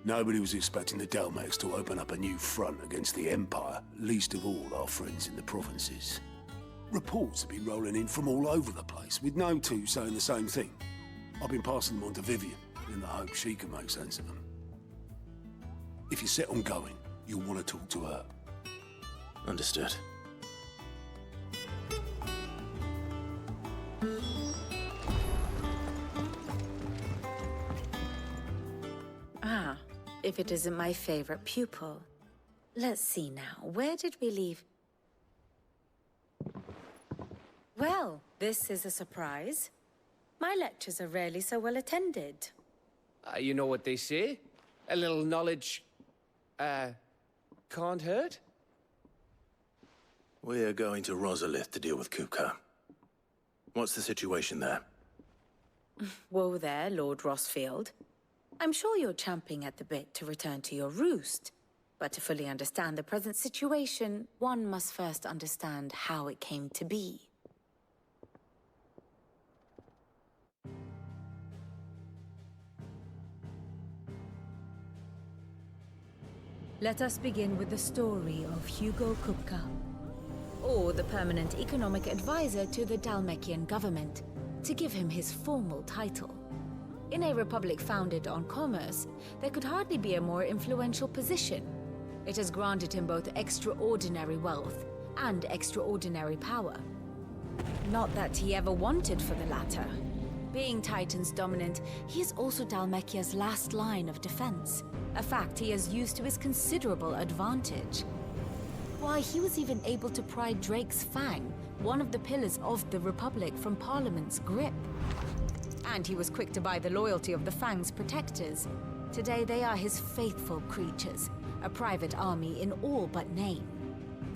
Nobody was expecting the Dalmex to open up a new front against the Empire, least of all our friends in the provinces. Reports have been rolling in from all over the place, with no two saying the same thing. I've been passing them on to Vivian, in the hope she can make sense of them. If you're set on going, you'll want to talk to her. Understood. Ah, if it isn't my favorite pupil. Let's see now, where did we leave? Well, this is a surprise. My lectures are rarely so well attended. You know what they say? A little knowledge, can't hurt? We're going to Rosalith to deal with Kupka. What's the situation there? Whoa there, Lord Rossfield. I'm sure you're champing at the bit to return to your roost. But to fully understand the present situation, one must first understand how it came to be. Let us begin with the story of Hugo Kupka, or the permanent economic advisor to the Dalmekian government, to give him his formal title. In a republic founded on commerce, there could hardly be a more influential position. It has granted him both extraordinary wealth and extraordinary power. Not that he ever wanted for the latter. Being Titan's dominant, he is also Dalmekia's last line of defense, a fact he has used to his considerable advantage. Why, he was even able to pry Drake's Fang, one of the pillars of the Republic, from Parliament's grip. And he was quick to buy the loyalty of the Fang's protectors. Today they are his faithful creatures, a private army in all but name.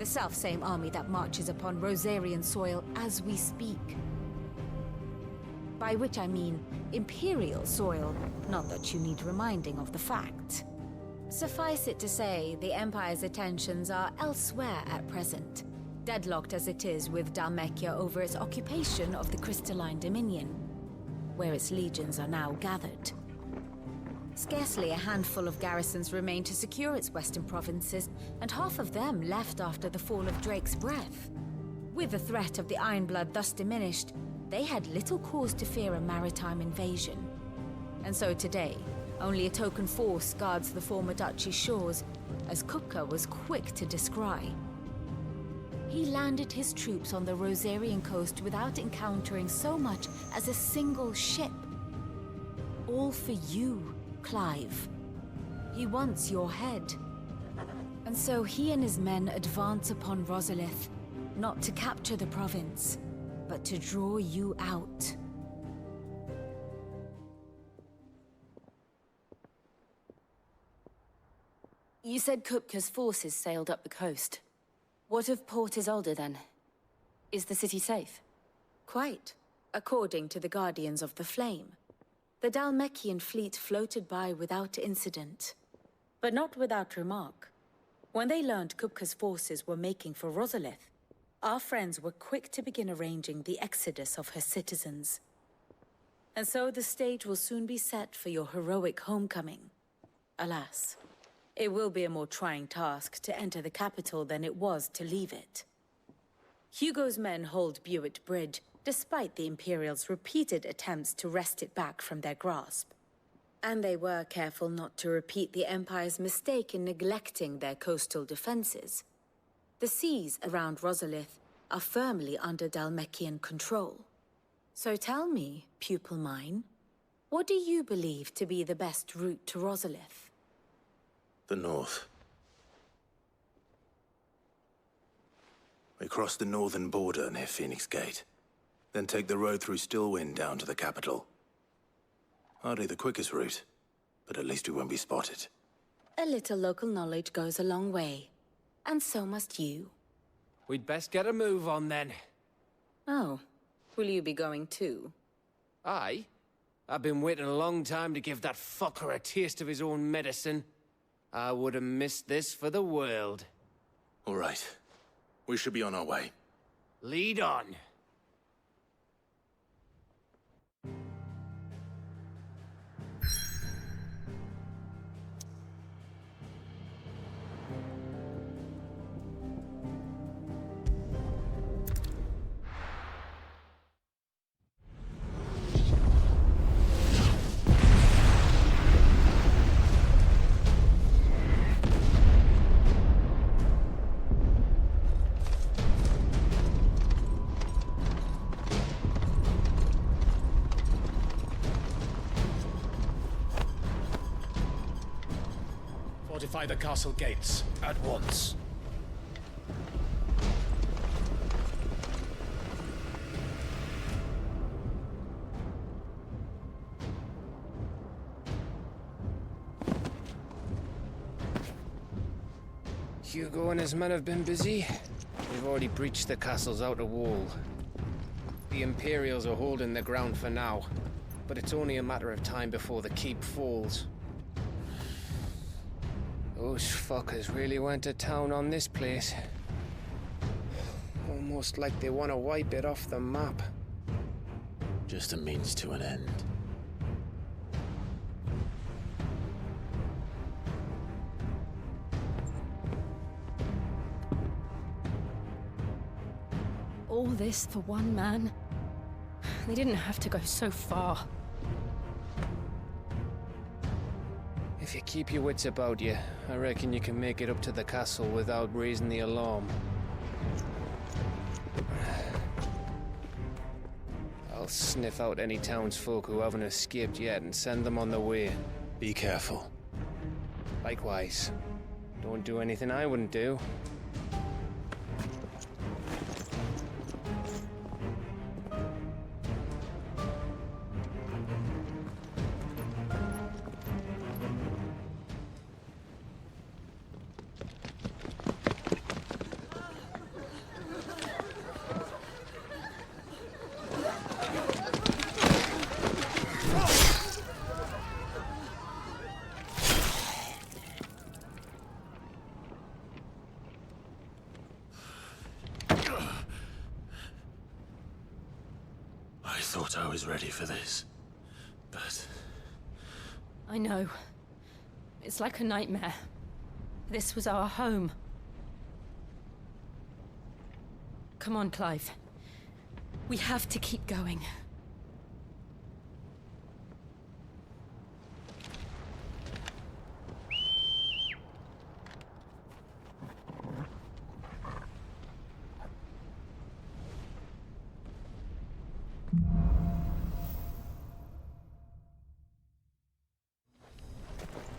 The self-same army that marches upon Rosarian soil as we speak. By which I mean Imperial soil, not that you need reminding of the fact. Suffice it to say, the Empire's attentions are elsewhere at present, deadlocked as it is with Dalmekia over its occupation of the Crystalline Dominion. where its legions are now gathered. Scarcely a handful of garrisons remain to secure its western provinces, and half of them left after the fall of Drake's Breath. With the threat of the Ironblood thus diminished, they had little cause to fear a maritime invasion. And so today, only a token force guards the former duchy's shores, as Kupka was quick to descry. He landed his troops on the Rosarian coast without encountering so much as a single ship. All for you, Clive. He wants your head. And so he and his men advance upon Rosalith, not to capture the province, but to draw you out. You said Kupka's forces sailed up the coast. What of Port Isolde, then? Is the city safe? Quite, according to the Guardians of the Flame. The Dhalmekian fleet floated by without incident. But not without remark. When they learned Kupka's forces were making for Rosalith, our friends were quick to begin arranging the exodus of her citizens. And so the stage will soon be set for your heroic homecoming. Alas, it will be a more trying task to enter the capital than it was to leave it. Hugo's men hold Buet Bridge, despite the Imperials' repeated attempts to wrest it back from their grasp. And they were careful not to repeat the Empire's mistake in neglecting their coastal defenses. The seas around Rosalith are firmly under Dhalmekian control. So tell me, pupil mine, what do you believe to be the best route to Rosalith? The north. We cross the northern border near Phoenix Gate, then take the road through Stillwind down to the capital. Hardly the quickest route, but at least we won't be spotted. A little local knowledge goes a long way, and so must you. We'd best get a move on then. Oh, will you be going too? Aye. I've been waiting a long time to give that fucker a taste of his own medicine. I would have missed this for the world. All right. We should be on our way. Lead on. Fortify the castle gates, at once. Hugo and his men have been busy. We've already breached the castle's outer wall. The Imperials are holding the ground for now, but it's only a matter of time before the keep falls. Those fuckers really went to town on this place. Almost like they want to wipe it off the map. Just a means to an end. All this for one man? They didn't have to go so far. If you keep your wits about you, I reckon you can make it up to the castle without raising the alarm. I'll sniff out any townsfolk who haven't escaped yet and send them on their way. Be careful. Likewise. Don't do anything I wouldn't do. I thought I was ready for this. But... I know. It's like a nightmare. This was our home. Come on, Clive. We have to keep going.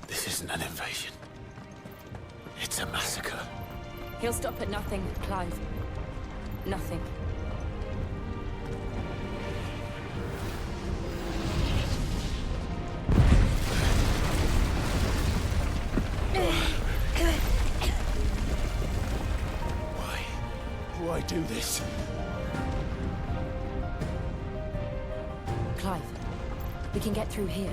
This isn't an invasion. It's a massacre. He'll stop at nothing, Clive. Nothing. Why do this? Clive, we can get through here.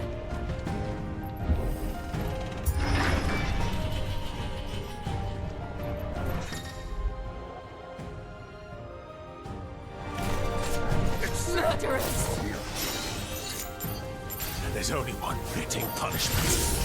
It's murderous! And there's only one fitting punishment.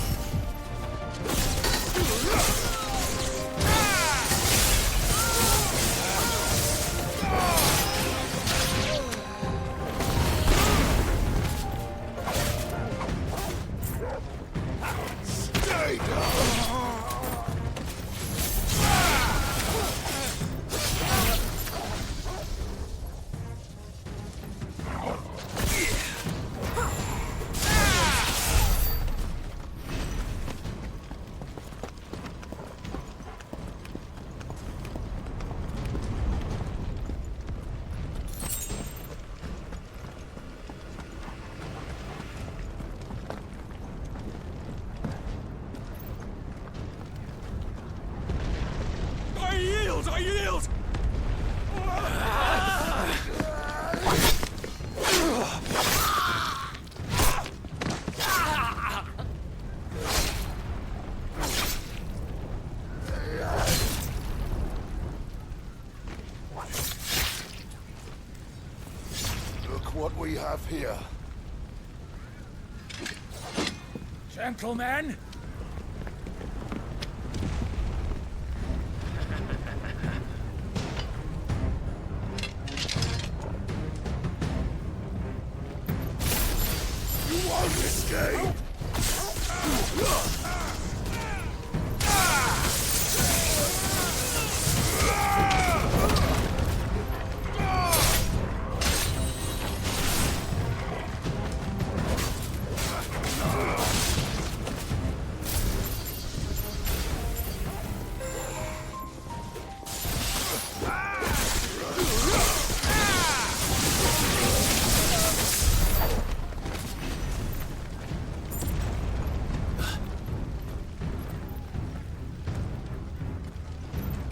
I yield! Look what we have here. Gentlemen! You won't escape!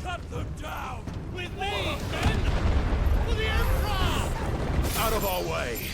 Cut them down! With me, men! For the Emperor! Out of our way!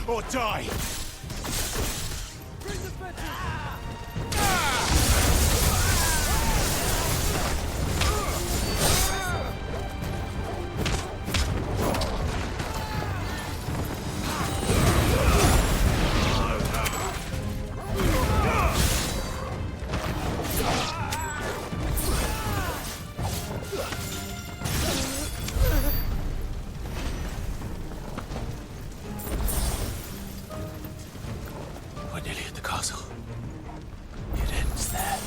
or die! Bring the veteran! We're nearly at the castle. It ends there.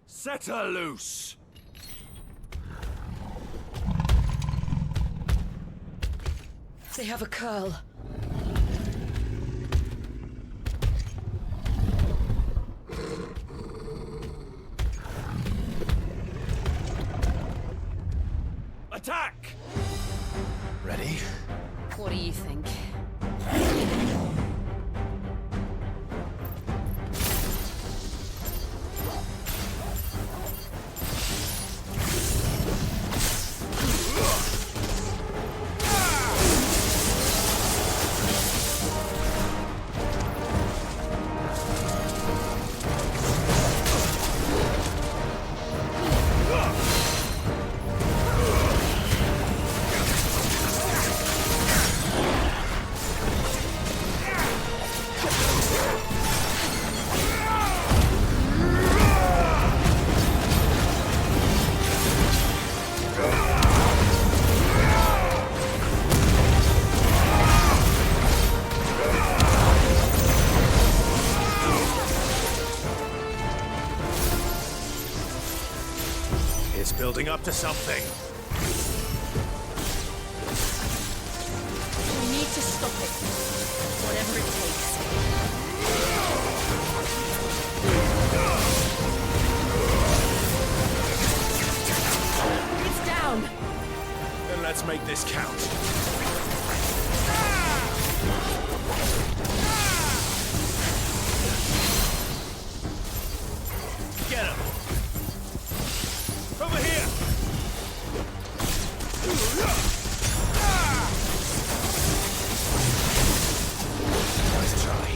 Set her loose! They have a curl. Attack! Ready? What do you think? It's building up to something. We need to stop it. Whatever it takes. It's down! Then let's make this count. Get him! Over here! Nice try.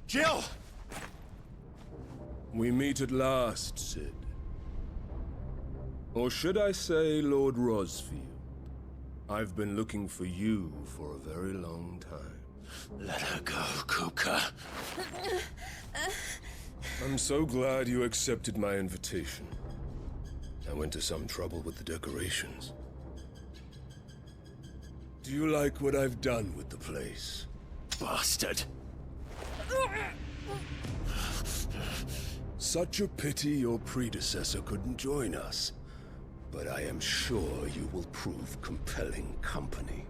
Jill! We meet at last, Sid. Or should I say, Lord Rosfield? I've been looking for you for a very long time. Let her go, Kuka. I'm so glad you accepted my invitation. I went to some trouble with the decorations. Do you like what I've done with the place? Bastard! Such a pity your predecessor couldn't join us. But I am sure you will prove compelling company.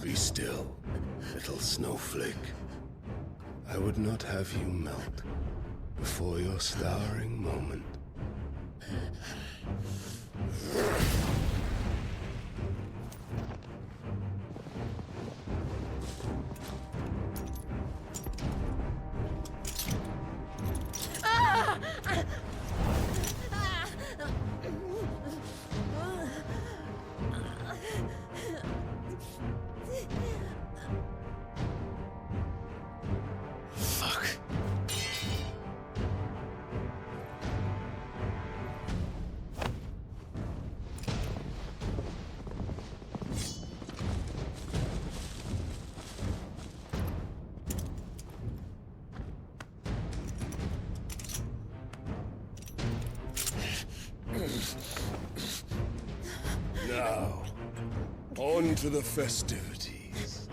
Be still, little snowflake. I would not have you melt before your starring moment. Now, on to the festivities.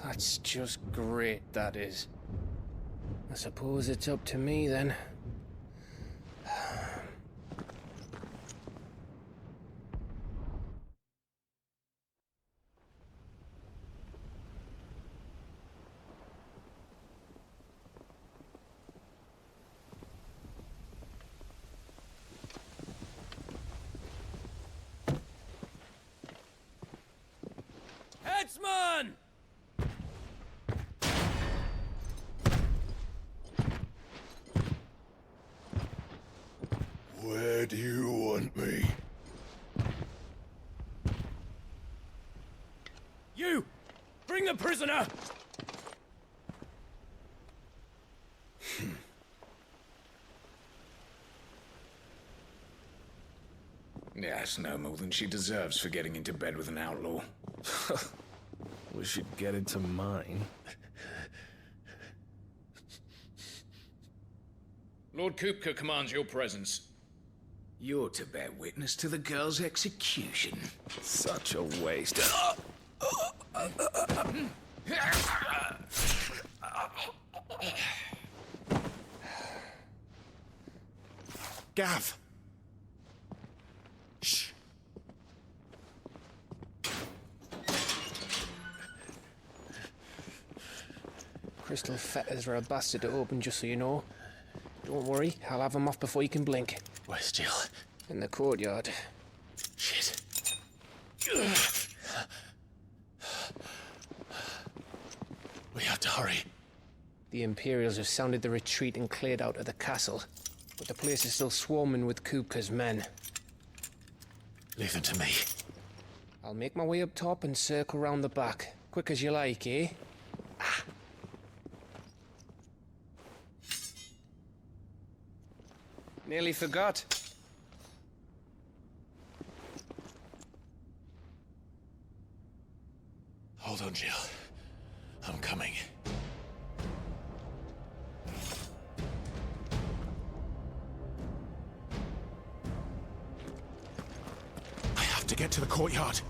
That's just great, that is. I suppose it's up to me, then. Headsman! Why do you want me? You! Bring the prisoner! Yes, no more than she deserves for getting into bed with an outlaw. We should get into mine. Lord Kupka commands your presence. You're to bear witness to the girl's execution. Such a waste. Gav! Shh. Crystal fetters are a bastard to open, just so you know. Don't worry, I'll have them off before you can blink. Where's Jill? In the courtyard. Shit. We have to hurry. The Imperials have sounded the retreat and cleared out of the castle, but the place is still swarming with Kupka's men. Leave them to me. I'll make my way up top and circle round the back. Quick as you like, eh? Nearly forgot. Hold on, Jill. I'm coming. I have to get to the courtyard.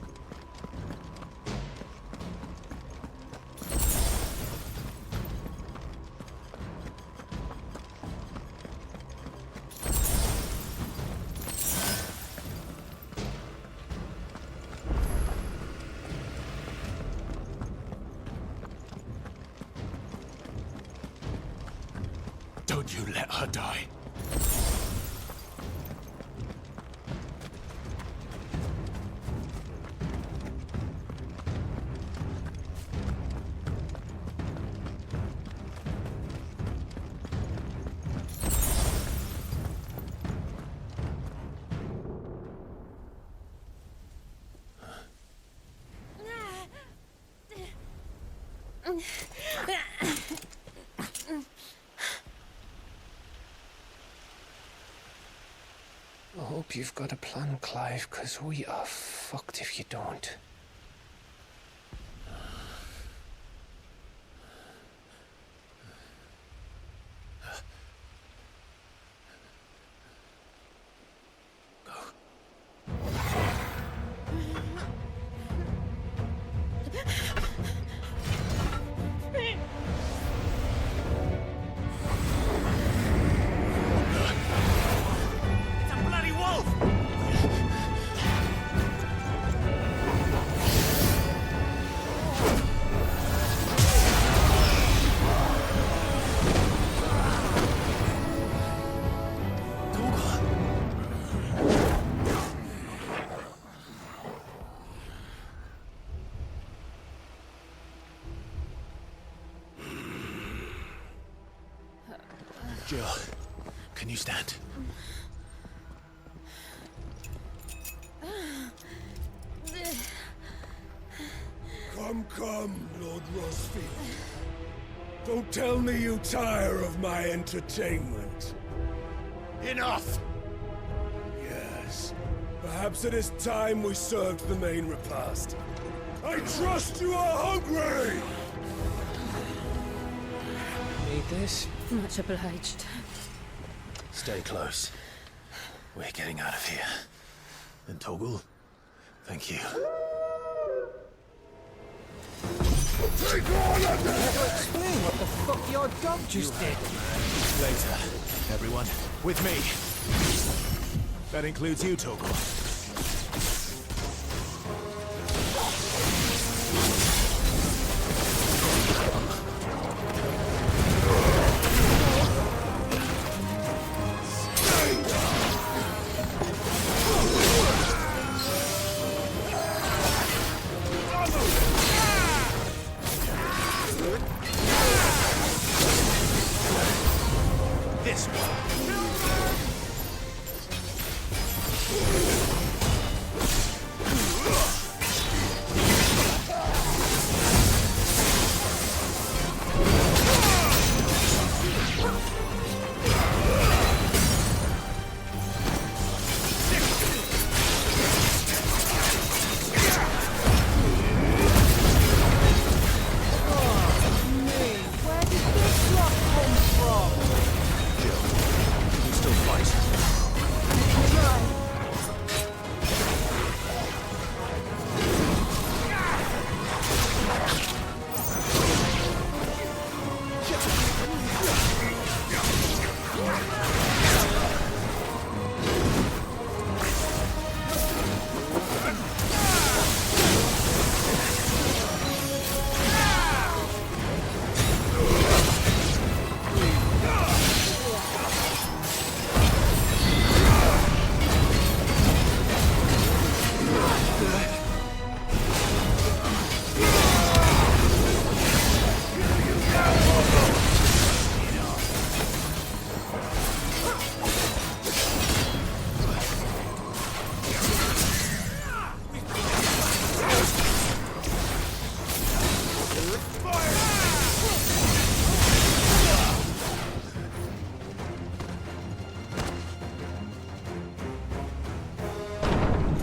Don't you let her die. I hope you've got a plan, Clive, because we are fucked if you don't. Jill, can you stand? Come, Lord Rosfield. Don't tell me you tire of my entertainment. Enough! Yes. Perhaps it is time we served the main repast. I trust you are hungry! Need this? Much obliged. Stay close. We're getting out of here. And Toggle, thank you. Take all of them! Explain what the fuck your dog just did. Later, everyone. With me. That includes you, Toggle.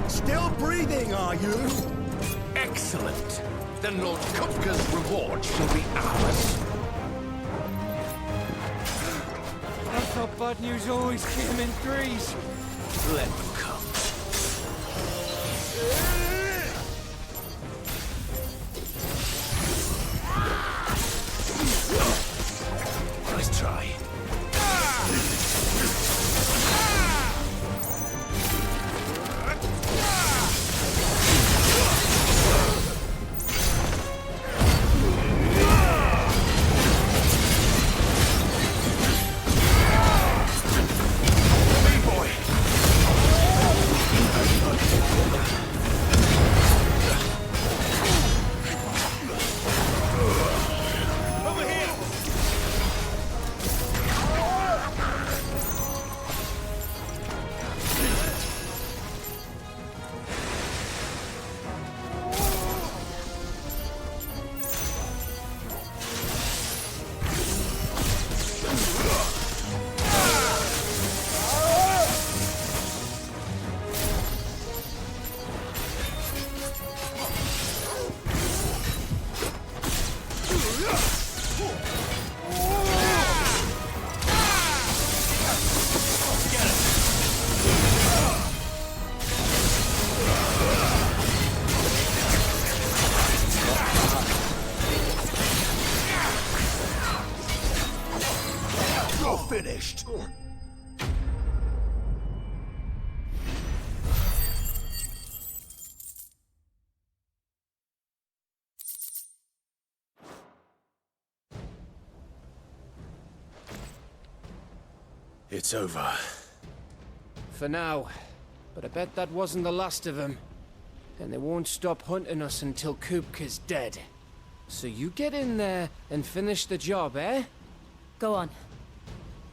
Still breathing, are you? Excellent. Then Lord Kupka's reward shall be ours. I thought bad news always came in threes. Let them come. Nice try. Finished. It's over. For now. But I bet that wasn't the last of them. And they won't stop hunting us until Kupka's dead. So you get in there and finish the job, eh? Go on.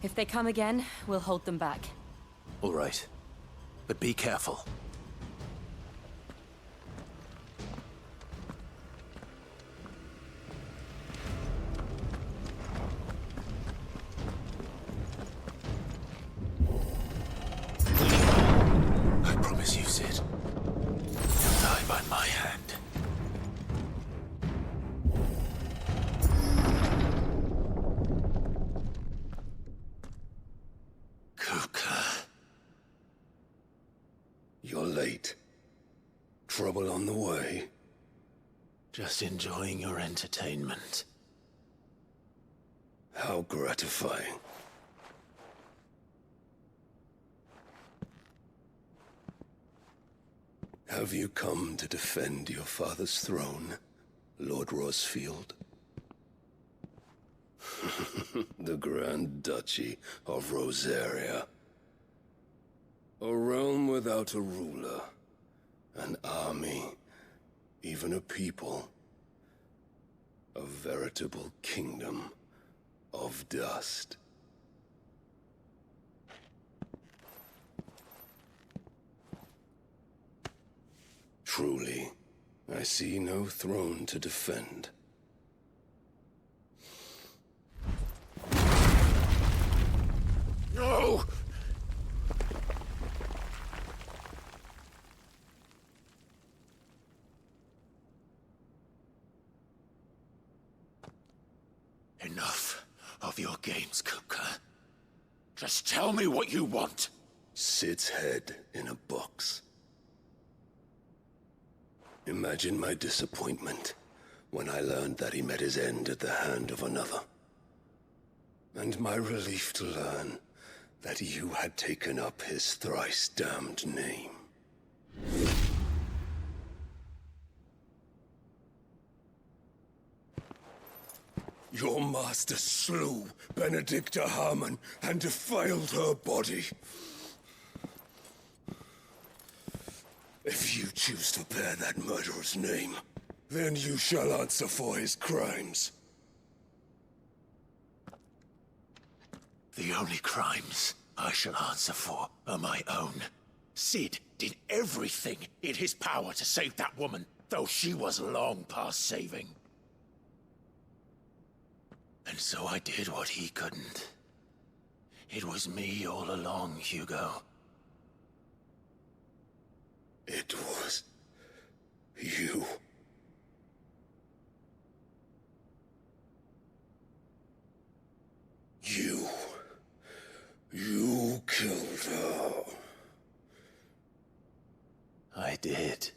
If they come again, we'll hold them back. All right. But be careful. I promise you, Sid. You'll die by my hand. You're late. Trouble on the way? Just enjoying your entertainment. How gratifying. Have you come to defend your father's throne, Lord Rosfield? The Grand Duchy of Rosaria. A realm without a ruler, an army, even a people. A veritable kingdom of dust. Truly, I see no throne to defend. No! Enough of your games, Kupka. Just tell me what you want. Sid's head in a box. Imagine my disappointment when I learned that he met his end at the hand of another. And my relief to learn that you had taken up his thrice-damned name. Your master slew Benedicta Harmon and defiled her body. If you choose to bear that murderer's name, then you shall answer for his crimes. The only crimes I shall answer for are my own. Sid did everything in his power to save that woman, though she was long past saving. And so I did what he couldn't. It was me all along, Hugo. It was you. You killed her. I did.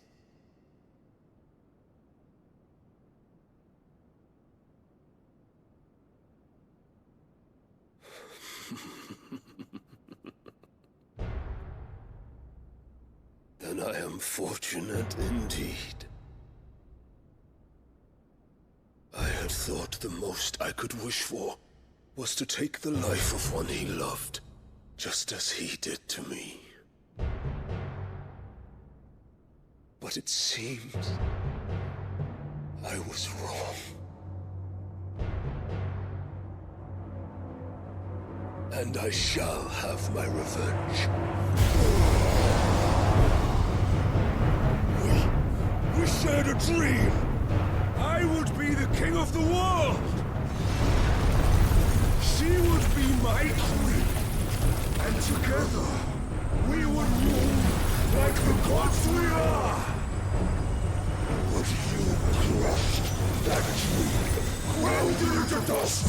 Then I am fortunate indeed. I had thought the most I could wish for was to take the life of one he loved, just as he did to me. But it seems I was wrong. And I shall have my revenge. We shared a dream! I would be the king of the world! She would be my queen! And together, we would rule like the gods we are! But you crushed that dream, ground it into dust!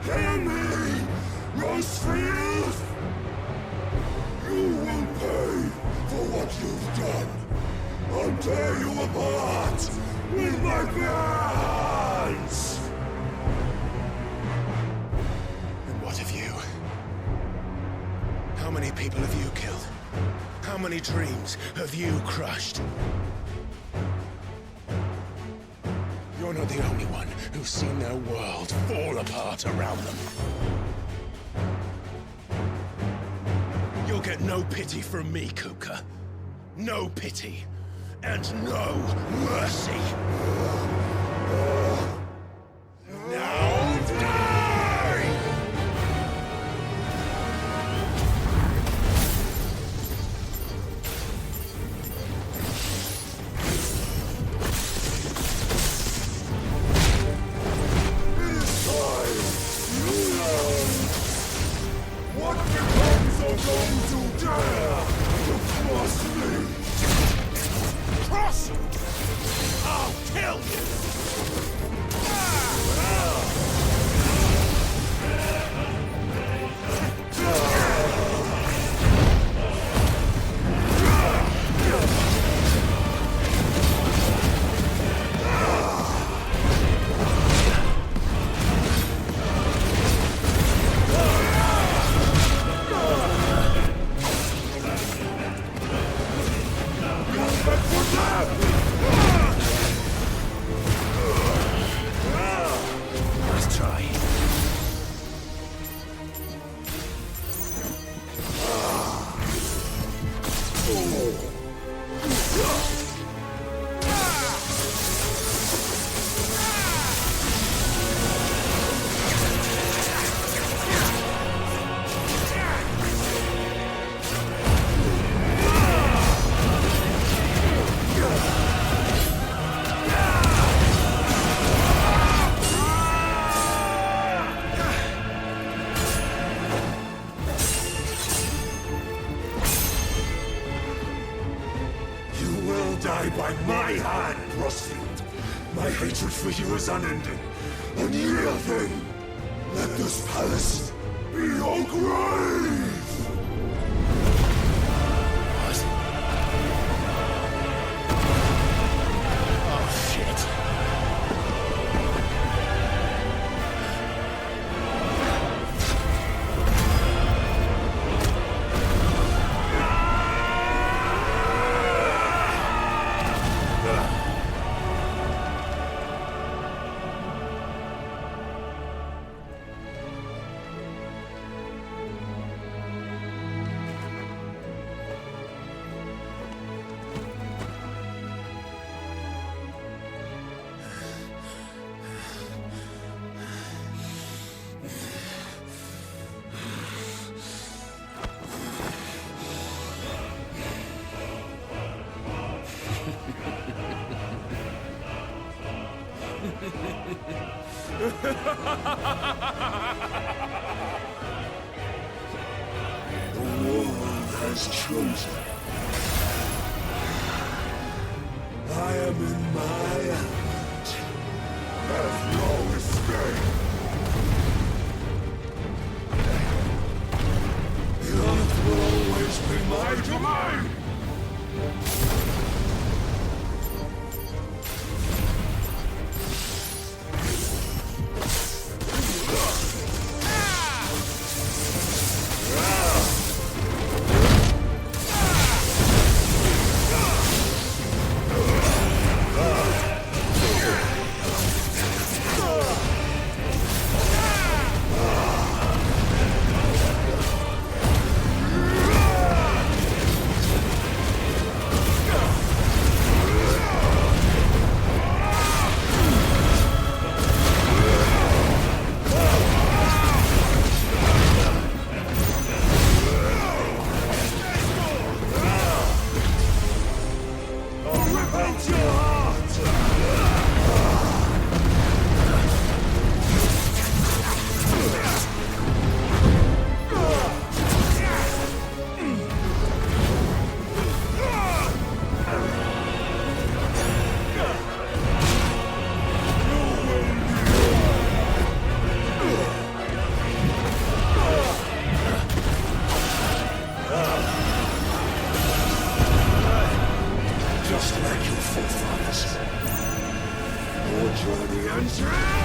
Hear me, Rosefield! You will pay for what you've done. I'll tear you apart with my hands! And what of you? How many people have you killed? How many dreams have you crushed? You're not the only one who's seen their world fall apart around them. You'll get no pity from me, Kuka. No pity. And no mercy. Now die! This time, you learn what becomes of those who dare to cross me! Cross! I'll kill you! Let's try. You will die by my hand, Rosefield. My hatred for you is unending. Unyielding. Let this palace be your grave! Oh, shit. The world has chosen. I am in my element. There's no escape. The earth will always be my domain. Just like your forefathers. Your journey ends now!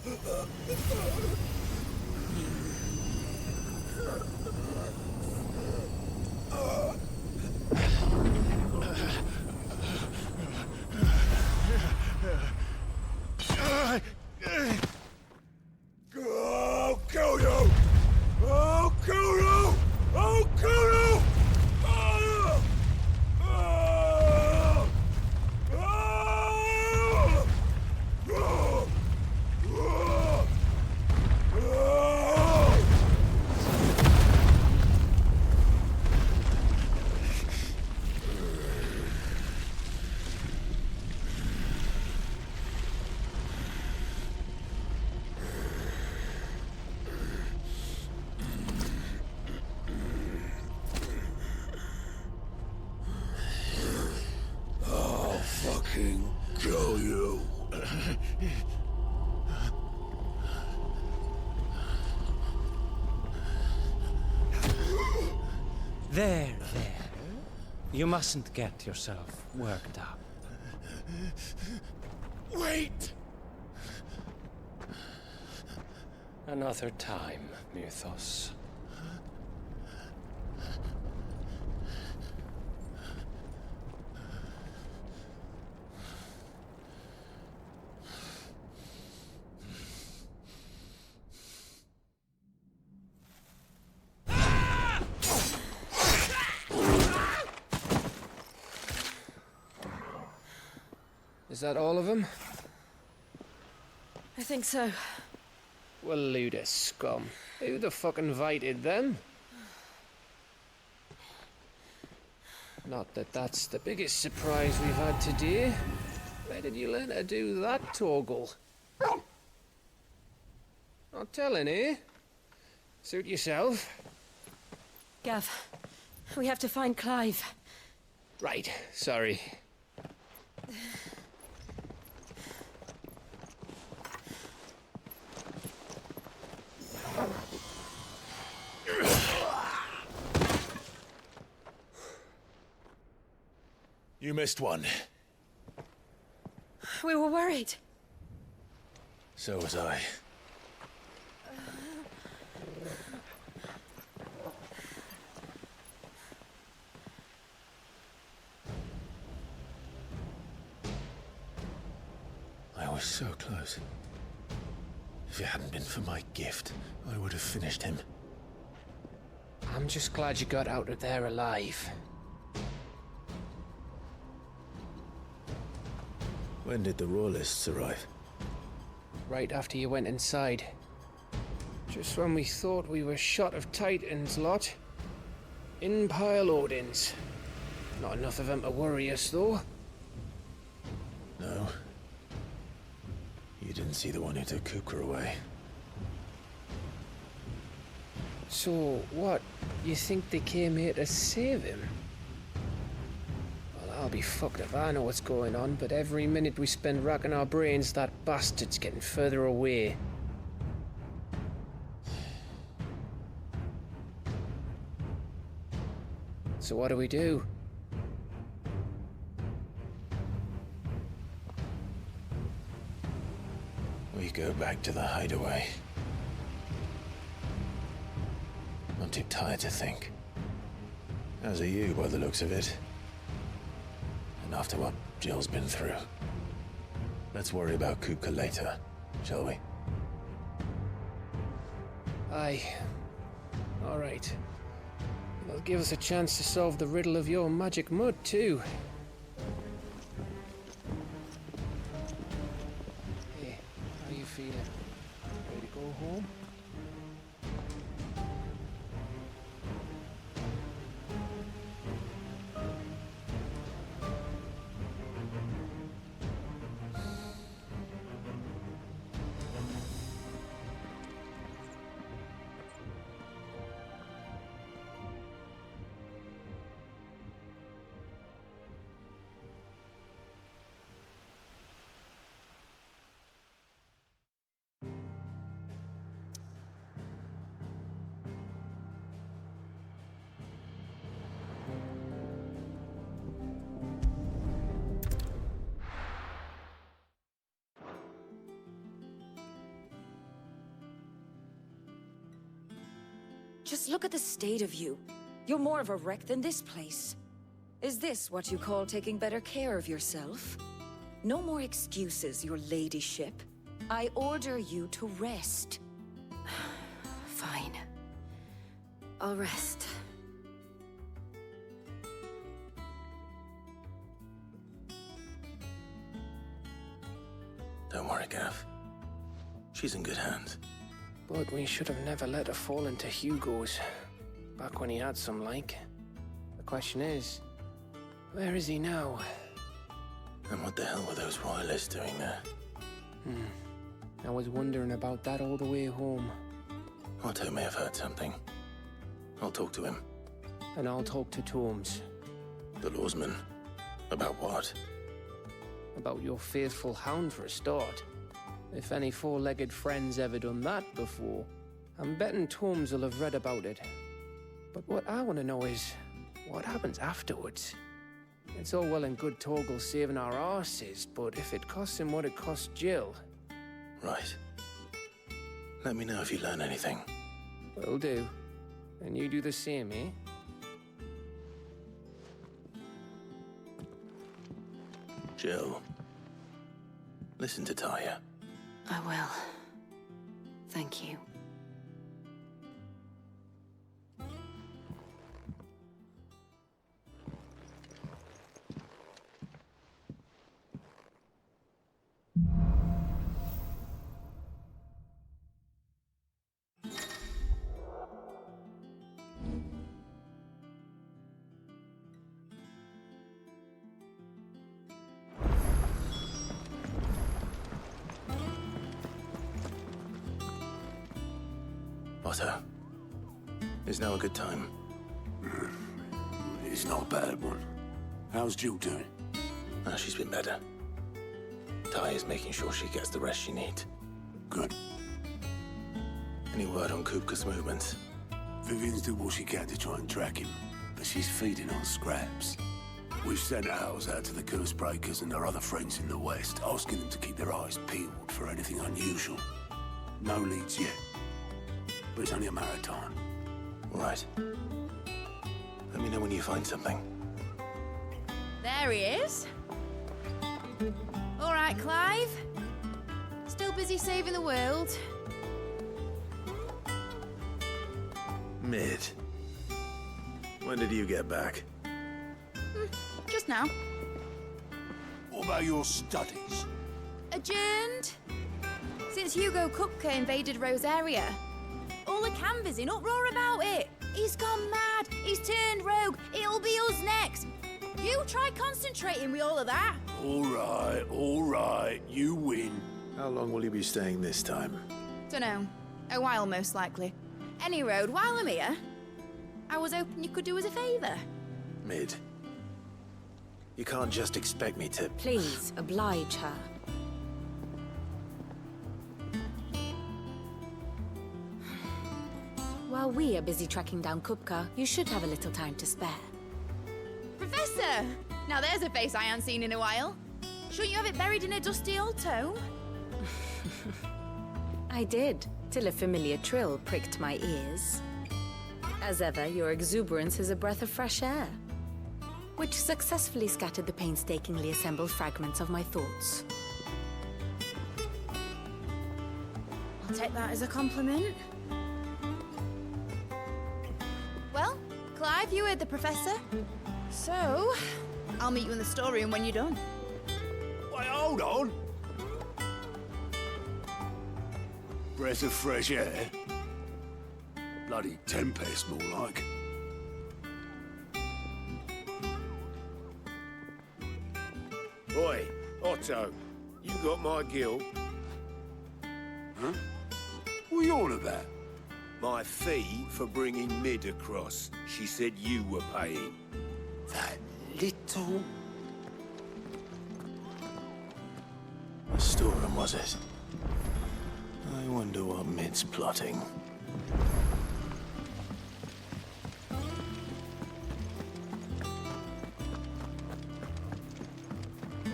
I'll kill you! I'll kill you! I'll kill you! I'll fucking kill you. There. You mustn't get yourself worked up. Wait! Another time, Mythos. Is that all of them? I think so. Well, load of scum. Who the fuck invited them? Not that that's the biggest surprise we've had today. Where did you learn to do that, Torgal? Not telling, eh? Suit yourself. Gav, we have to find Clive. Right, sorry. You missed one. We were worried. So was I. I was so close. If it hadn't been for my gift, I would have finished him. I'm just glad you got out of there alive. When did the Royalists arrive? Right after you went inside. Just when we thought we were shot of Titans, lot. In pile Odins. Not enough of them to worry us, though. No. You didn't see the one who took Kukra away. So, what? You think they came here to save him? Well, I'll be fucked if I know what's going on, but every minute we spend racking our brains, that bastard's getting further away. So what do we do? We go back to the hideaway. I'm too tired to think. As are you, by the looks of it. And after what Jill's been through. Let's worry about Kupka later, shall we? Aye. All right. That'll give us a chance to solve the riddle of your magic mud, too. Hey, how you feeling? Ready to go home? Just look at the state of you. You're more of a wreck than this place. Is this what you call taking better care of yourself? No more excuses, your ladyship. I order you to rest. Fine. I'll rest. Don't worry, Gav. She's in good hands. But we should have never let her fall into Hugo's. Back when he had some like. The question is, where is he now? And what the hell were those royalists doing there? I was wondering about that all the way home. Otto may have heard something. I'll talk to him. And I'll talk to Tomes. The lawsman? About what? About your faithful hound for a start. If any four-legged friend's ever done that before, I'm betting Tomes will have read about it. But what I want to know is, what happens afterwards? It's all well and good Torgal saving our arses, but if it costs him what it cost Jill... Right. Let me know if you learn anything. Will do. And you do the same, eh? Jill, listen to Taya. I will. Thank you. Otto, is now a good time? It's not a bad one. How's Jill doing? She's been better. Taya's making sure she gets the rest she needs. Good. Any word on Kupka's movements? Vivian's did what she can to try and track him, but she's feeding on scraps. We've sent ours out to the Curse Breakers and their other friends in the West, asking them to keep their eyes peeled for anything unusual. No leads yet, but it's only a matter of time. Right. Let me know when you find something. There he is. All right, Clive. Still busy saving the world. Mid. When did you get back? Just now. What about your studies? Adjourned. Since Hugo Kupka invaded Rosaria. All the canvas in uproar about it. He's gone mad. He's turned rogue. It'll be us next. You try concentrating with all of that. All right. You win. How long will you be staying this time? Dunno. A while, most likely. Any road, while I'm here, I was hoping you could do us a favour. Mid. You can't just expect me to... Please, oblige her. While we are busy tracking down Kupka, you should have a little time to spare. Professor! Now there's a face I haven't seen in a while. Shouldn't you have it buried in a dusty old tome? I did, till a familiar trill pricked my ears. As ever, your exuberance is a breath of fresh air, which successfully scattered the painstakingly assembled fragments of my thoughts. I'll take that as a compliment. Well, Clive, you heard the Professor. So, I'll meet you in the storeroom when you're done. Wait, hold on. Breath of fresh air. Bloody tempest, more like. Oi, Otto, you got my gill? Huh? What are you on about? My fee for bringing Mid across. She said you were paying. That little... A storeroom, was it? I wonder what Mid's plotting.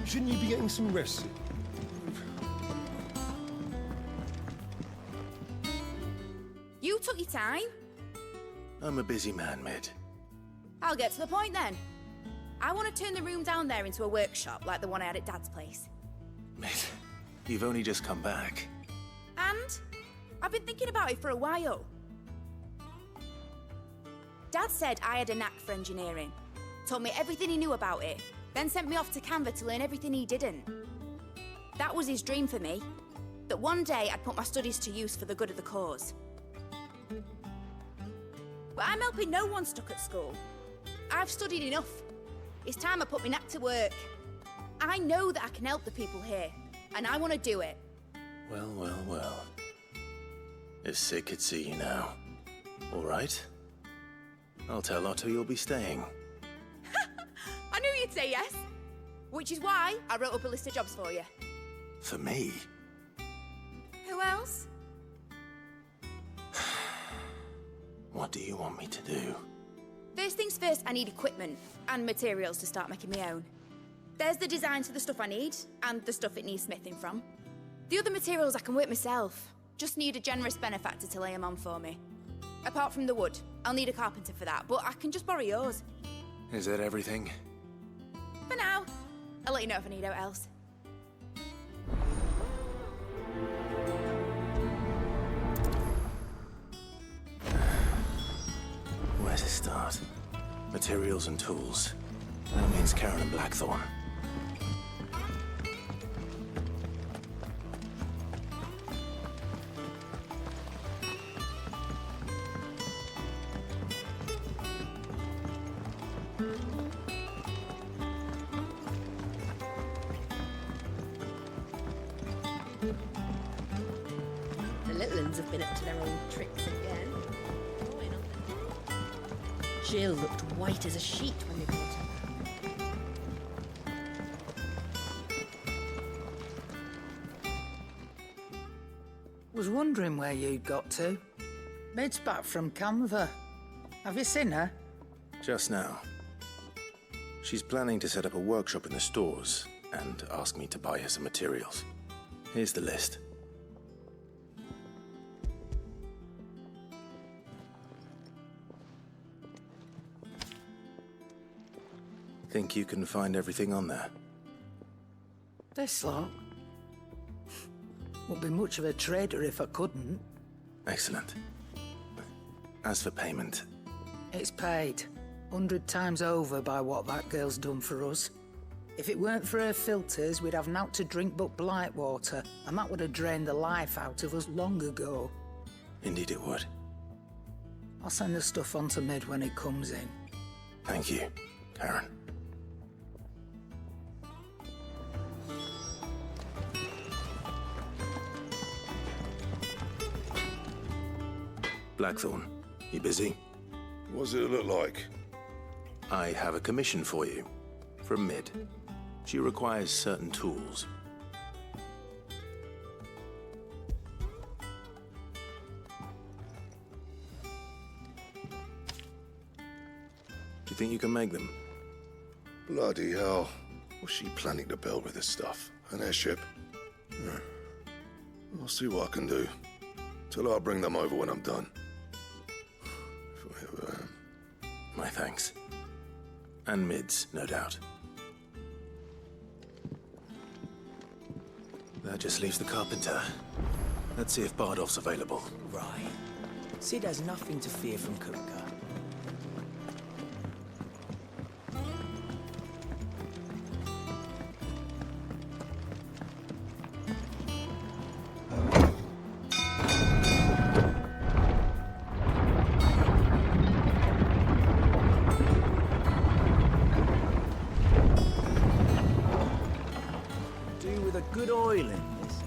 Shouldn't you be getting some rest? You took your time. I'm a busy man, Mid. I'll get to the point then. I want to turn the room down there into a workshop like the one I had at Dad's place. Mid, you've only just come back. And I've been thinking about it for a while. Dad said I had a knack for engineering. Told me everything he knew about it. Then sent me off to Canva to learn everything he didn't. That was his dream for me. That one day I'd put my studies to use for the good of the cause. But I'm helping no one stuck at school. I've studied enough. It's time I put my knack to work. I know that I can help the people here, and I want to do it. Well, well, well. If Sid could see you now. All right. I'll tell Otto you'll be staying. I knew you'd say yes. Which is why I wrote up a list of jobs for you. For me? Who else? What do you want me to do? First things first, I need equipment and materials to start making my own. There's the designs for the stuff I need, and the stuff it needs smithing from. The other materials I can work myself. Just need a generous benefactor to lay them on for me. Apart from the wood, I'll need a carpenter for that, but I can just borrow yours. Is that everything? For now. I'll let you know if I need out else. Where to start? Materials and tools. That means Karen and Blackthorn. The little ones have been up to their old tricks again. Jill looked white as a sheet when they brought her back. Was wondering where you'd got to. Mid's back from Canva. Have you seen her? Just now. She's planning to set up a workshop in the stores and ask me to buy her some materials. Here's the list. Think you can find everything on there? This lot? Wouldn't be much of a trader if I couldn't. Excellent. As for payment... It's paid. 100 times over by what that girl's done for us. If it weren't for her filters, we'd have naught to drink but blight water, and that would have drained the life out of us long ago. Indeed it would. I'll send the stuff on to Mid when it comes in. Thank you, Karen. Blackthorn, you busy? What does it look like? I have a commission for you. From Mid. She requires certain tools. Do you think you can make them? Bloody hell. What's she planning to build with this stuff? An airship? I'll see what I can do. Tell her I'll bring them over when I'm done. If I ever am. My thanks. And Mid's, no doubt. That just leaves the carpenter. Let's see if Bardolph's available. Right. Sid has nothing to fear from Kupka. Good oil in this.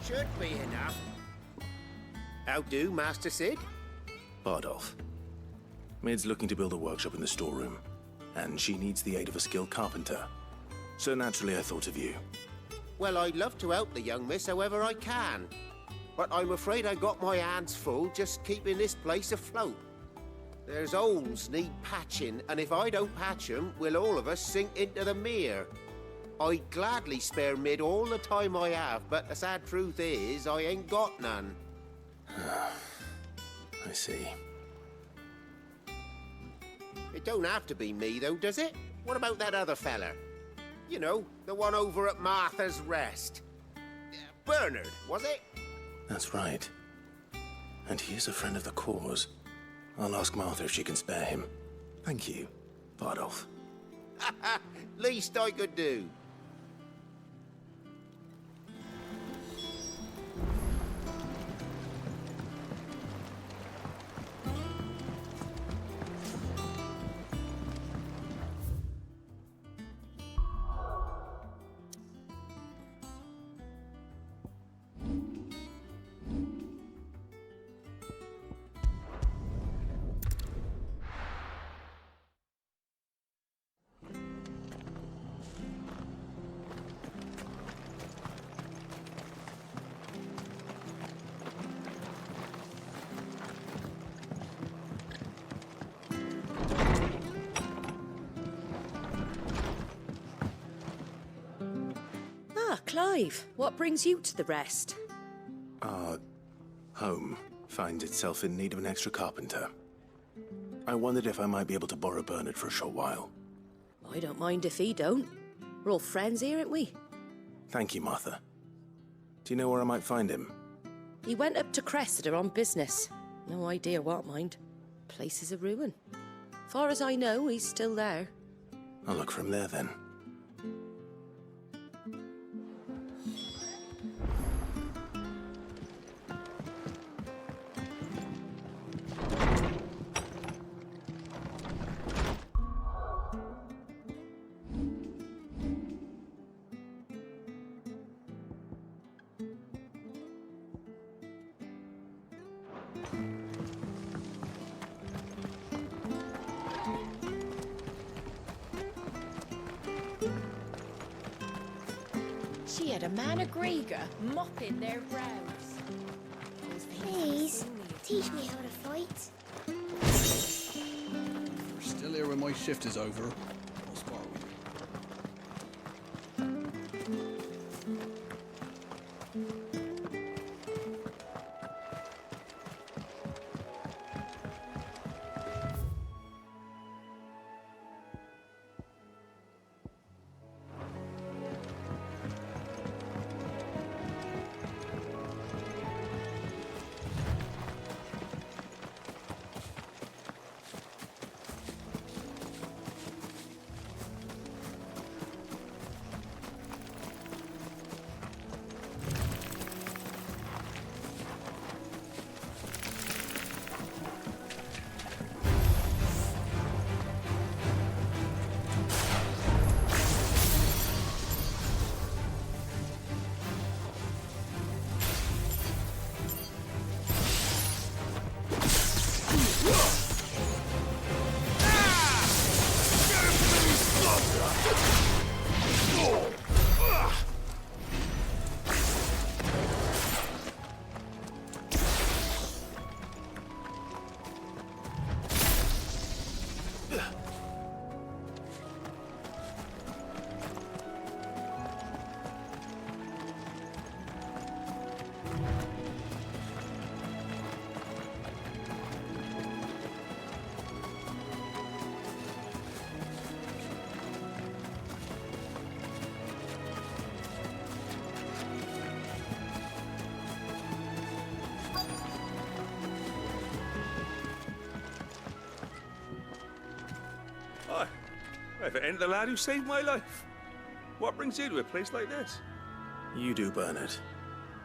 Should be enough. How do, Master Sid? Bardolph. Mid's looking to build a workshop in the storeroom, and she needs the aid of a skilled carpenter. So naturally I thought of you. Well, I'd love to help the young miss however I can. But I'm afraid I got my hands full just keeping this place afloat. There's holes need patching, and if I don't patch them, we'll all of us sink into the mere. I'd gladly spare Mid all the time I have, but the sad truth is, I ain't got none. I see. It don't have to be me, though, does it? What about that other fella? You know, the one over at Martha's Rest. Bernard, was it? That's right. And he is a friend of the cause. I'll ask Martha if she can spare him. Thank you, Bardolph. Least I could do. Clive, what brings you to the Rest? Our home finds itself in need of an extra carpenter. I wondered if I might be able to borrow Bernard for a short while. I don't mind if he don't. We're all friends here, aren't we? Thank you, Martha. Do you know where I might find him? He went up to Cressida on business. No idea what, mind. Place is a ruin. Far as I know, he's still there. I'll look for him there, then. She had a man of Grieger mopping their brows. Please, teach me how to fight. We're still here when my shift is over. I'll spar with you. If it ain't the lad who saved my life. What brings you to a place like this? You do, Bernard.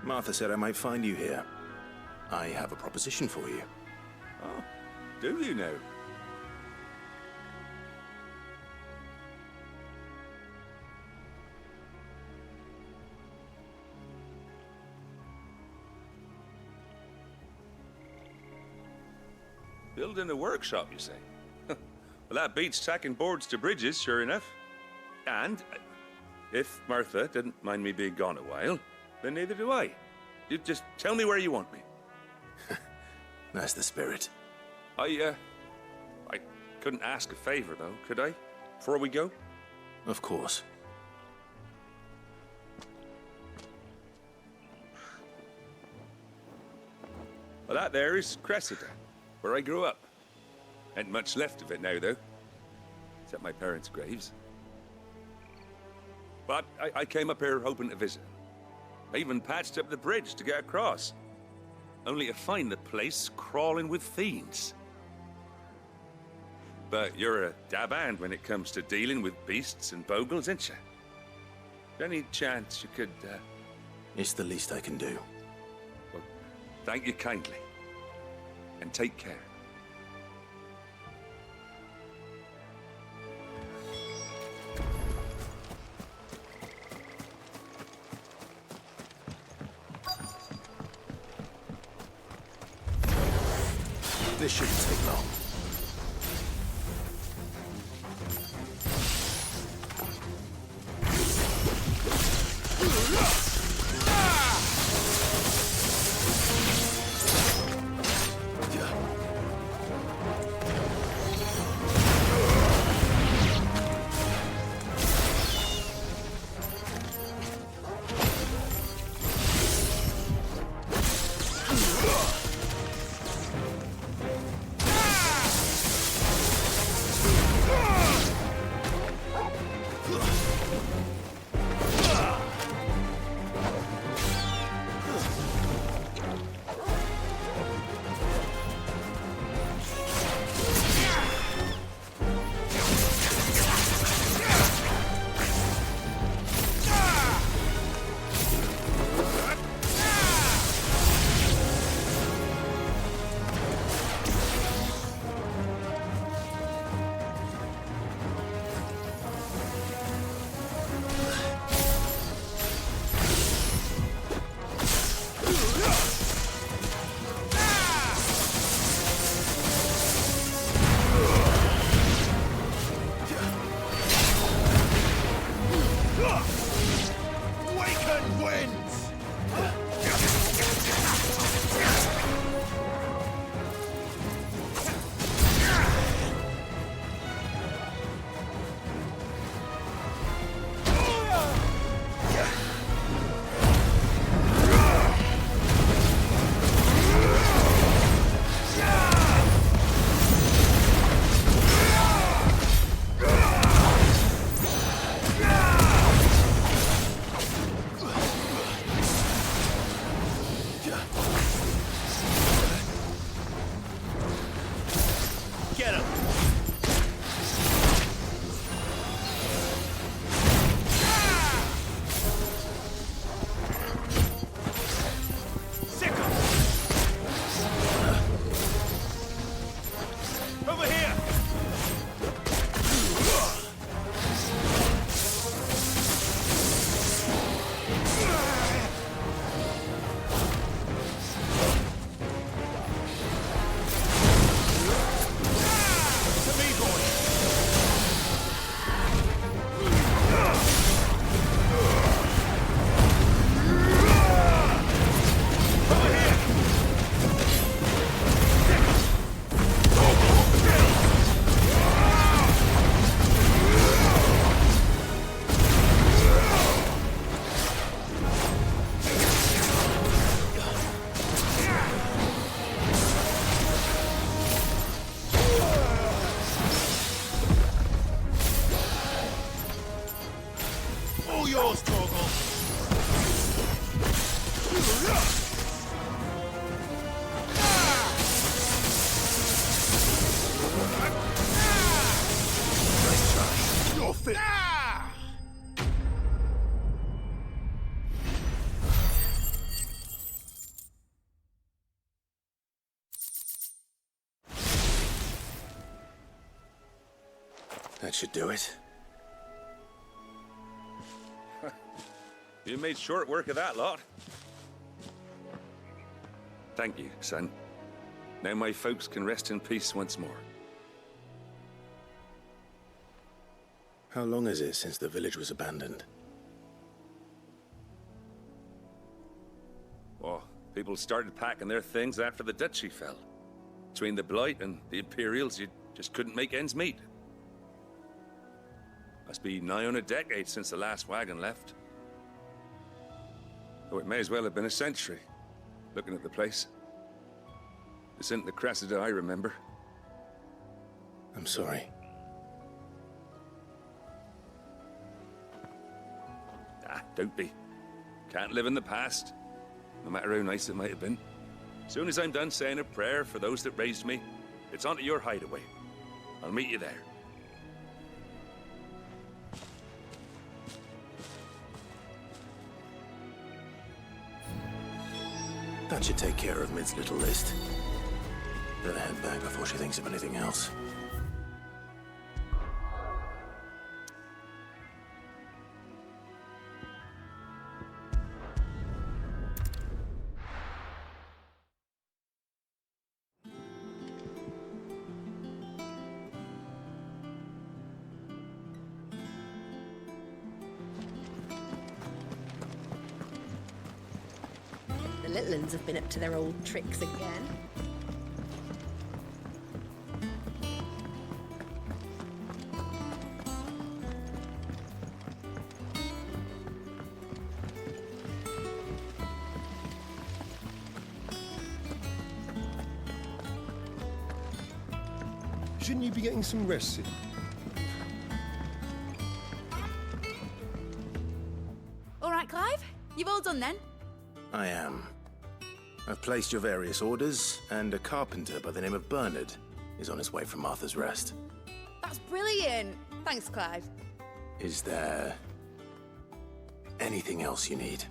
Martha said I might find you here. I have a proposition for you. Oh, do you now? Building a workshop, you say? Well, that beats tacking boards to bridges, sure enough. And if Martha didn't mind me being gone a while, then neither do I. You just tell me where you want me. That's the spirit. I couldn't ask a favor, though, could I? Before we go? Of course. Well, that there is Cressida, where I grew up. Ain't much left of it now, though. except my parents' graves. But I came up here hoping to visit. I even patched up the bridge to get across, only to find the place crawling with fiends. But you're a dab hand when it comes to dealing with beasts and bogles, ain't you? Any chance you could, It's the least I can do. Well, thank you kindly. And take care. This shouldn't take long. That should do it. You made short work of that lot. Thank you, son. Now my folks can rest in peace once more. How long is it since the village was abandoned? Oh, people started packing their things after the duchy fell. Between the Blight and the Imperials, you just couldn't make ends meet. Must be nigh on a decade since the last wagon left. Oh, it may as well have been a century, looking at the place. This isn't the Cressida I remember. I'm sorry. Don't be. Can't live in the past, no matter how nice it might have been. Soon as I'm done saying a prayer for those that raised me, it's on to your hideaway. I'll meet you there. That should take care of Mid's little list. Better head back before she thinks of anything else. The little uns have been up to their old tricks again. Shouldn't you be getting some rest, Sid? All right, Clive. You've all done then? I am. I've placed your various orders, and a carpenter by the name of Bernard is on his way from Arthur's Rest. That's brilliant. Thanks, Clive. Is there anything else you need?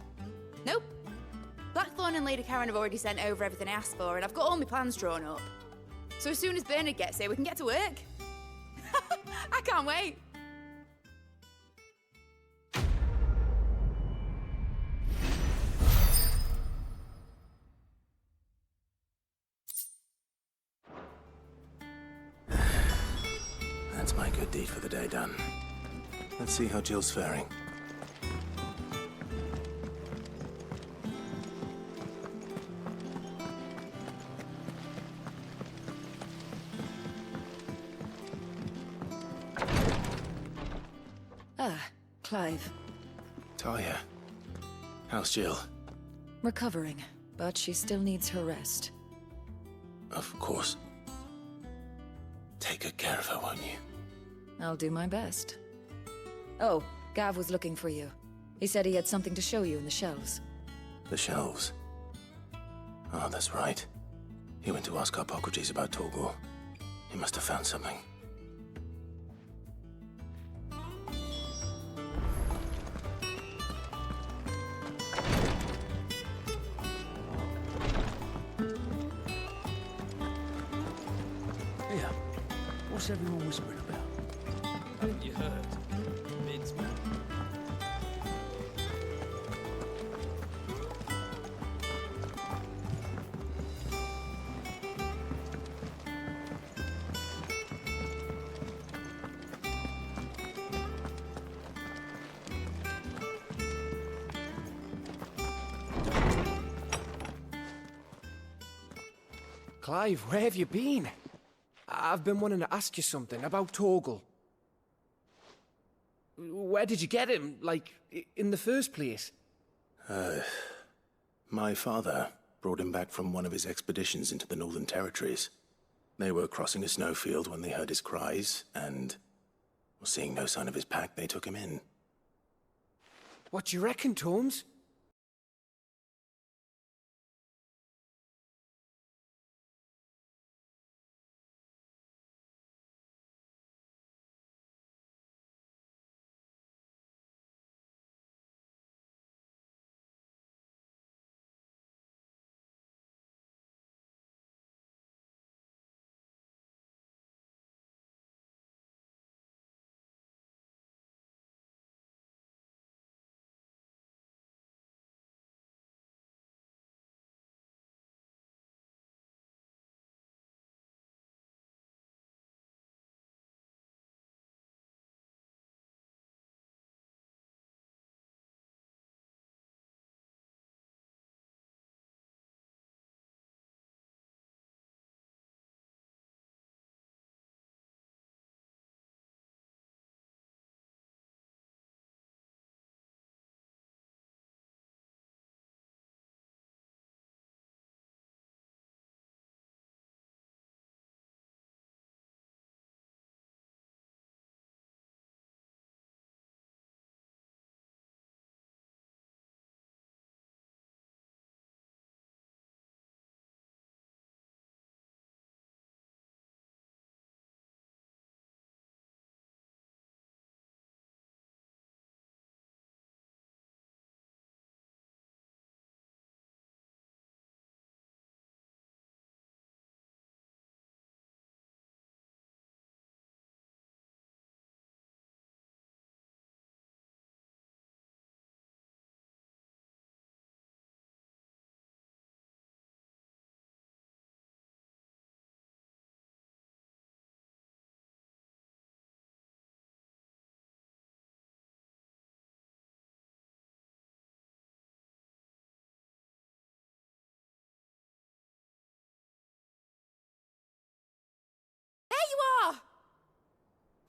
Nope. Blackthorn and Lady Karen have already sent over everything I asked for, and I've got all my plans drawn up. So as soon as Bernard gets here, we can get to work. I can't wait. That's my good deed for the day done. Let's see how Jill's faring. Ah, Clive. Talia, how's Jill? Recovering, but she still needs her rest. Of course. Take good care of her, won't you? I'll do my best. Oh, Gav was looking for you. He said he had something to show you in the shelves. The shelves. Oh, that's right. He went to ask Hippocrates about Torgor. He must have found something. Here, what's everyone whispering about? Haven't you heard? Mid's back. Clive, where have you been? I've been wanting to ask you something about Torgal. Where did you get him, like, in the first place? My father brought him back from one of his expeditions into the Northern Territories. They were crossing a snowfield when they heard his cries, and seeing no sign of his pack, they took him in. What do you reckon, Tomes?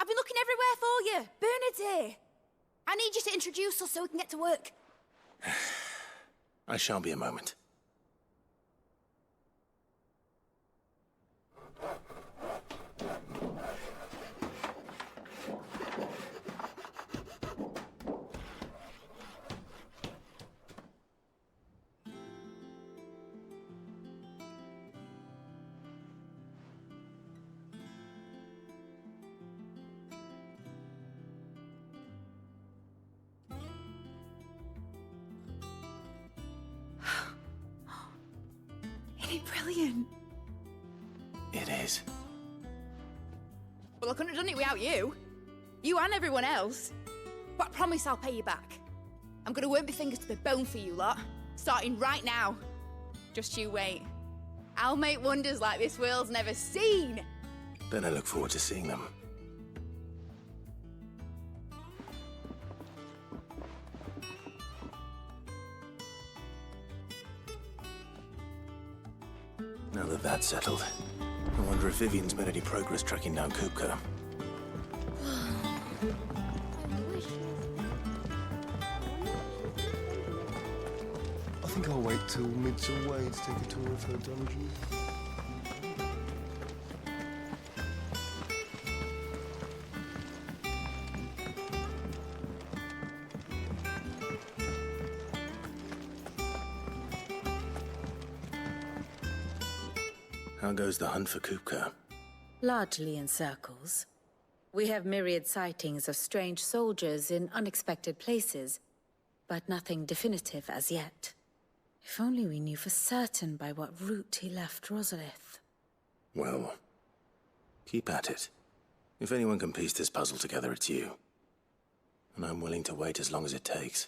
I've been looking everywhere for you. Bernard's here. I need you to introduce us so we can get to work. I shan't be a moment. Isn't it brilliant? It is. Well, I couldn't have done it without you. You and everyone else. But I promise I'll pay you back. I'm gonna work my fingers to the bone for you lot, starting right now. Just you wait. I'll make wonders like this world's never seen. Then I look forward to seeing them. Now that that's settled, I wonder if Vivian's made any progress tracking down Kupka. I think I'll wait till Mid's away to take a tour of her dungeon. How goes the hunt for Kupka? Largely in circles. We have myriad sightings of strange soldiers in unexpected places, but nothing definitive as yet. If only we knew for certain by what route he left Rosalith. Well, keep at it. If anyone can piece this puzzle together, it's you. And I'm willing to wait as long as it takes.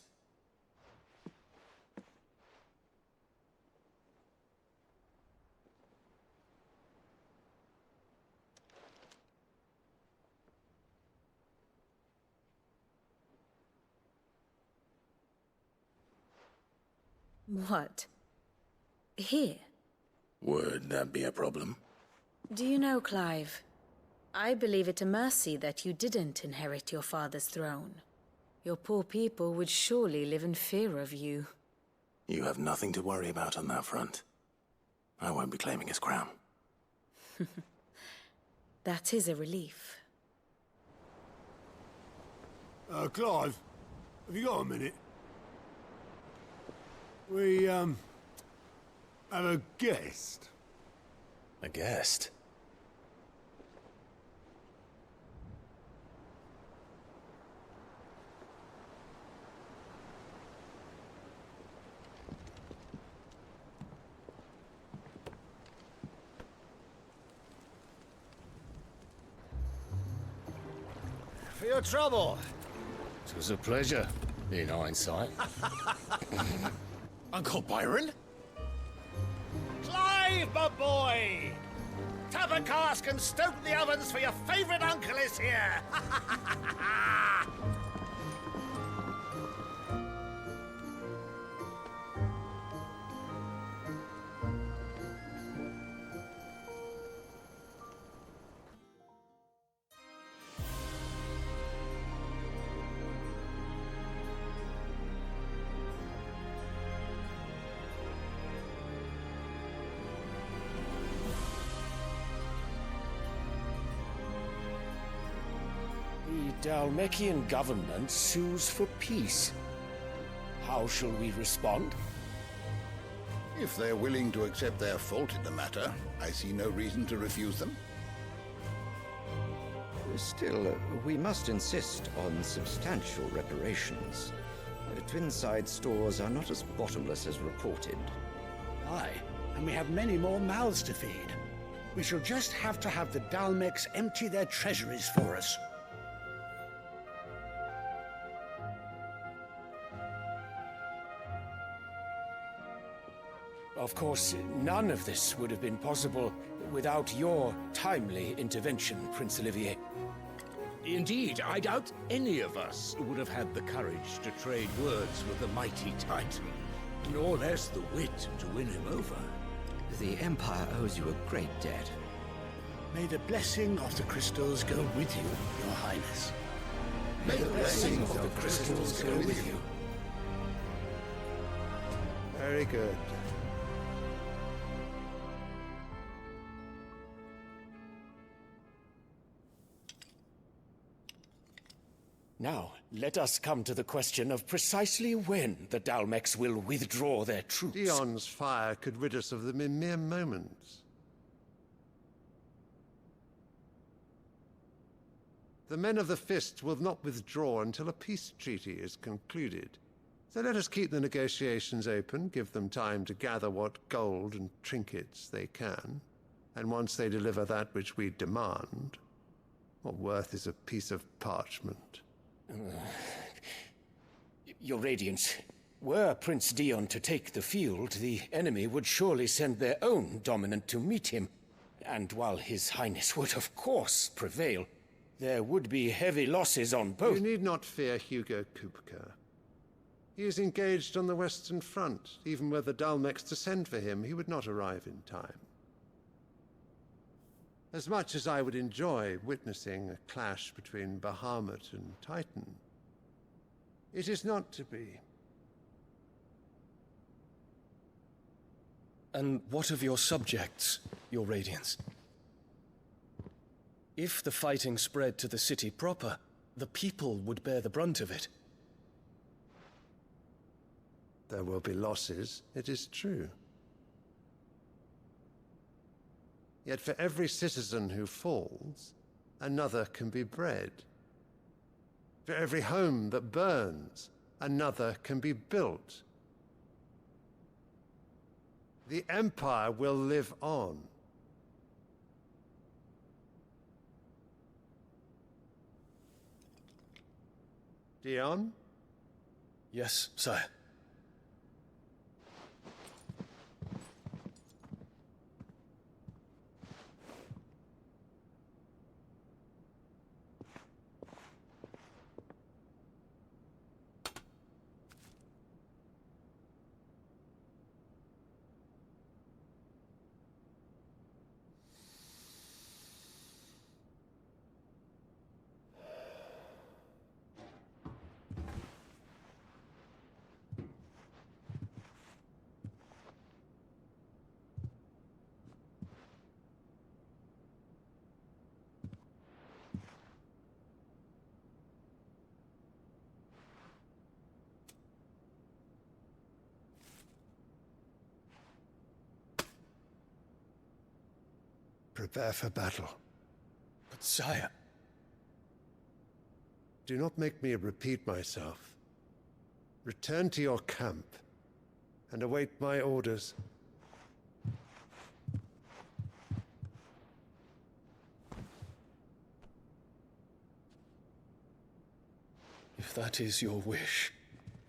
What? Here? Would that be a problem? Do you know, Clive? I believe it a mercy that you didn't inherit your father's throne. Your poor people would surely live in fear of you. You have nothing to worry about on that front. I won't be claiming his crown. That is a relief. Clive, have you got a minute? We, have a guest. A guest? For your trouble. It was a pleasure, in hindsight. Uncle Byron? Clive, my boy! Tap a cask and stoke the ovens for your favourite uncle is here! The Dalmekian government sues for peace. How shall we respond? If they're willing to accept their fault in the matter, I see no reason to refuse them. Still, we must insist on substantial reparations. Twinside stores are not as bottomless as reported. Aye, and we have many more mouths to feed. We shall just have to have the Dalmeks empty their treasuries for us. Of course, none of this would have been possible without your timely intervention, Prince Olivier. Indeed, I doubt any of us would have had the courage to trade words with the mighty Titan, nor less the wit to win him over. The Empire owes you a great debt. May the blessing of the crystals go with you, Your Highness. May the blessing of the crystals go with you. Very good. Now, let us come to the question of precisely when the Dalmex will withdraw their troops. Dion's fire could rid us of them in mere moments. The men of the Fist will not withdraw until a peace treaty is concluded. So let us keep the negotiations open, give them time to gather what gold and trinkets they can, and once they deliver that which we demand, what worth is a piece of parchment? Your Radiance, were Prince Dion to take the field, the enemy would surely send their own dominant to meet him. And while His Highness would of course prevail, there would be heavy losses on both. You need not fear Hugo Kupka. He is engaged on the Western Front. Even were the Dalmex to send for him, he would not arrive in time. As much as I would enjoy witnessing a clash between Bahamut and Titan, it is not to be. And what of your subjects, Your Radiance? If the fighting spread to the city proper, the people would bear the brunt of it. There will be losses, it is true. Yet for every citizen who falls, another can be bred. For every home that burns, another can be built. The Empire will live on. Dion? Yes, sire. Prepare for battle. But sire... Do not make me repeat myself. Return to your camp and await my orders. If that is your wish,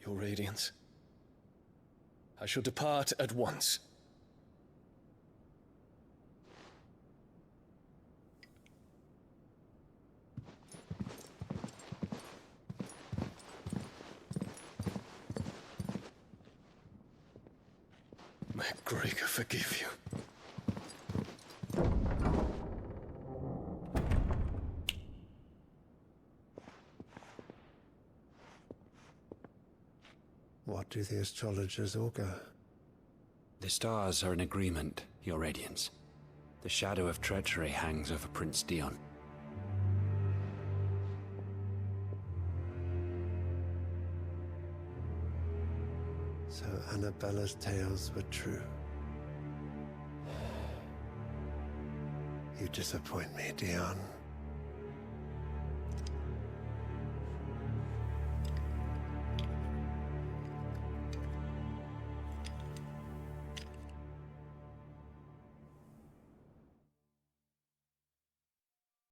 Your Radiance, I shall depart at once. May Gregor forgive you. What do the astrologers augur? The stars are in agreement, Your Radiance. The shadow of treachery hangs over Prince Dion. So Annabella's tales were true. You disappoint me, Dion.